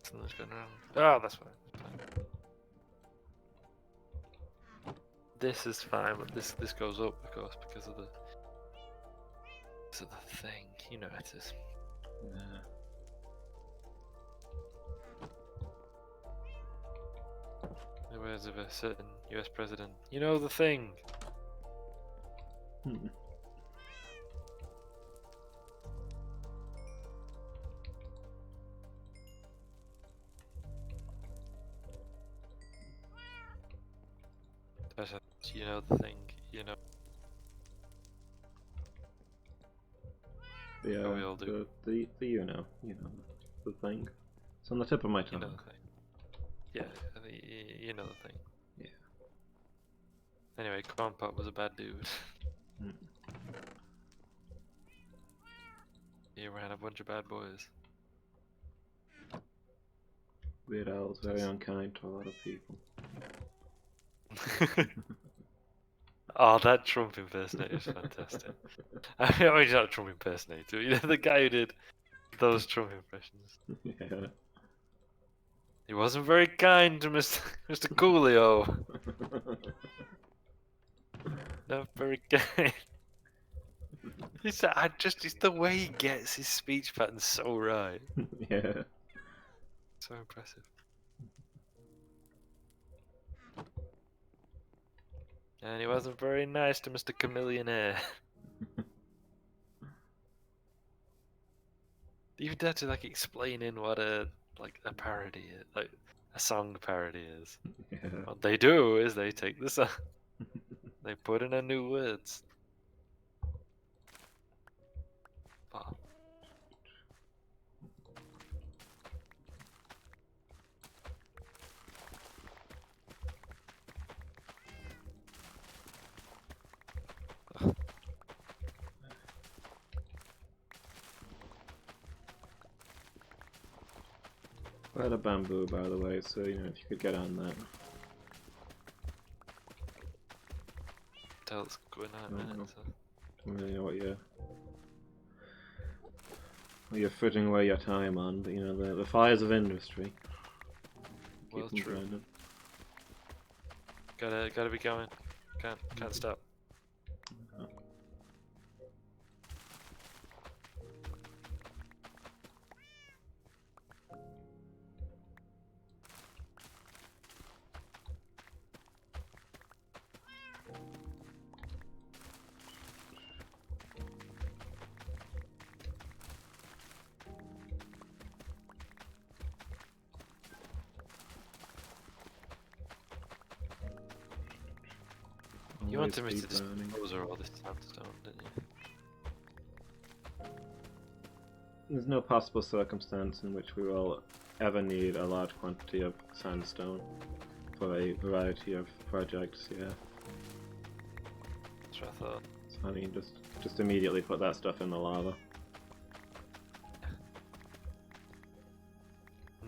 Something's going wrong. Oh, that's fine. This is fine, but this goes up, of course, because of the thing. You know it is. Yeah. The words of a certain US president. You know the thing. Hmm. You know the thing. You know. Yeah, we all do. the you know the thing. It's on the tip of my You tongue. know the thing. Yeah, you know the thing. Yeah. Anyway, Corn Pop was a bad dude. Hmm. He ran a bunch of bad boys. Weird Al was very unkind to a lot of people. Oh, that Trump impersonator is fantastic. I mean, he's not a Trump impersonator. You know, the guy who did those Trump impressions. Yeah. He wasn't very kind to Mr. Coolio. Not very kind. It's the way he gets his speech pattern so right. Yeah. So impressive. And he wasn't very nice to Mr. Chameleonaire. Even down to like explaining what a parody is, like a song parody is. Yeah. What they do is they take the song, they put in a new words. Wow. Quite a bamboo, by the way, so you know if you could get on that. Tell it's going on in a minute. So. Don't really know what you're frittering away your time on, but you know the fires of industry. Well, Keep them true. burning. Gotta be going. Can't stop. You wanted me to dispose of all this sandstone, didn't you? There's no possible circumstance in which we will ever need a large quantity of sandstone for a variety of projects, yeah. That's what I thought. So, I mean, just immediately put that stuff in the lava.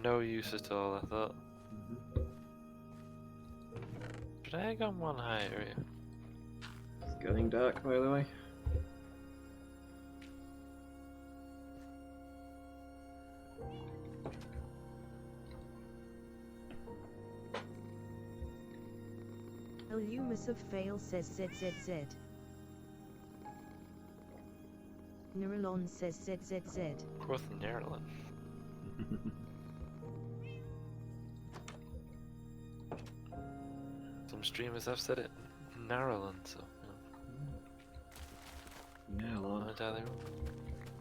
No use at all, I thought. Should I have gone one higher here? It's getting dark, by the way. Illumis of Fail says ZZZ. Neuralon says ZZZ. Fourth in Ireland. Some streamers have said it. Narrowland, so. Yeah, a lot. Not entirely wrong.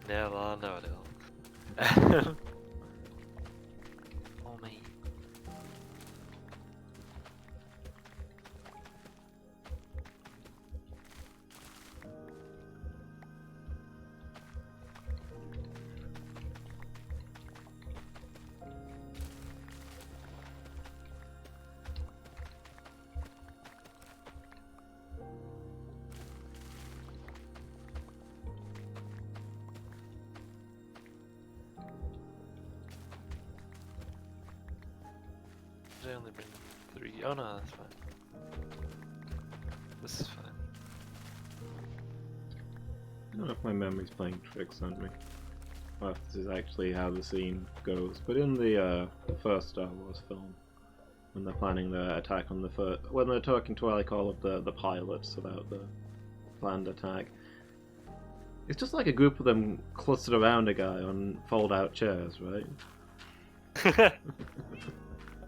Yeah, well, I know it all. Oh, me. I only bring 3. Oh no, that's fine. This is fine. I don't know if my memory's playing tricks on me. or if this is actually how the scene goes. But in the first Star Wars film, when they're planning the attack on the when they're talking to like all of the pilots about the planned attack, it's just like a group of them clustered around a guy on fold-out chairs, right?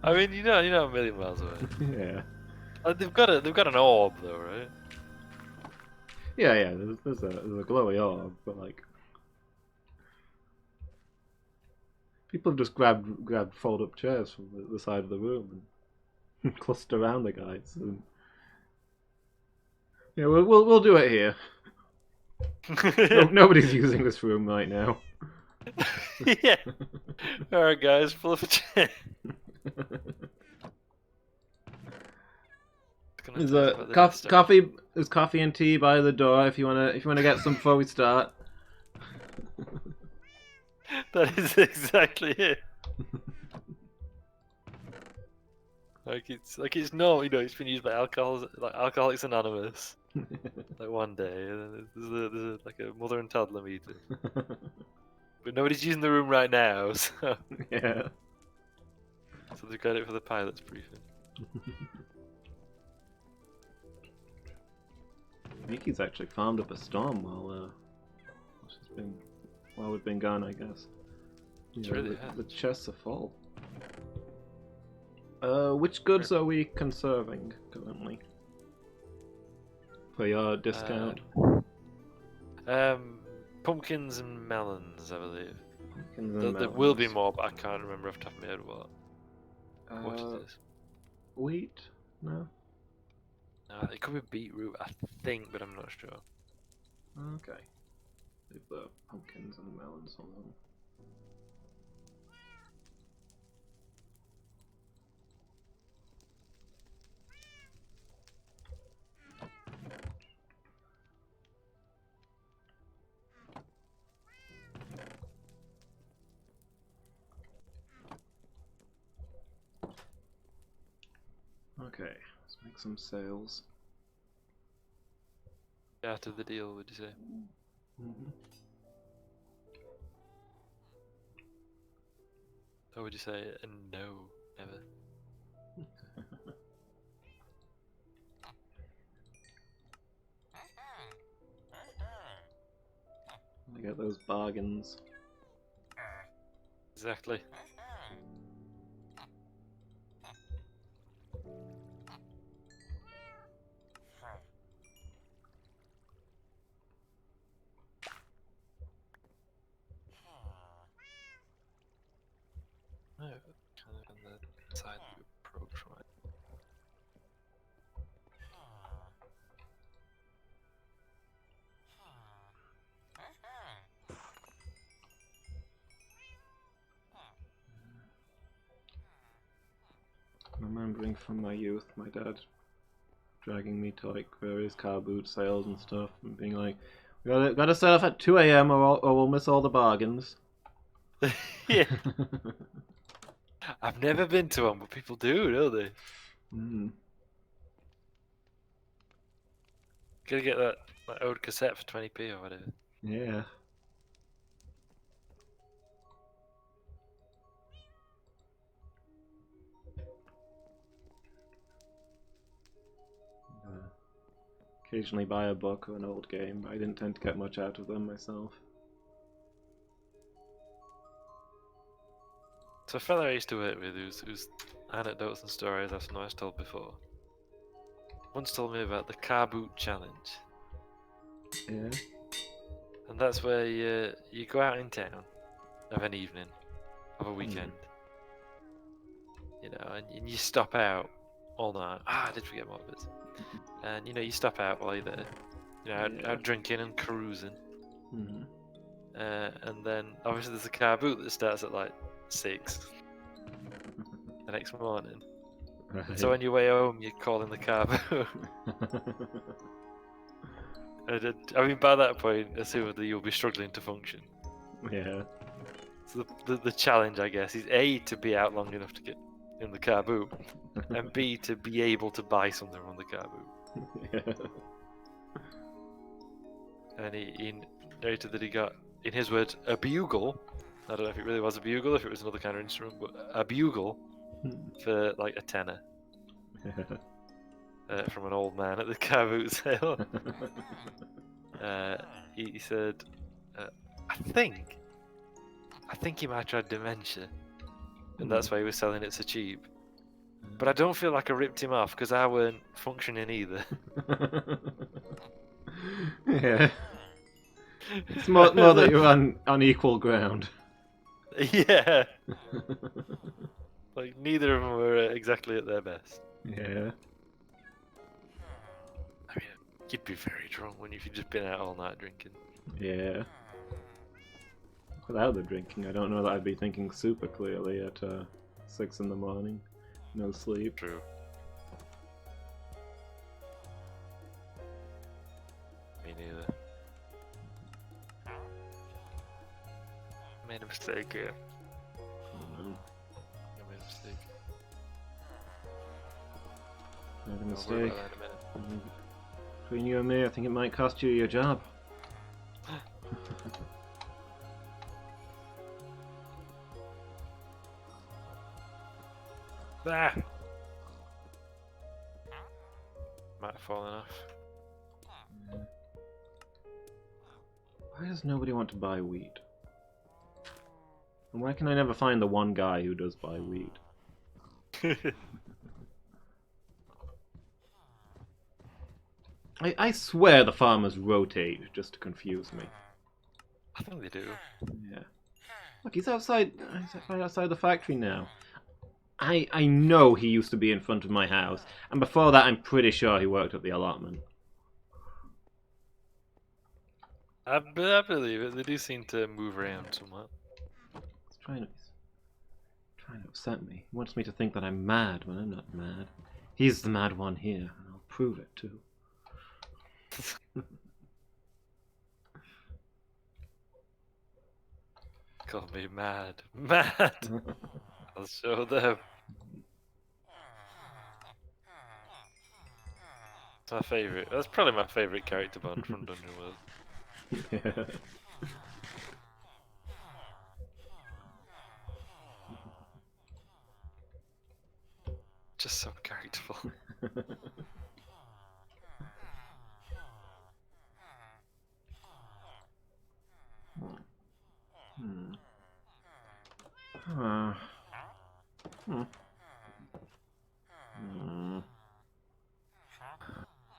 I mean, you're not a million miles away. Yeah. They've got an orb though, right? Yeah, yeah. There's a glowy orb, but like people have just grabbed fold-up chairs from the side of the room and clustered around the guys. And... Yeah, we'll do it here. Nobody's using this room right now. Yeah. Alright guys, pull up a chair. There's coffee. There's coffee and tea by the door if you wanna get some before we start. That is exactly it. It's no, it's been used by Alcoholics Anonymous. Like one day, and there's like a mother and toddler meeting. But nobody's using the room right now, so Yeah. So they've got it for the pilot's briefing. Miki's actually farmed up a storm while we've been gone, I guess. Yeah, Really the chests are full. Which goods are we conserving currently? For your discount? Pumpkins and melons, I believe. Pumpkins and There will be melons. more, but I can't remember off the top of my head what. What is this? Wheat? No? It could be beetroot, I think, but I'm not sure. Okay. Leave the pumpkins and melons alone. Okay, let's make some sales. Out of the deal, would you say? Mm-hmm. Or would you say no, never? I get those bargains. Exactly. No, kind of on the side you approach, right? Remembering from my youth, my dad dragging me to like various car boot sales and stuff, and being like, "We gotta set off at 2 a.m. or we'll miss all the bargains." Yeah. I've never been to one, but people do, don't they? Mm. Gotta get that old cassette for 20p or whatever. Yeah. Occasionally buy a book or an old game, but I didn't tend to get much out of them myself. So a fella I used to work with whose anecdotes and stories I've sometimes told before once told me about the car boot challenge. Yeah. And that's where you go out in town of an evening, of a weekend, and you stop out all night. I did forget more of it. And you stop out while you're there, out drinking and cruising. Mm-hmm. And then obviously there's a car boot that starts at like 6 the next morning. Right. So on your way home, you're calling the car boot. I mean, by that point, assumedly you'll be struggling to function. Yeah. So the challenge, I guess, is A, to be out long enough to get in the car boot, and B, to be able to buy something from the car boot. Yeah. And he narrated that he got in his words, a bugle. I don't know if it really was a bugle, if it was another kind of instrument, but a bugle for like a tenner from an old man at the car boot sale. He said, I think he might have tried dementia, and that's why he was selling it so cheap. But I don't feel like I ripped him off because I weren't functioning either. Yeah. It's more that you're on equal ground. Yeah. Like neither of them were exactly at their best. Yeah. I mean, you'd be very drunk when you've just been out all night drinking. Yeah. Without the drinking, I don't know that I'd be thinking super clearly at 6 in the morning. No sleep. True. Me neither. Made a mistake here. I made a mistake. Made a I'll worry mistake. about that in a minute. Between you and me, I think it might cost you your job. Ah! Might have fallen off. Why does nobody want to buy wheat? And why can I never find the one guy who does buy wheat? I swear the farmers rotate just to confuse me. I think they do. Yeah. Look, he's outside the factory now. I know he used to be in front of my house, and before that I'm pretty sure he worked at the allotment. I believe it. They do seem to move around somewhat. He's trying to upset me. He wants me to think that I'm mad when I'm not mad. He's the mad one here, and I'll prove it too. Call me mad. Mad! I'll show them. It's my favourite. That's probably my favourite character bond from Dungeon World. Yeah. Just so characterful. Hmm. Hmm. Hmm.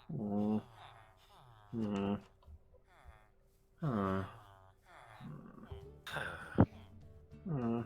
Hmm. Hmm. Huh. Hmm.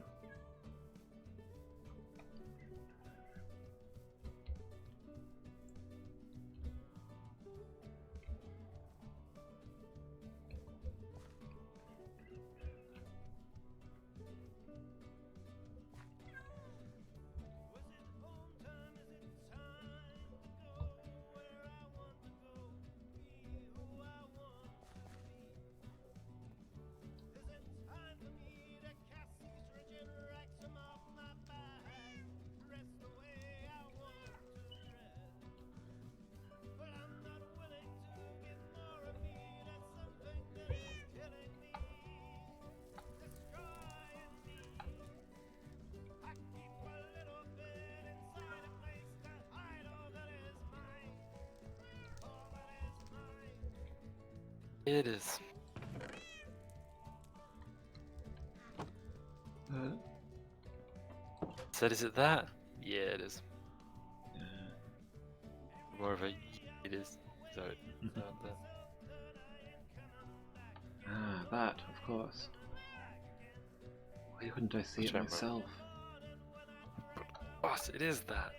It is. Said, is it that? Yeah, it is. More of a it is. Sorry. Not that. Ah, that, of course. Why couldn't I see Which it I remember. myself? Boss, it is that.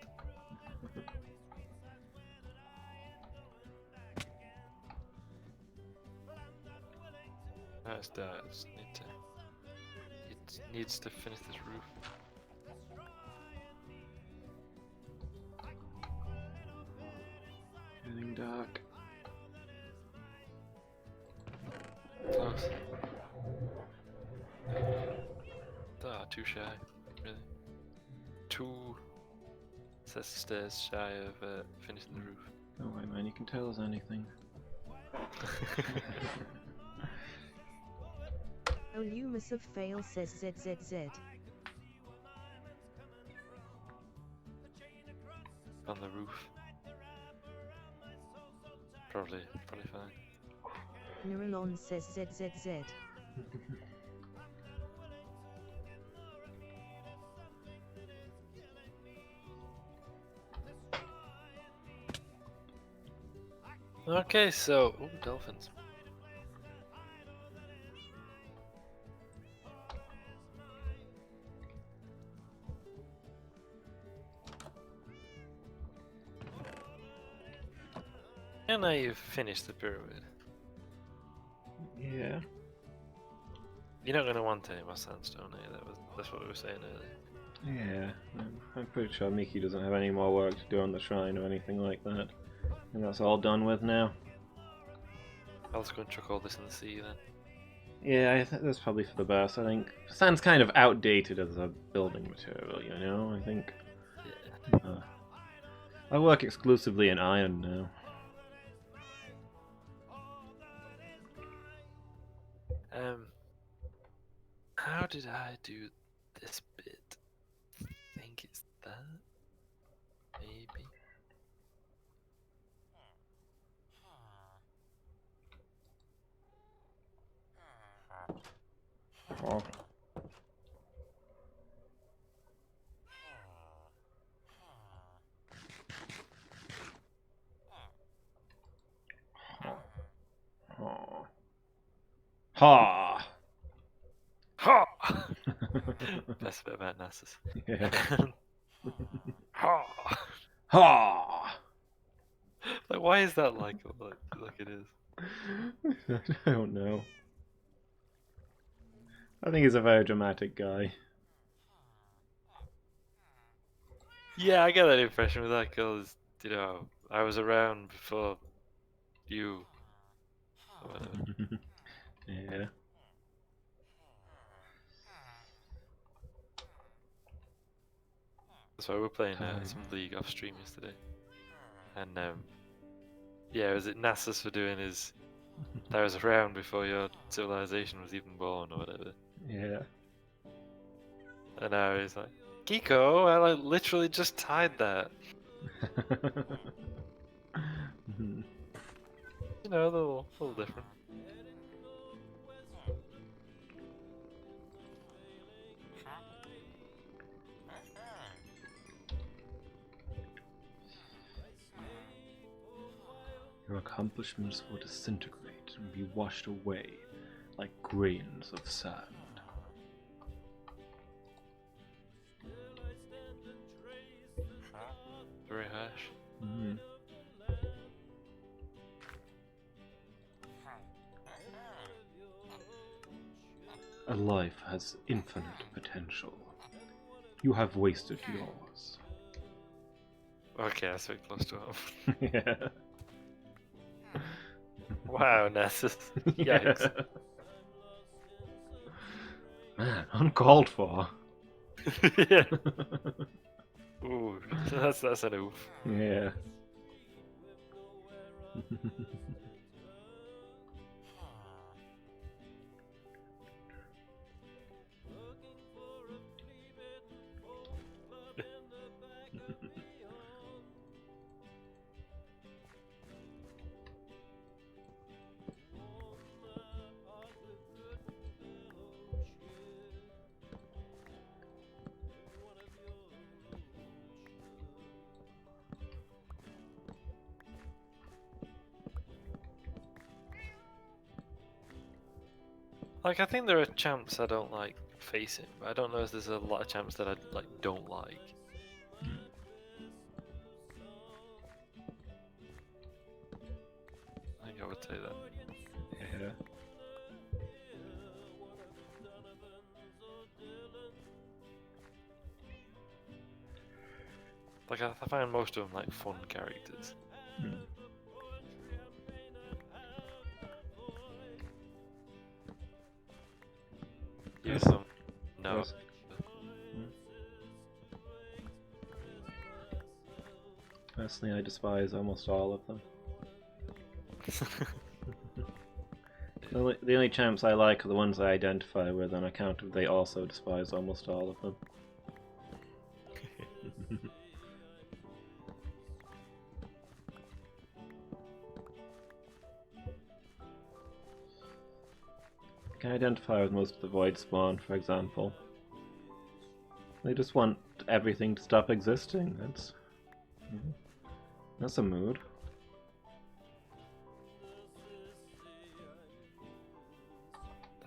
That's that. It needs to finish this roof. Getting dark. Close. Ah, too shy. Really. Two sets of stairs shy of finishing the roof. Don't worry, man, you can tell us anything. Lumus of fail says ZZZ. On the roof. Probably fine. Neuralon says ZZZ. Okay, so ooh, dolphins. And now you've finished the pyramid. Yeah. You're not going to want any more sandstone here. That's what we were saying earlier. Yeah. I'm pretty sure Mickey doesn't have any more work to do on the shrine or anything like that. And that's all done with now. I'll just go and chuck all this in the sea then. Yeah, I think that's probably for the best. I think sand's kind of outdated as a building material, you know? I think Yeah. I work exclusively in iron now. How did I do this bit? I think it's that. Maybe. Oh. Oh. Ha! Ha! Best bit about Nasus. Yeah. Ha! Ha! Like, why is that like it is? I don't know. I think he's a very dramatic guy. Yeah, I get that impression with that because, you know, I was around before you. Or whatever. Yeah. So we were playing some League off stream yesterday, and yeah, was it Nasus for doing his? I was around before your civilization was even born, or whatever. Yeah. And now he's like, Kiko, I like literally just tied that. Mhm. You know, a little different. Your accomplishments will disintegrate and be washed away like grains of sand. Very harsh. Mhm. A life has infinite potential. You have wasted yours. Okay, that's very close to home. Yeah. Wow, Nasus. Yikes. Man, uncalled for. Yeah. Ooh, that's an oof. Yeah. Like, I think there are champs I don't like facing, but I don't know if there's a lot of champs that I like don't like. I think I would say that. Yeah. Like, I find most of them like fun characters. Hmm. Yeah, some no. Yes. Personally, I despise almost all of them. The only champs I like are the ones I identify with on account of they also despise almost all of them. I can identify with most of the Void Spawn, for example. They just want everything to stop existing. That's a mood.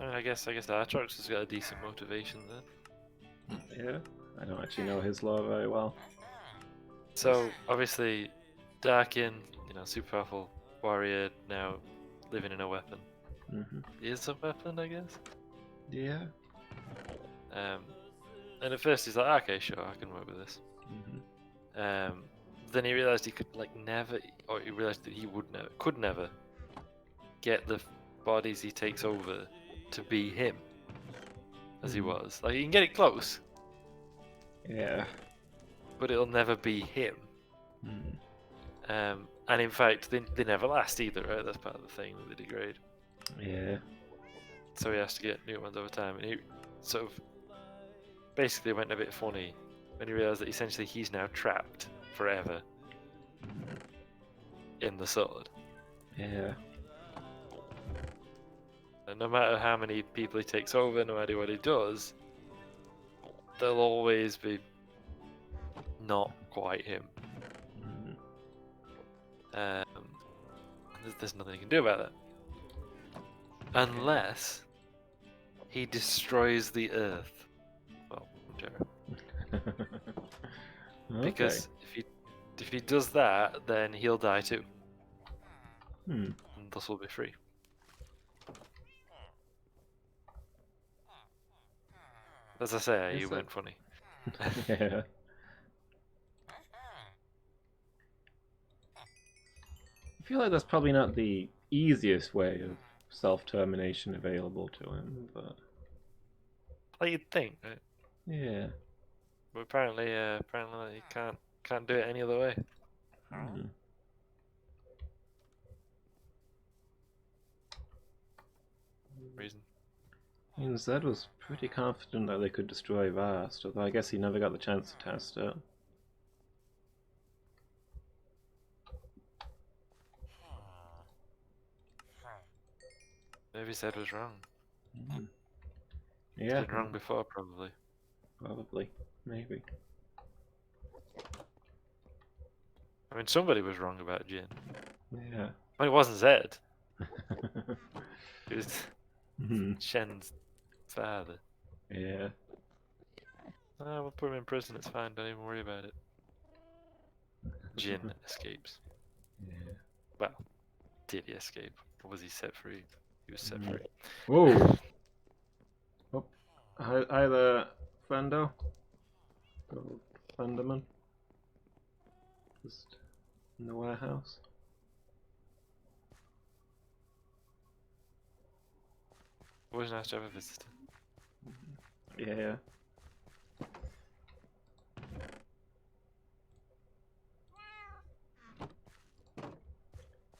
I guess Aatrox has got a decent motivation then. Yeah, I don't actually know his lore very well. So obviously, Darkin, super powerful warrior now living in a weapon. Is a weapon, I guess. Yeah. And at first he's like, okay, sure, I can work with this. Then he realized he could never, or he realized that he could never get the bodies he takes over to be him as he was. Like, he can get it close. Yeah. But it'll never be him. And in fact, they never last either, right? That's part of the thing that they degrade. Yeah. So he has to get new ones over time. And he sort of basically went a bit funny when he realized that essentially he's now trapped forever in the sword. Yeah. And no matter how many people he takes over, no matter what he does, they'll always be not quite him. There's nothing he can do about that. Unless he destroys the earth. Well, whichever. Because if he does that, then he'll die too. And thus will be free. As I say, you went funny. Yeah. I feel like that's probably not the easiest way of self-termination available to him, but Like you'd think, right? yeah. But apparently he can't do it any other way. Reason. I mean, Zed was pretty confident that they could destroy Vast, although I guess he never got the chance to test it. Maybe Zed was wrong. Yeah. He's been wrong before, probably. Probably. Maybe. I mean, somebody was wrong about Jin. Yeah. But it wasn't Zed. It was Shen's father. Yeah. Oh, we'll put him in prison, it's fine, don't even worry about it. Jin escapes. Yeah. Well, did he escape? Or was he set free? He was set free. Whoa! Oh. Hi there, friendo. Little frienderman. Just in the warehouse. Always nice to have a visitor. Yeah.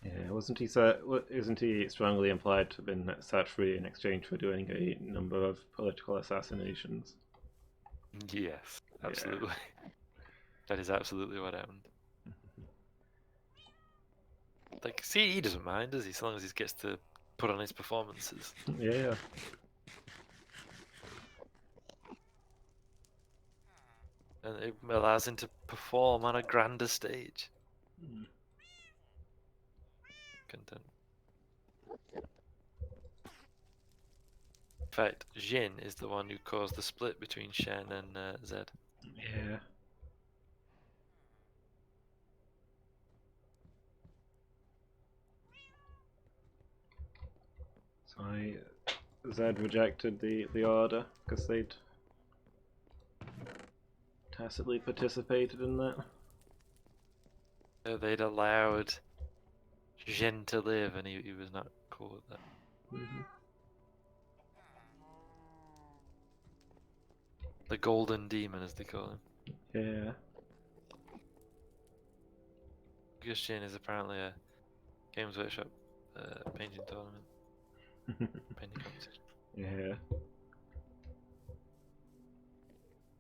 Yeah, isn't he strongly implied to have been set free in exchange for doing a number of political assassinations? Yes, absolutely. Yeah. That is absolutely what happened. Like, see, he doesn't mind, does he? As long as he gets to put on his performances. Yeah. And it allows him to perform on a grander stage. Content. In fact, Jin is the one who caused the split between Shen and Zed. Yeah. So Zed rejected the order because they'd tacitly participated in that. So they'd allowed Jin to live, and he was not cool with that. The Golden Demon, as they call him. Yeah. Because Jin is apparently a Games Workshop painting tournament. Penny competition. Yeah.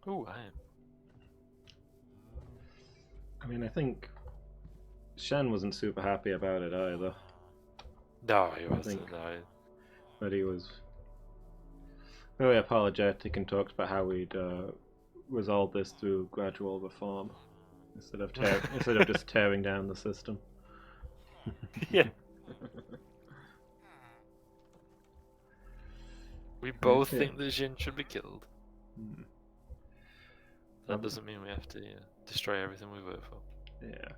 Ooh, I am. I mean, I think Shen wasn't super happy about it either, No, he I wasn't. think- No. but he was very apologetic and talked about how we'd resolve this through gradual reform instead of just tearing down the system. Yeah. We both Okay. think that Jin should be killed. Hmm. That doesn't mean we have to destroy everything we vote for. Yeah.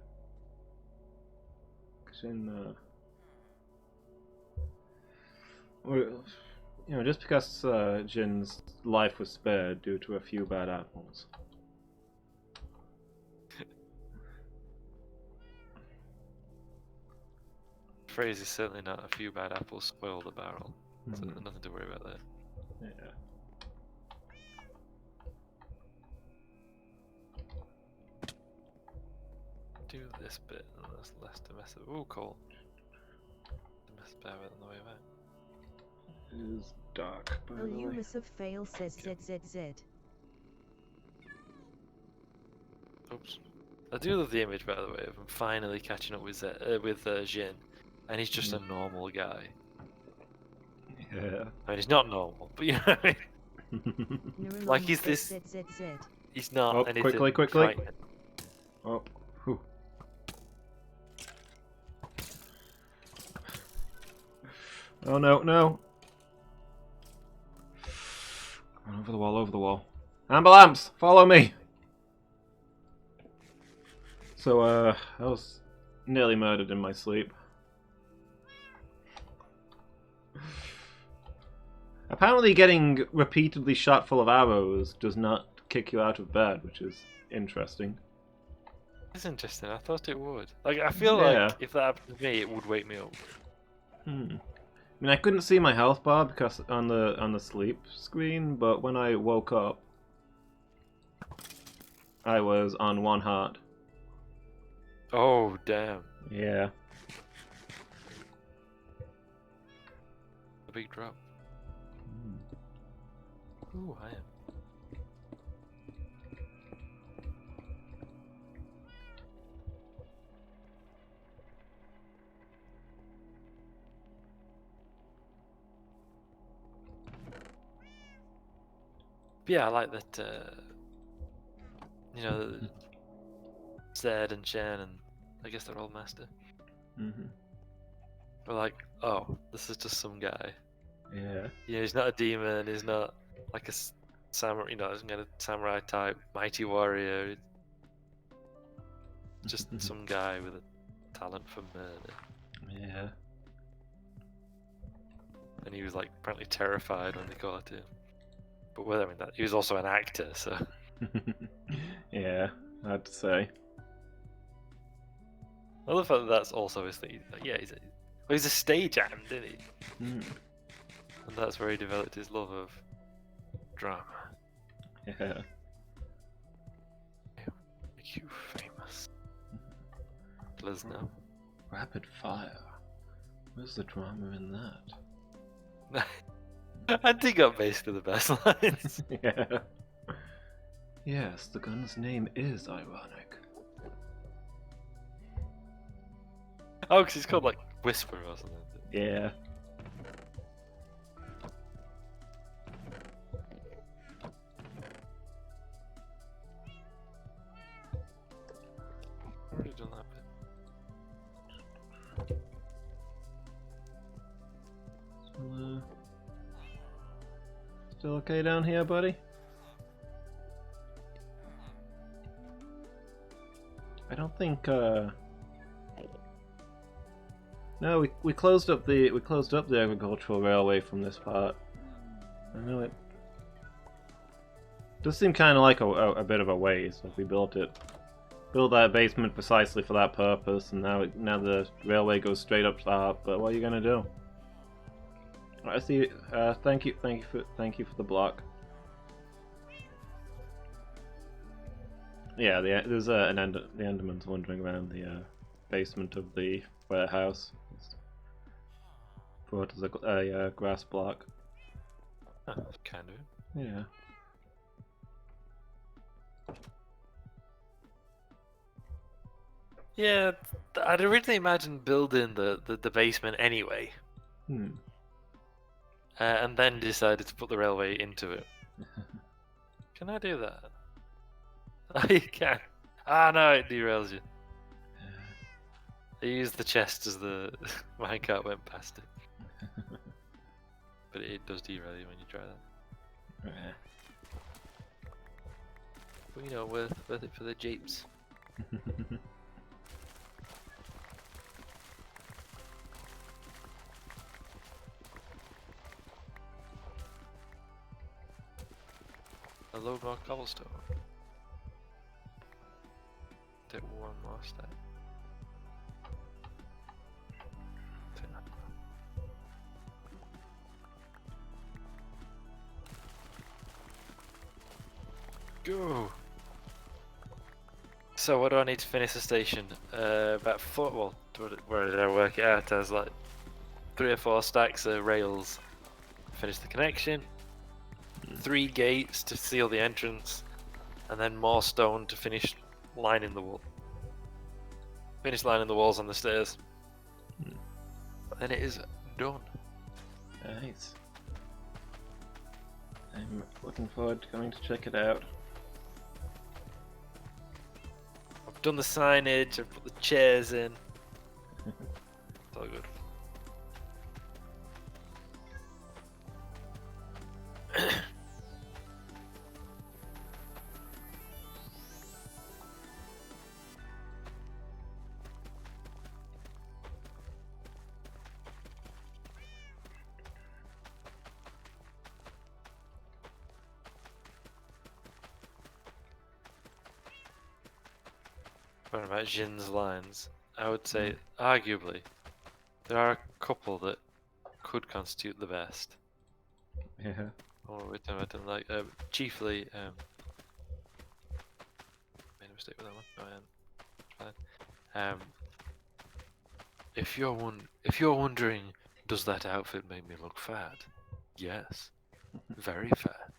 Shen, well, you know, just because Jin's life was spared due to a few bad apples. The phrase is certainly not a few bad apples spoil the barrel. So Mhm. there's nothing to worry about there. Yeah. Do this bit and that's less to mess with. Ooh, cool. To mess about it on the way back. It is dark, by the way. Illumis of Fail says ZZZ. Oops. I do love the image, by the way, of him finally catching up with Jin, and he's just a normal guy. Yeah. I mean, he's not normal, but you know what I mean? Like, he's this- ZZZ. He's not Oh, anything quickly. frightening. Oh. Whew. Oh no. Come on, over the wall. Ambulance! Follow me! So, I was nearly murdered in my sleep. Apparently getting repeatedly shot full of arrows does not kick you out of bed, which is interesting. It's interesting. I thought it would. Like, I feel Yeah. like if that happened to me, it would wake me up. I mean, I couldn't see my health bar because on the sleep screen, but when I woke up, I was on 1 heart. Oh, damn. Yeah. A big drop. Ooh, I am. But yeah, I like that, you know, Zed and Shen, and I guess they're all master. Mm-hmm. We're like, oh, this is just some guy. Yeah. You know, he's not a demon, he's not like a samurai, you know, he's not a samurai type, mighty warrior. Just some guy with a talent for murder. Yeah. And he was like apparently terrified when they caught him. But well, I mean, that he was also an actor, so Yeah, I'd say. I love that that's also his thing. Like, yeah, he's a stage hand, isn't he? Mm. And that's where he developed his love of drama. Yeah. Make you famous. Liz now. Rapid fire. Where's the drama in that? I think got basically the best lines. Yeah. Yes, the gun's name is ironic. Oh, because he's called like Whisper or something. Yeah. I've already done that bit. Still okay down here, buddy? I don't think no, we closed up the agricultural railway from this part. I know it does seem kind of like a bit of a waste. Like we built that basement precisely for that purpose, and now the railway goes straight up to the heart. But what are you gonna do? I see. Thank you for the block. Yeah, there's the Enderman's wandering around the basement of the warehouse. brought us a grass block. Oh, kind of. Yeah. Yeah, I'd originally imagined building the basement anyway, Hmm. and then decided to put the railway into it. Can I do that? Oh, you can. Ah, no, it derails you. I used the chest as the minecart went past it. But it does derail you when you try that. Yeah. But you know, worth it for the jeeps. A load more cobblestone. Take one more step. Go! So what do I need to finish the station? About 4, well, where did I work it out as? Like 3 or 4 stacks of rails. Finish the connection. 3 gates to seal the entrance. And then more stone to finish lining the wall. Finish lining the walls on the stairs. And it is done. Nice. I'm looking forward to going to check it out. I've done the signage, I've put the chairs in. It's all good. What about Jin's lines? I would say, arguably, there are a couple that could constitute the best. Yeah. Oh, wait, I didn't like. Chiefly, made a mistake with that one. Oh, yeah, fine. If you're wondering, does that outfit make me look fat? Yes, very fat.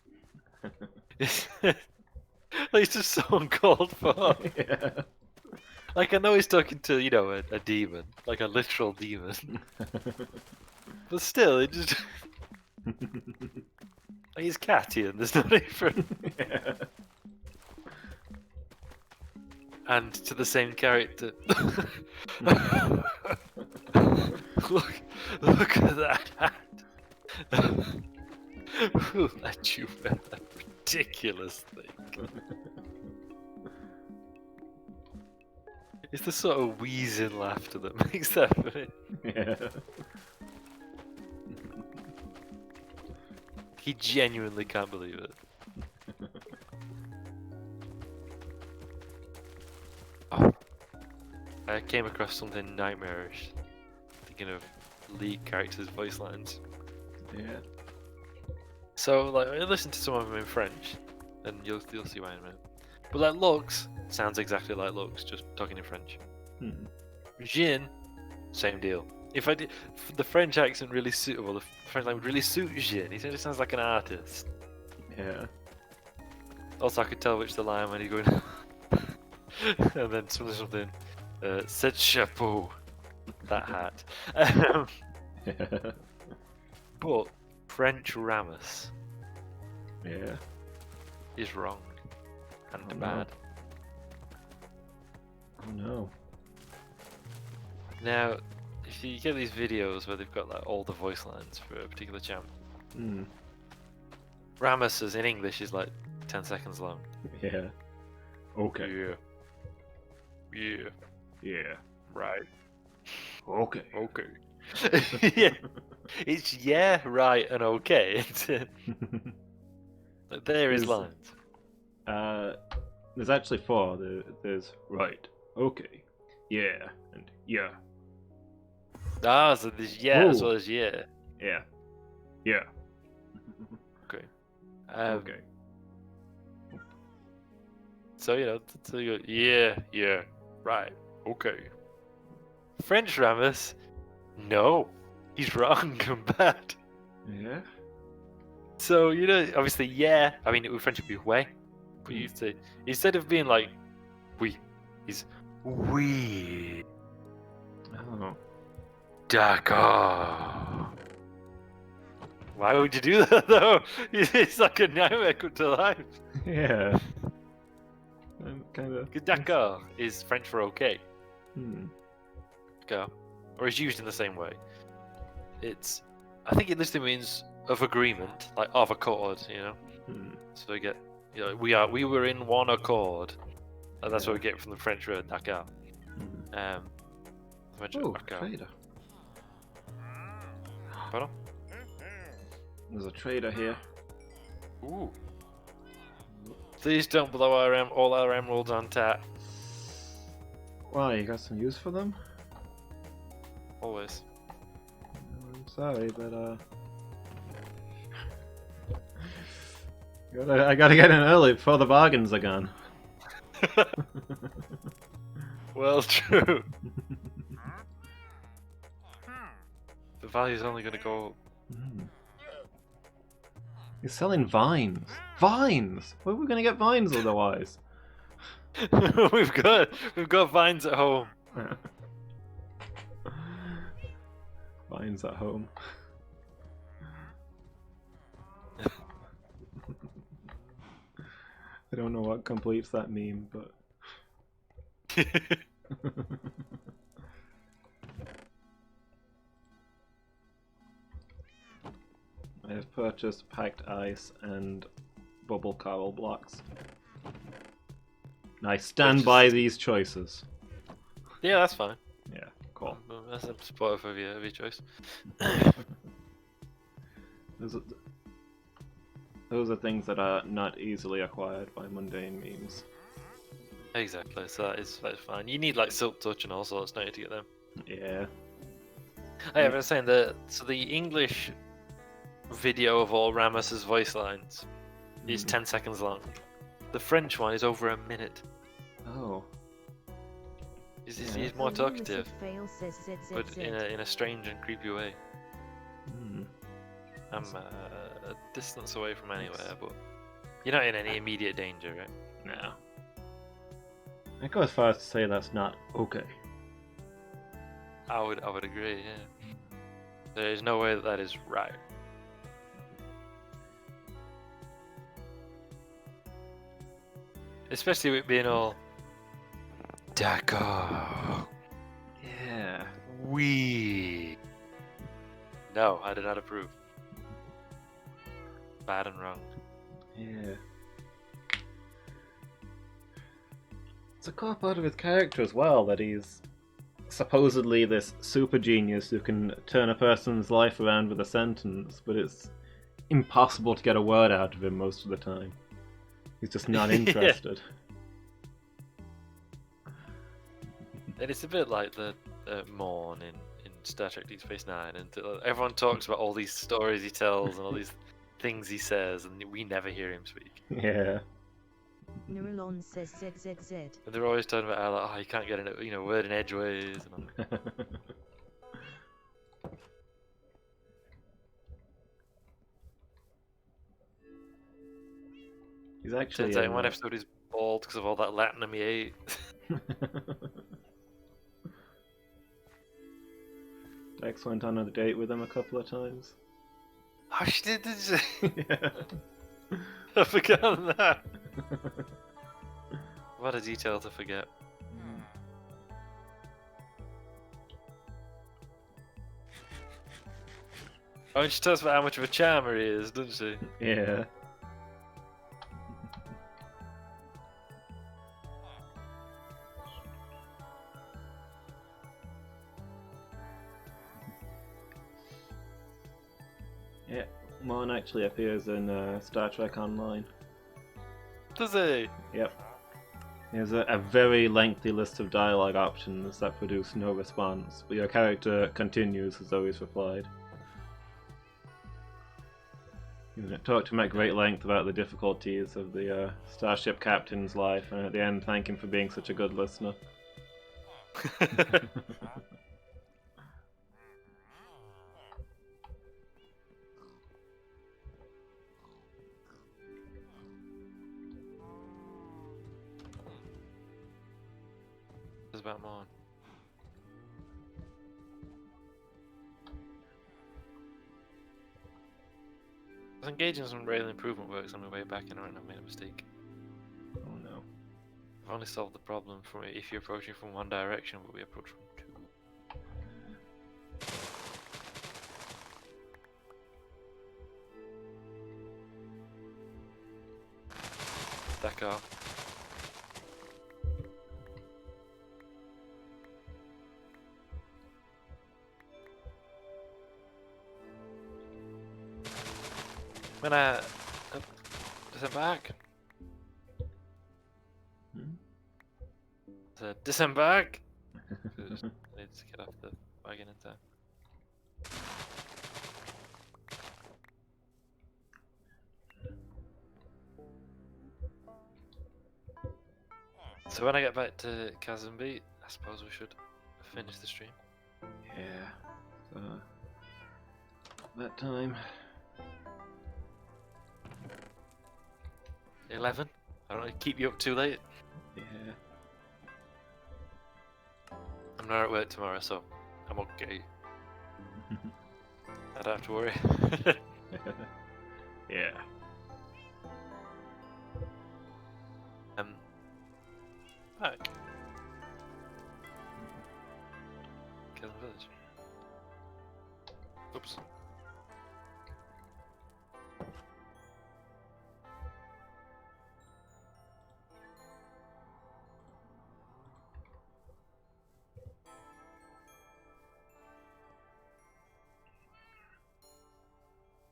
It's just so uncalled for. Yeah. Like, I know he's talking to, you know, a demon, like a literal demon, but still, it just like, he's catty and there's no difference. Yeah. And to the same character. Look at that hat. Who let you wear that ridiculous thing? It's the sort of wheezing laughter that makes that funny. Yeah. He genuinely can't believe it. Oh. I came across something nightmarish. Thinking of lead characters' voice lines. Yeah. So, like, I listened to some of them in French, and you'll see why in a minute. But like Lux sounds exactly like Lux, just talking in French. Jin, same deal. If I did, the French accent really suitable, the French language really suit Jin. He just sounds like an artist. Yeah. Also, I could tell which the line when he's going, and then something. Cette chapeau, that hat. Yeah. But French Ramus Yeah. is wrong and Oh, no. bad. Oh no. Now, if you get these videos where they've got like all the voice lines for a particular champ, Ramus's in English is like 10 seconds long. Yeah. Okay. Yeah. Yeah. Yeah. Right. Okay. Okay. Yeah. It's yeah, right, and okay. Like, there is Is- lines. There's actually 4. There's right. Okay. Yeah. And yeah. Ah, so there's yeah as Whoa. well as yeah. Yeah. Yeah. Okay. Okay. So, you know, so you go, yeah, right, okay. French Ramus, no, he's wrong and bad. Yeah. So, you know, obviously, yeah. I mean, it would French be way. But you say, instead of being like, we, he's, we. Oh. D'accord. Why would you do that though? It's like a nightmare come to life. Yeah. I'm kind of. D'accord is French for okay. Hmm. Go. Or is used in the same way. It's, I think it literally means of agreement, like of accord, you know. Hmm. So we get, you know, we were in one accord, and that's what we get from the French word d'accord. Hmm. French Oh, word d'accord. trader. Pardon? There's a trader here. Ooh. Please don't blow all our emeralds on tap. Why, you got some use for them? Always. I'm sorry, but I gotta get in early before the bargains are gone. Well, true. The value's only gonna go. You're selling vines. Vines! Where are we gonna get vines otherwise? we've got vines at home. Vines at home. I don't know what completes that meme, but I have purchased packed ice and bubble coral blocks. I stand by these choices. Yeah, that's fine. Yeah, cool. That's supportive of your choice. Those are things that are not easily acquired by mundane means. Exactly, so that's fine. You need like silk touch and all sorts, don't you, to get them? Yeah. Hey, I was saying the English video of all Ramos's voice lines is 10 seconds long. The French one is over a minute. Oh. He's more talkative, Fail says ZZZ. but in a strange and creepy way. I'm a distance away from anywhere, but you're not in any immediate danger, right? No. I go as far as to say that's not okay. I would agree, yeah. There is no way that is right. Especially with being all d'accord. Yeah. We. No, I do not approve. Bad and wrong. Yeah. It's a core part of his character as well that he's supposedly this super genius who can turn a person's life around with a sentence, but it's impossible to get a word out of him most of the time. He's just not interested. And it's a bit like the Morn in Star Trek Deep Space Nine, and everyone talks about all these stories he tells and all these things he says, and we never hear him speak. Yeah. Neuralon says ZZZ. And they're always talking about how like, you can't get a word in edgeways. And all. He's actually Turns out in one episode he's bald because of all that Latinum he ate. Dex went on a date with him a couple of times. Oh, she did she? Yeah. I forgot that. What a detail to forget. Oh, and she talks about how much of a charmer he is, doesn't she? Yeah. Yeah, Mon actually appears in Star Trek Online. Does he? Yep. There's a very lengthy list of dialogue options that produce no response, but your character continues as though he's replied. You talk to him at great length about the difficulties of the starship captain's life, and at the end thank him for being such a good listener. about more. I was engaging in some rail improvement works on my way back and I made a mistake. Oh no. I've only solved the problem from if you're approaching from one direction, but we approach from two. That car. I'm gonna disembark. Disembark. Just need to get off the wagon in time. So when I get back to Kazumbi, I suppose we should finish the stream. Yeah. So, that time. 11? I don't want to keep you up too late. Yeah. I'm not at work tomorrow, so I'm okay. I don't have to worry. Yeah. Back. Kill the village. Oops.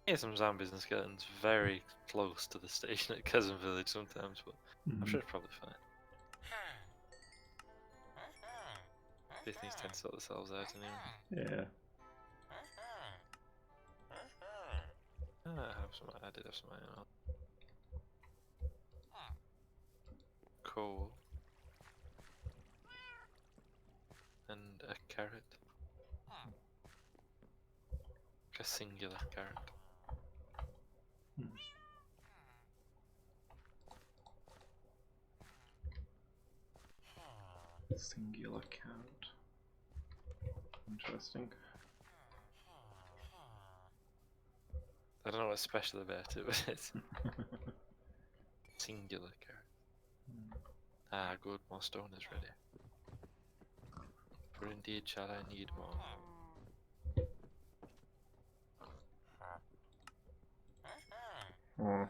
Yeah, some zombies and skeletons very close to the station at Cousin Village sometimes, but I'm sure it's probably fine. These things tend to sort themselves out anyway. Yeah. I did have some iron. Coal. And a carrot. A singular carrot. Singular count. Interesting. I don't know what's special about it, but it's singular carrot. Ah, good, more stone is ready. For indeed shall I need more. Oh.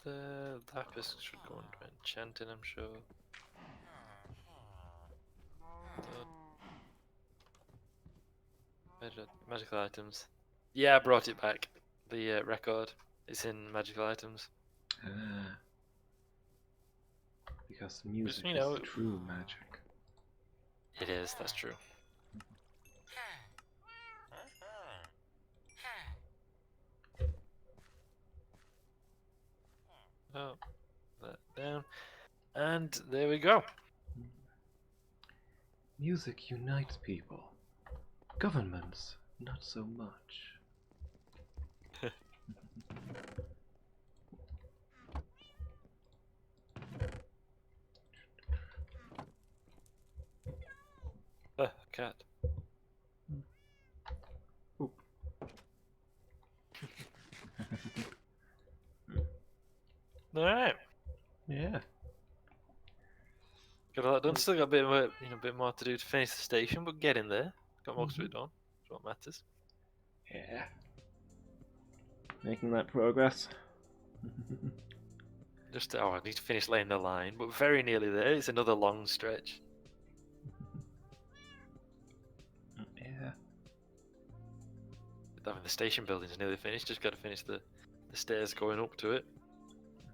The lapis should go into enchanting, I'm sure. Magical items. Yeah, I brought it back. The record is in magical items. Because music you know, is true magic. It is, that's true. Oh, that down. And there we go. Music unites people. Governments, not so much. Cat. Oop. Alright. Yeah. Got a lot done. Still got a bit more, a bit more to do to finish the station, but getting there. Got most of it done. That's what matters. Yeah. Making that progress. Just I need to finish laying the line, but very nearly there. It's another long stretch. Yeah. I mean, the station building's nearly finished. Just got to finish the stairs going up to it,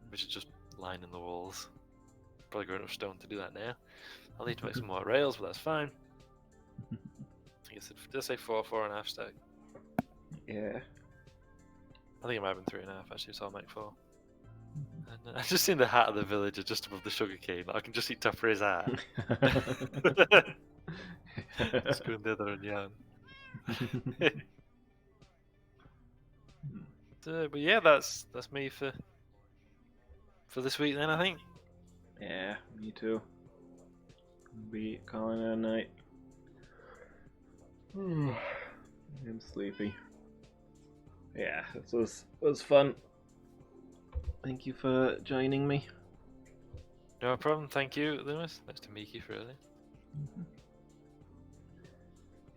which is just lining the walls. Probably got enough stone to do that now. I'll need to make some more rails, but that's fine. I guess did I say 4.5 stack? Yeah. I think it might have been 3.5 actually, so I'll make 4. And I just seen the hat of the villager just above the sugarcane. I can just see top of his hat. Just going the other and yarn. But yeah, that's me for this week then, I think. Yeah, me too. Be calling it a night. I'm sleepy. Yeah, this was fun. Thank you for joining me. No problem. Thank you, Lewis. Nice to meet you for earlier.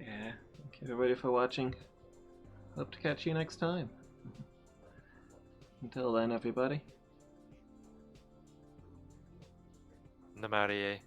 Yeah, thank you everybody for watching. Hope to catch you next time. Until then, everybody. Namarie.